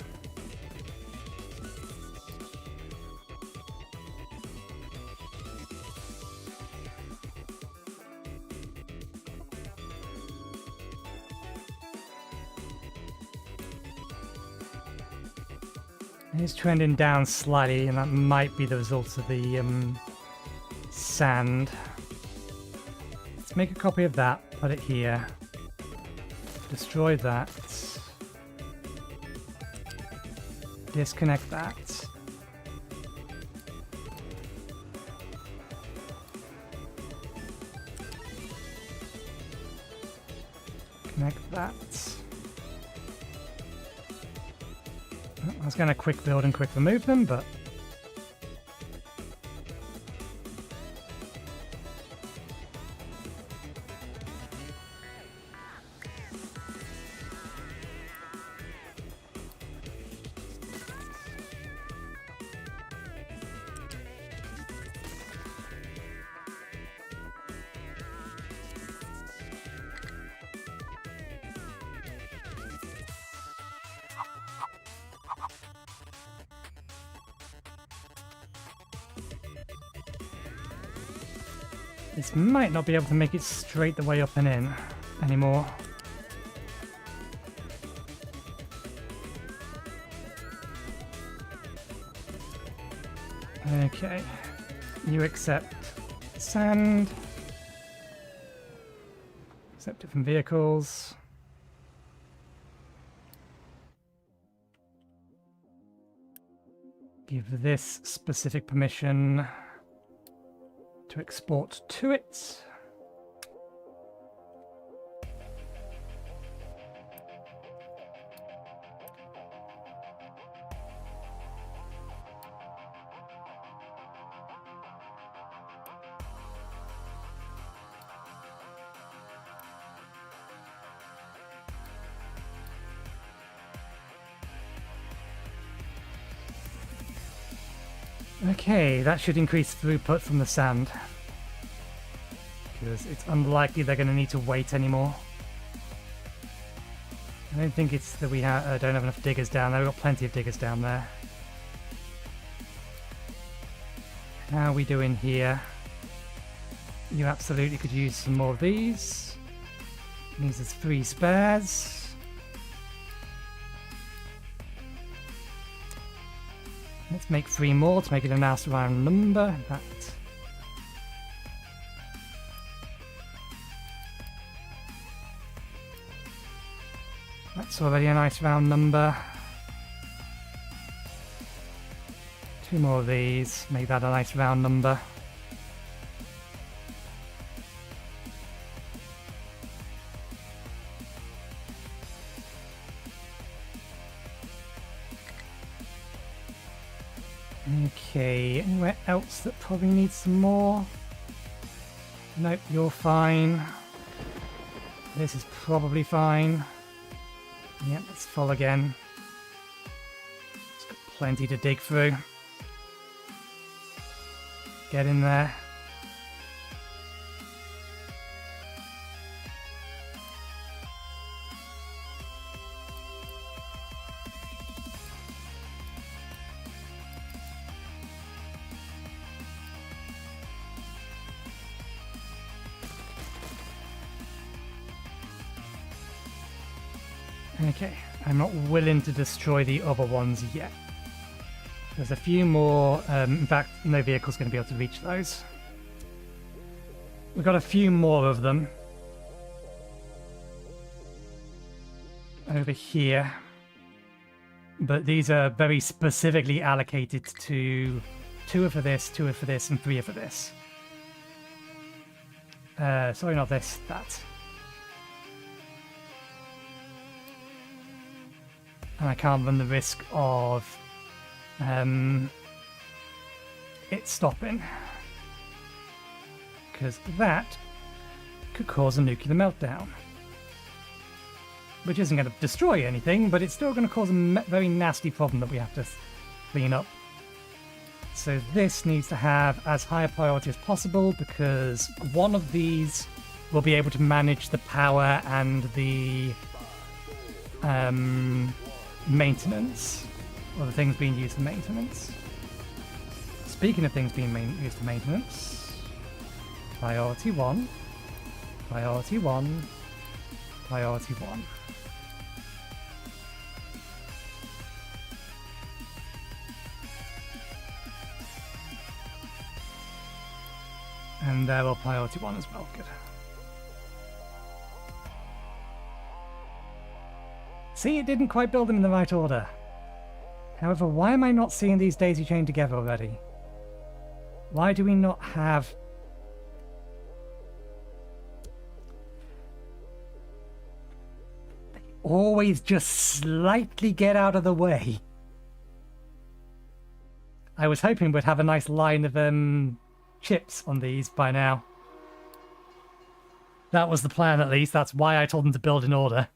It's trending down slightly, and that might be the result of the sand. Let's make a copy of that, put it here, destroy that, disconnect that. Connect that. I was going to quick build and quick remove them, but this might not be able to make it straight the way up and in anymore. Okay, you accept sand, accept it from vehicles. Give this specific permission to export to it. Okay, that should increase throughput from the sand. Because it's unlikely they're going to need to wait anymore. I don't think it's that we don't have enough diggers down there. We've got plenty of diggers down there. How are we doing here? You absolutely could use some more of these. These is 3 spares. Let's make 3 more to make it a nice round number. That's already a nice round number. 2 more of these, make that a nice round number. Okay, anywhere else that probably needs some more? Nope, you're fine. This is probably fine. Yep, it's full again. It's got plenty to dig through. Get in there. Okay, I'm not willing to destroy the other ones yet. There's a few more, in fact, no vehicle's going to be able to reach those. We've got a few more of them. Over here. But these are very specifically allocated to 2 are for this, 2 are for this, and 3 are for this. Sorry, not this, that. And I can't run the risk of it stopping, because that could cause a nuclear meltdown, which isn't going to destroy anything, but it's still going to cause a very nasty problem that we have to clean up. So this needs to have as high a priority as possible, because one of these will be able to manage the power and the maintenance, or the things being used for maintenance. Speaking of things being used for maintenance, priority 1, priority 1, priority 1. And there will priority 1 as well, good. See, it didn't quite build them in the right order. However, why am I not seeing these daisy chained together already? Why do we not have... They always just slightly get out of the way. I was hoping we'd have a nice line of chips on these by now. That was the plan, at least. That's why I told them to build in order.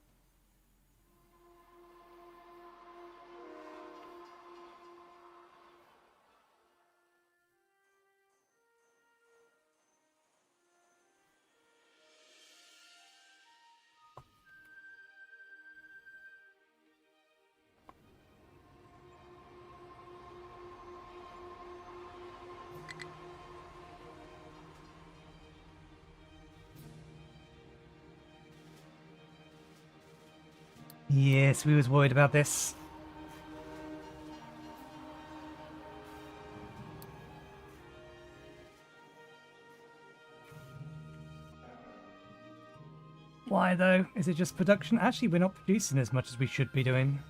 Yes, we was worried about this. Why though? Is it just production? Actually, we're not producing as much as we should be doing.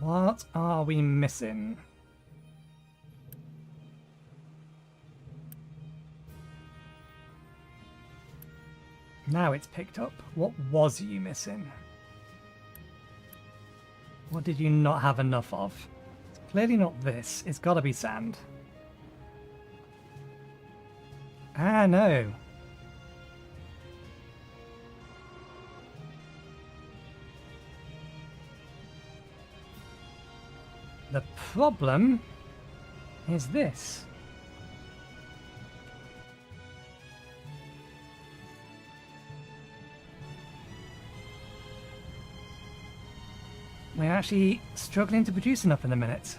What are we missing? Now it's picked up. What was you missing? What did you not have enough of? It's clearly not this. It's got to be sand. Ah, no. The problem is this. We're actually struggling to produce enough in a minute.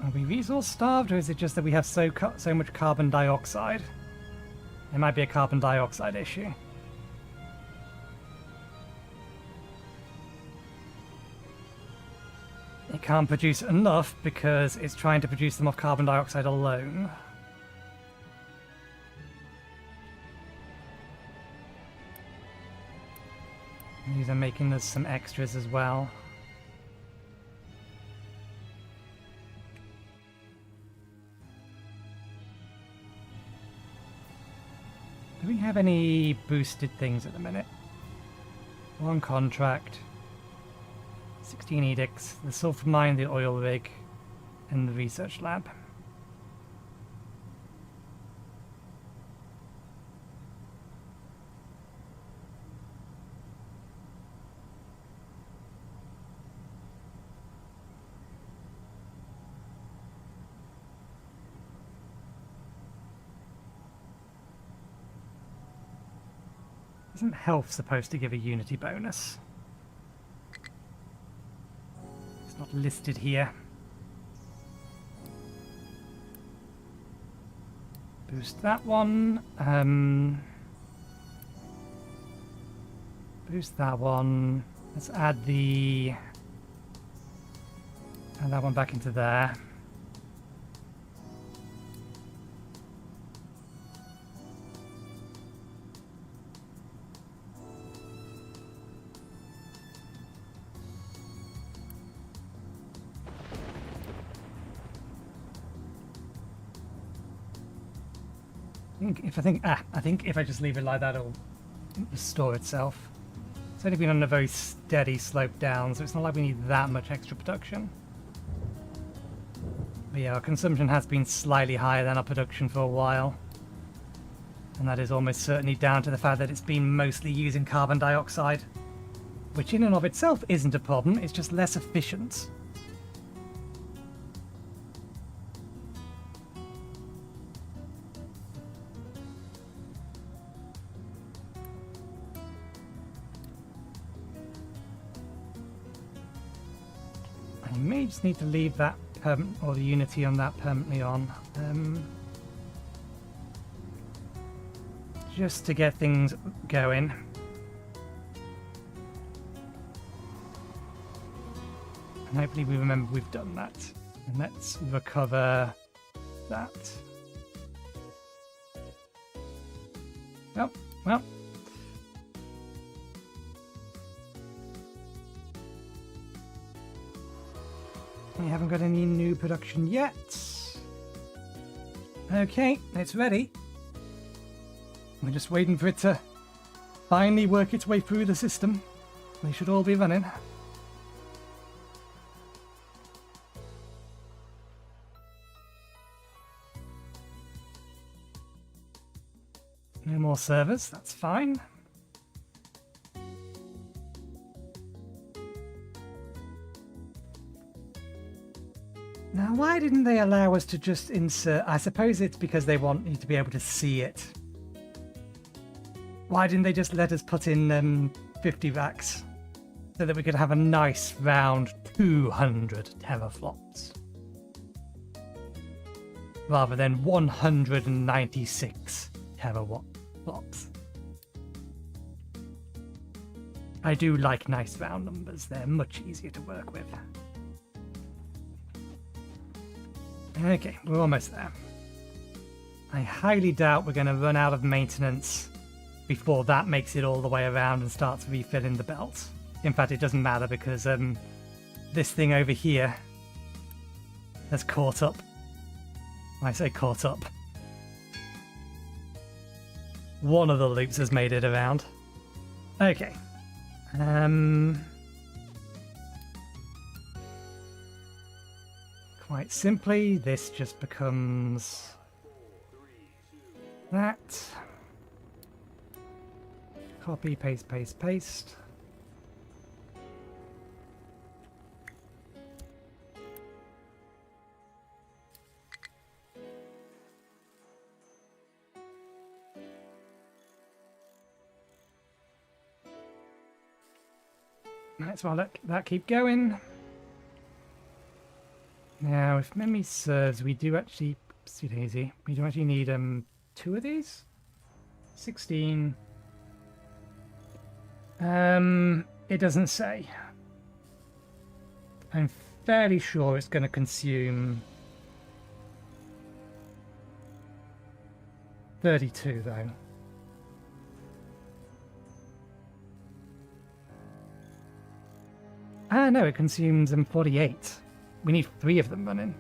Are we resource starved, or is it just that we have so much carbon dioxide? It might be a carbon dioxide issue. It can't produce enough because it's trying to produce them off carbon dioxide alone. These are making us some extras as well. Do we have any boosted things at the minute? One contract, 16 edicts, the sulfur mine, the oil rig, and the research lab. Isn't health supposed to give a unity bonus? It's not listed here. Boost that one. Boost that one. Let's add that one back into there. I think if I just leave it like that, it'll restore itself. It's only been on a very steady slope down, so it's not like we need that much extra production. But yeah, our consumption has been slightly higher than our production for a while. And that is almost certainly down to the fact that it's been mostly using carbon dioxide. Which in and of itself isn't a problem, it's just less efficient. I may just need to leave that or the unity on that permanently on, just to get things going. And hopefully we remember we've done that. And let's recover that. Oh, well. We haven't got any new production yet. Okay, it's ready. We're just waiting for it to finally work its way through the system. We should all be running. No more servers, that's fine. Now, why didn't they allow us to just insert... I suppose it's because they want you to be able to see it. Why didn't they just let us put in 50 racks? So that we could have a nice round 200 teraflops. Rather than 196 terawatt flops. I do like nice round numbers. They're much easier to work with. Okay, we're almost there. I highly doubt we're going to run out of maintenance before that makes it all the way around and starts refilling the belt. In fact, it doesn't matter because this thing over here has caught up. I say caught up. One of the loops has made it around. Okay. Quite simply, this just becomes that. Copy, paste, paste, paste. Might as well let that keep going. Now, if memory serves, we do actually, oopsie daisy, we do actually need 2 of these. 16. It doesn't say. I'm fairly sure it's going to consume 32 though. Ah, no, it consumes 48. We need 3 of them running.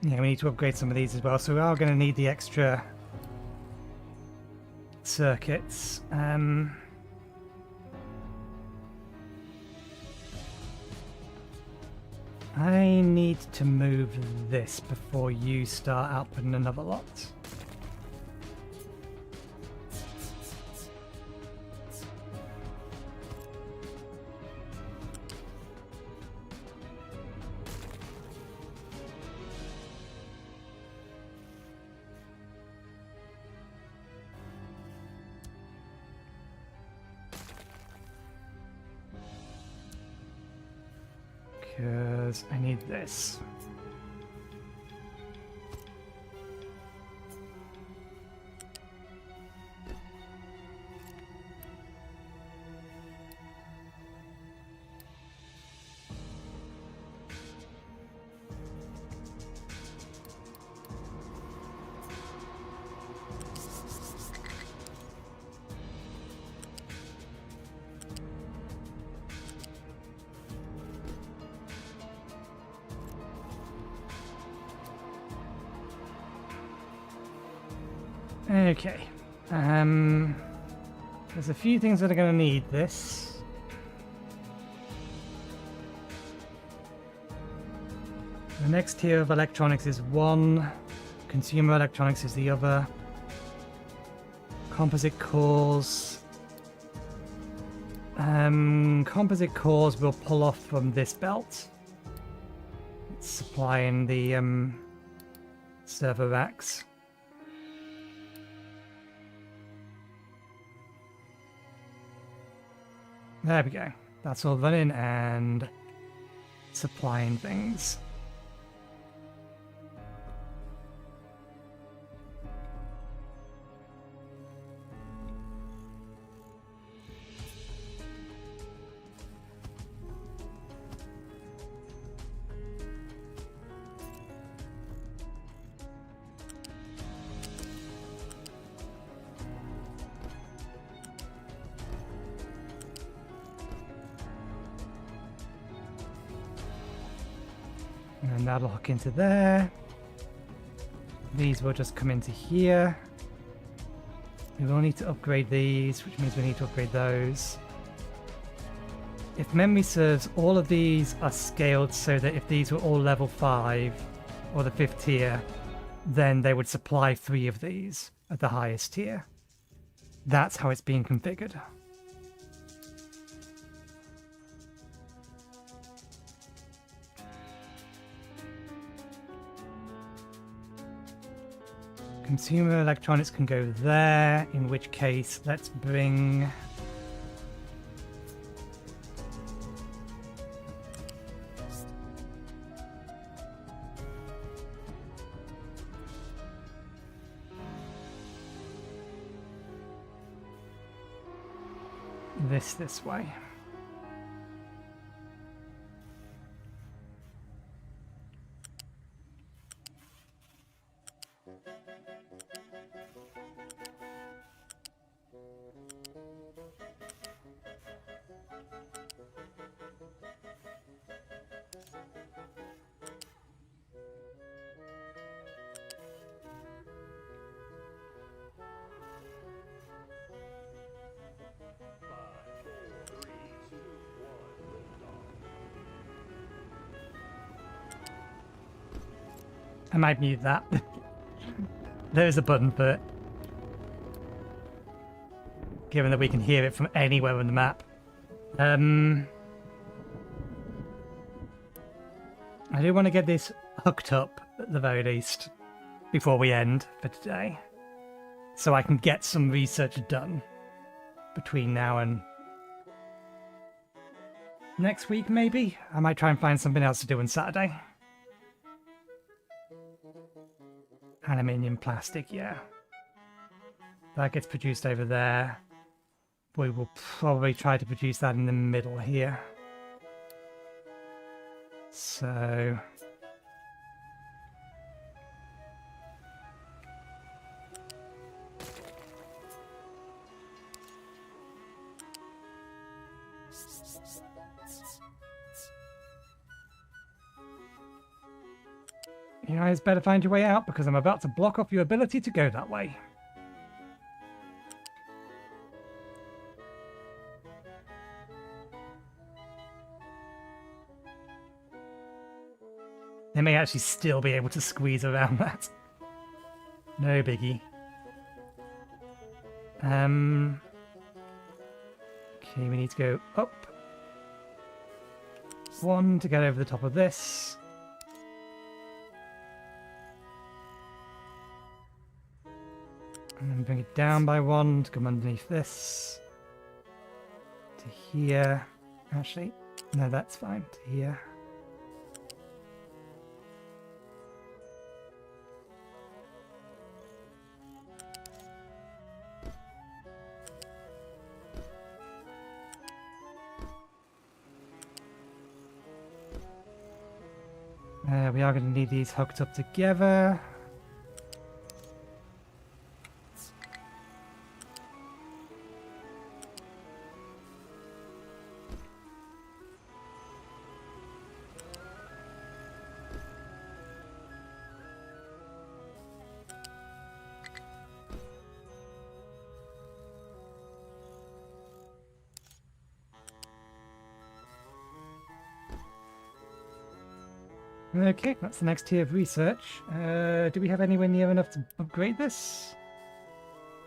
Yeah, we need to upgrade some of these as well, so we are going to need the extra circuits. I need to move this before you start outputting another lot. Because I need this. Okay. There's a few things that are going to need this. The next tier of electronics is one. Consumer electronics is the other. Composite cores. Composite cores will pull off from this belt. It's supplying the server racks. There we go. That's all running and supplying things. And that'll hook into there. These will just come into here. We will need to upgrade these, which means we need to upgrade those. If memory serves, all of these are scaled so that if these were all level 5 or the 5th tier, then they would supply 3 of these at the highest tier. That's how it's being configured. Consumer electronics can go there, in which case let's bring this way. I might mute that. There's a button for it. Given that we can hear it from anywhere on the map. I do want to get this hooked up at the very least before we end for today. So I can get some research done between now and next week, maybe? I might try and find something else to do on Saturday. Aluminium, plastic, yeah. That gets produced over there. We will probably try to produce that in the middle here. So... you guys better find your way out because I'm about to block off your ability to go that way. They may actually still be able to squeeze around that. No biggie. Okay, we need to go up. One to get over the top of this. And then bring it down by one to come underneath this. To here. Actually, no, that's fine. To here. We are going to need these hooked up together. Okay, that's the next tier of research. Do we have anywhere near enough to upgrade this?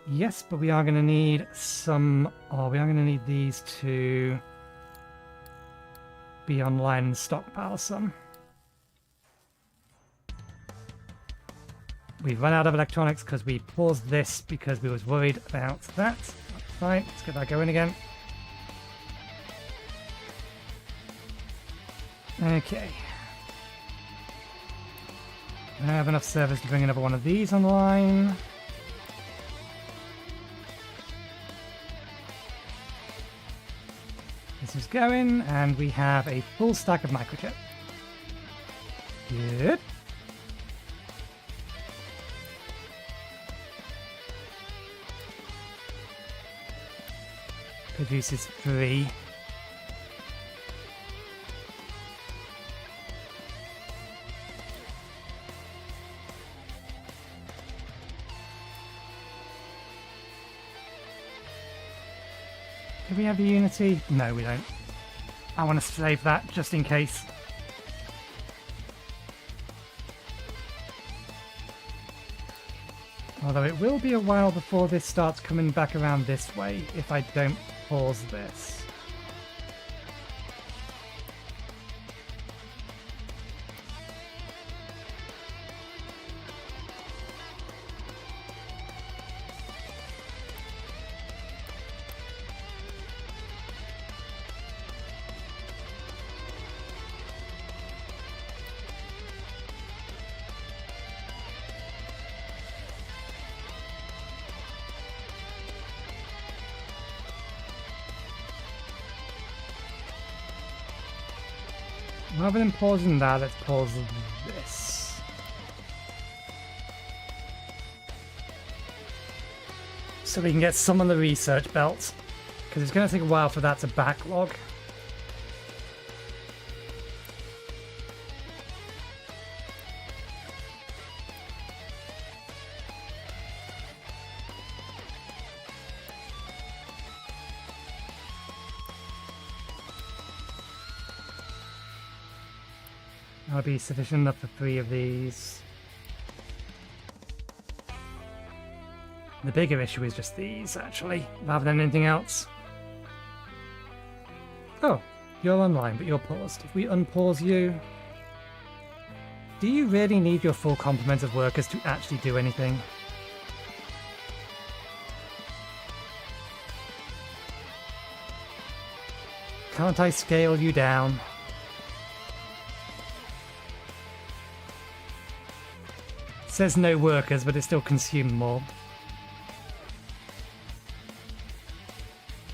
Yes, but we are going to need some... oh, we are going to need these to be online and stockpile some. We've run out of electronics because we paused this because we was worried about that. That's fine, let's get that going again. Okay. I have enough servers to bring another one of these online. This is going, and we have a full stack of microchip. Good. Produces 3. Do we have the Unity? No, we don't. I want to save that just in case. Although it will be a while before this starts coming back around this way if I don't pause this. Rather than pausing that, let's pause this. So we can get some on the research belt, because it's going to take a while for that to backlog. That'll be sufficient enough for 3 of these. The bigger issue is just these, actually, rather than anything else. Oh, you're online, but you're paused. If we unpause you... Do you really need your full complement of workers to actually do anything? Can't I scale you down? It says no workers, but it still consumes more.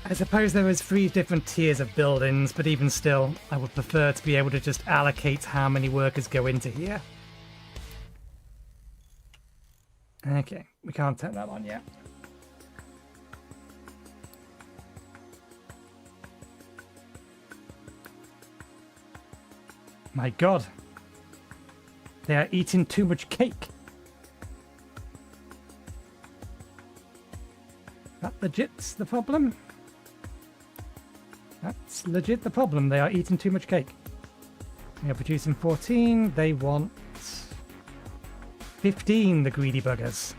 I suppose there is 3 different tiers of buildings, but even still, I would prefer to be able to just allocate how many workers go into here. Okay, we can't turn that on yet. My god. They are eating too much cake. That legit's the problem? That's legit the problem. They are eating too much cake. They are producing 14. They want 15, the greedy buggers.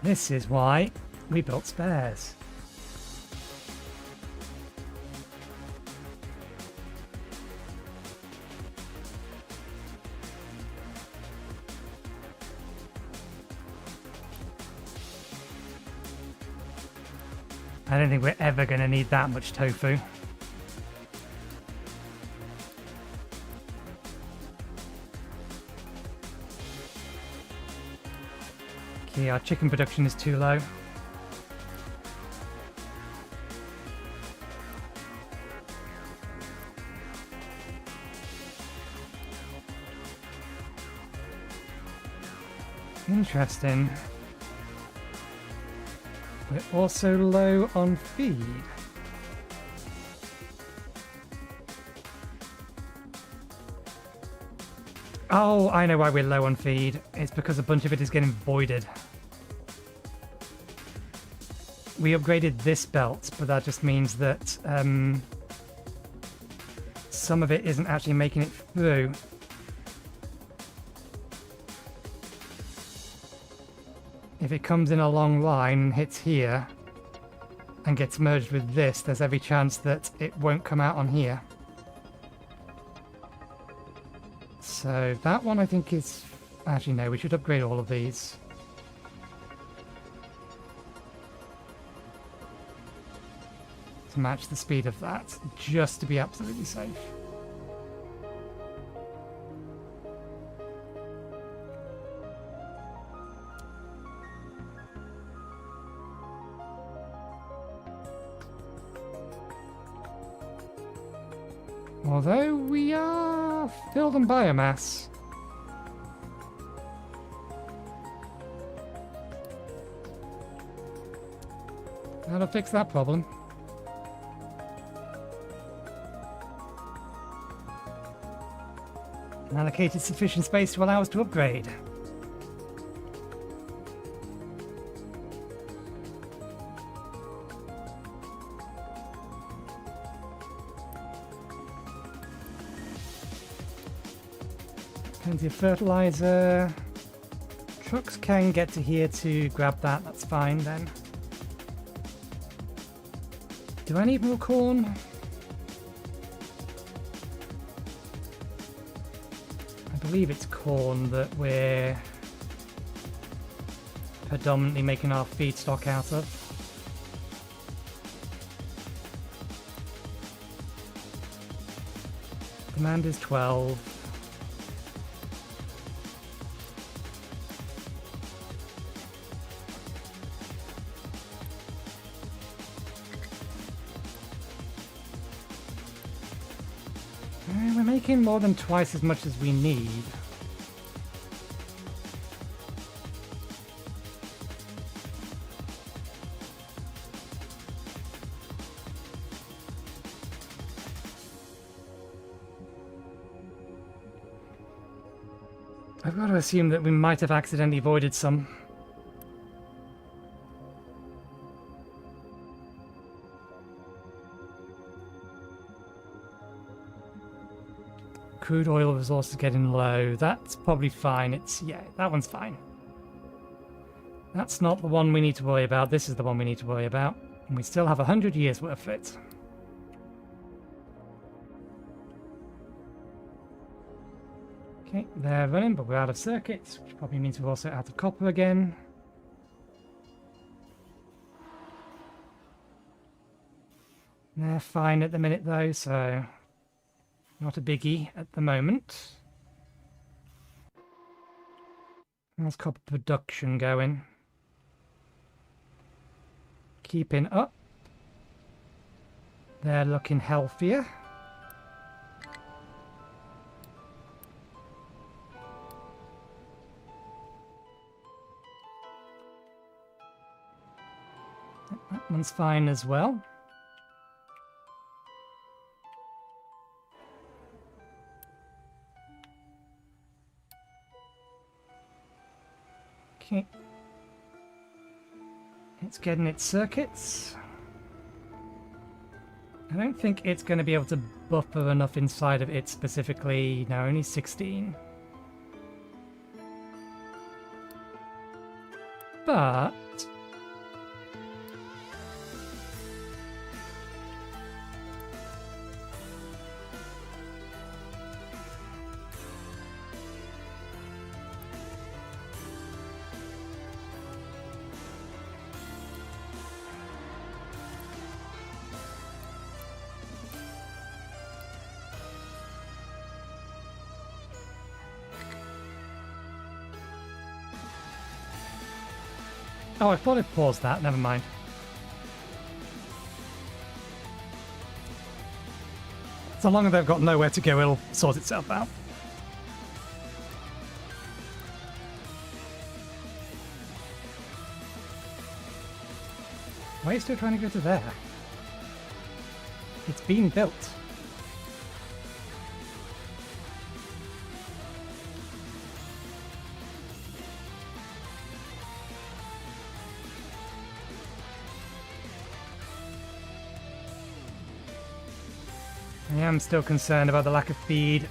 This is why we built spares. I don't think we're ever going to need that much tofu. Okay, our chicken production is too low. Interesting. We're also low on feed. Oh, I know why we're low on feed. It's because a bunch of it is getting voided. We upgraded this belt, but that just means that some of it isn't actually making it through. If it comes in a long line and hits here and gets merged with this, there's every chance that it won't come out on here. So that one I think is... Actually no, we should upgrade all of these. To match the speed of that, just to be absolutely safe. Although we are filled on biomass. That'll fix that problem. Allocated sufficient space to allow us to upgrade. Plenty of fertilizer. Trucks can get to here to grab that, that's fine then. Do I need more corn? I believe it's corn that we're predominantly making our feedstock out of. Demand is 12. We're making more than twice as much as we need. I've got to assume that we might have accidentally voided some. Crude oil resources getting low. That's probably fine. Yeah, that one's fine. That's not the one we need to worry about. This is the one we need to worry about. And we still have 100 years worth of it. Okay, they're running, but we're out of circuits, which probably means we're also out of copper again. They're fine at the minute though, so not a biggie at the moment. How's copper production going? Keeping up. They're looking healthier. That one's fine as well. Okay. It's getting its circuits. I don't think it's going to be able to buffer enough inside of it specifically. No, only 16. But oh, I thought it paused that. Never mind. So long as they've got nowhere to go, it'll sort itself out. Why are you still trying to go to there? It's been built. I am still concerned about the lack of feed.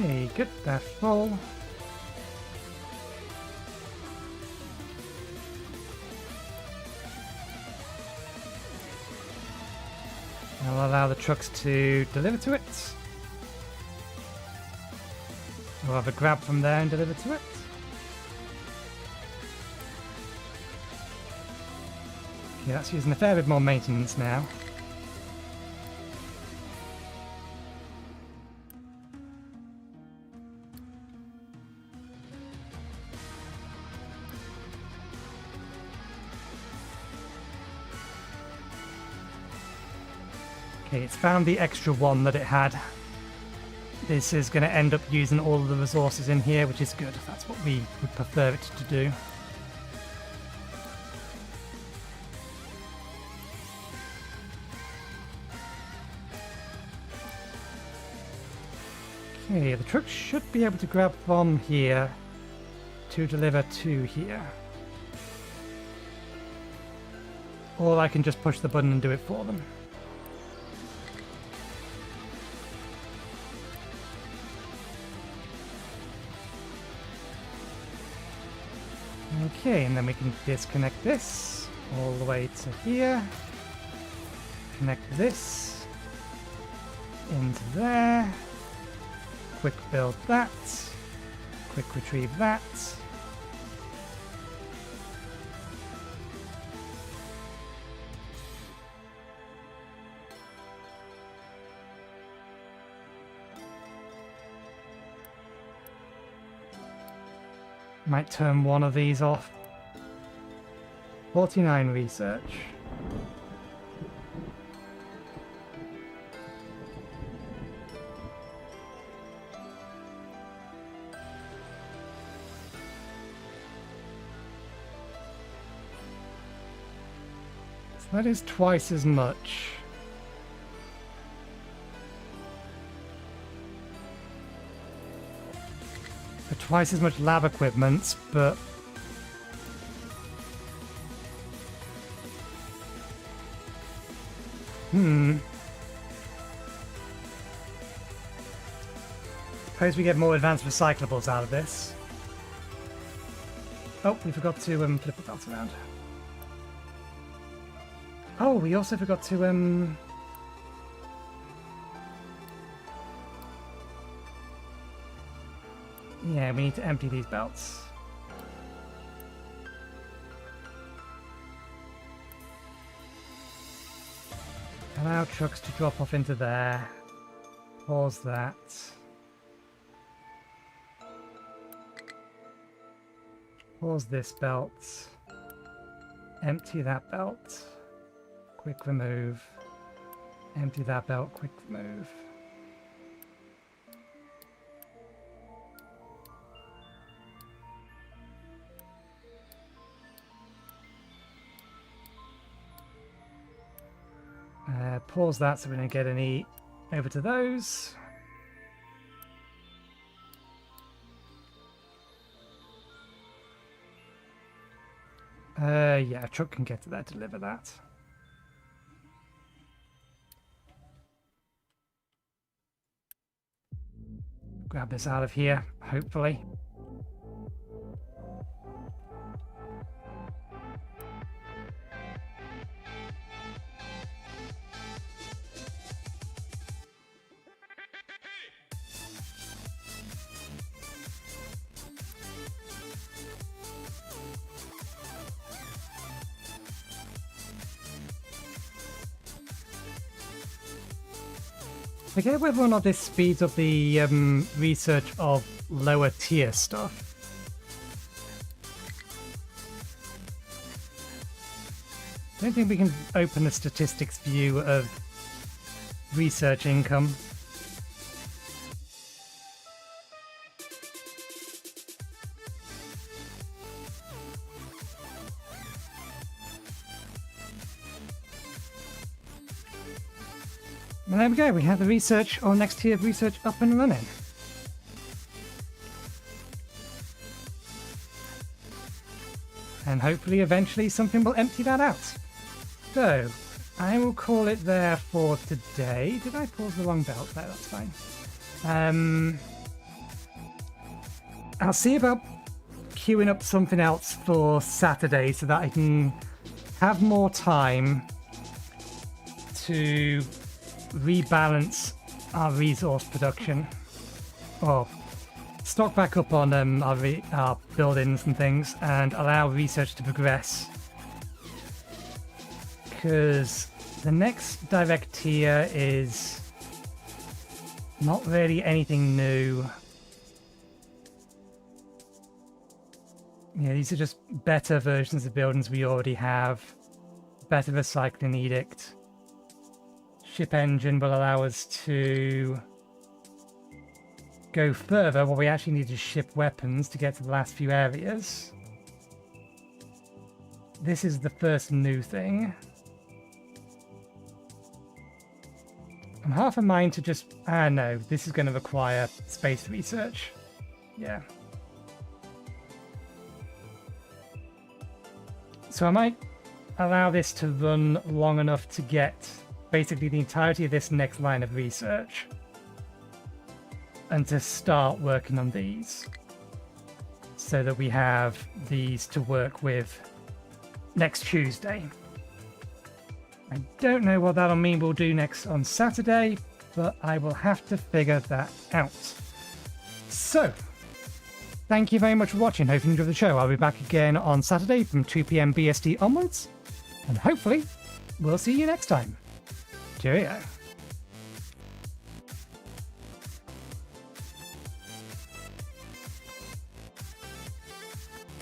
Okay, good, they're full. I'll allow the trucks to deliver to it. We'll have a grab from there and deliver to it. Okay, that's using a fair bit more maintenance now. Okay, it's found the extra one that it had. This is going to end up using all of the resources in here, which is good. That's what we would prefer it to do. Okay, the truck should be able to grab from here to deliver to here. Or I can just push the button and do it for them. Okay, and then we can disconnect this all the way to here. Connect this into there. Quick build that. Quick retrieve that. Might turn one of these off. 49 research. That is twice as much. For twice as much lab equipment, but suppose we get more advanced recyclables out of this. Oh, we forgot to flip the belt around. Oh, we also forgot to yeah, we need to empty these belts. Allow trucks to drop off into there. Pause that. Pause this belt. Empty that belt. Quick remove. Empty that belt. Quick remove. Pause that so we don't get any over to those. Yeah, a truck can get to there, deliver that. Grab this out of here, hopefully. I forget whether or not this speeds up the research of lower tier stuff. I don't think we can open the statistics view of research income. Well, there we go, we have the research, or next tier of research, up and running. And hopefully eventually something will empty that out. So, I will call it there for today. Did I pause the wrong belt? No, that's fine. I'll see about queuing up something else for Saturday so that I can have more time to rebalance our resource production, or stock back up on our buildings and things, and allow research to progress. Because the next direct tier is not really anything new. Yeah, these are just better versions of buildings we already have. Better recycling edict. Ship engine will allow us to go further. Well, we actually need to ship weapons to get to the last few areas. This is the first new thing. I'm half a mind to just... no, this is going to require space research. Yeah. So I might allow this to run long enough to get basically the entirety of this next line of research and to start working on these so that we have these to work with next Tuesday. I don't know what that'll mean we'll do next on Saturday, but I will have to figure that out. So, thank you very much for watching. Hope you enjoyed the show. I'll be back again on Saturday from 2 PM BST onwards, and hopefully we'll see you next time. Cheerio.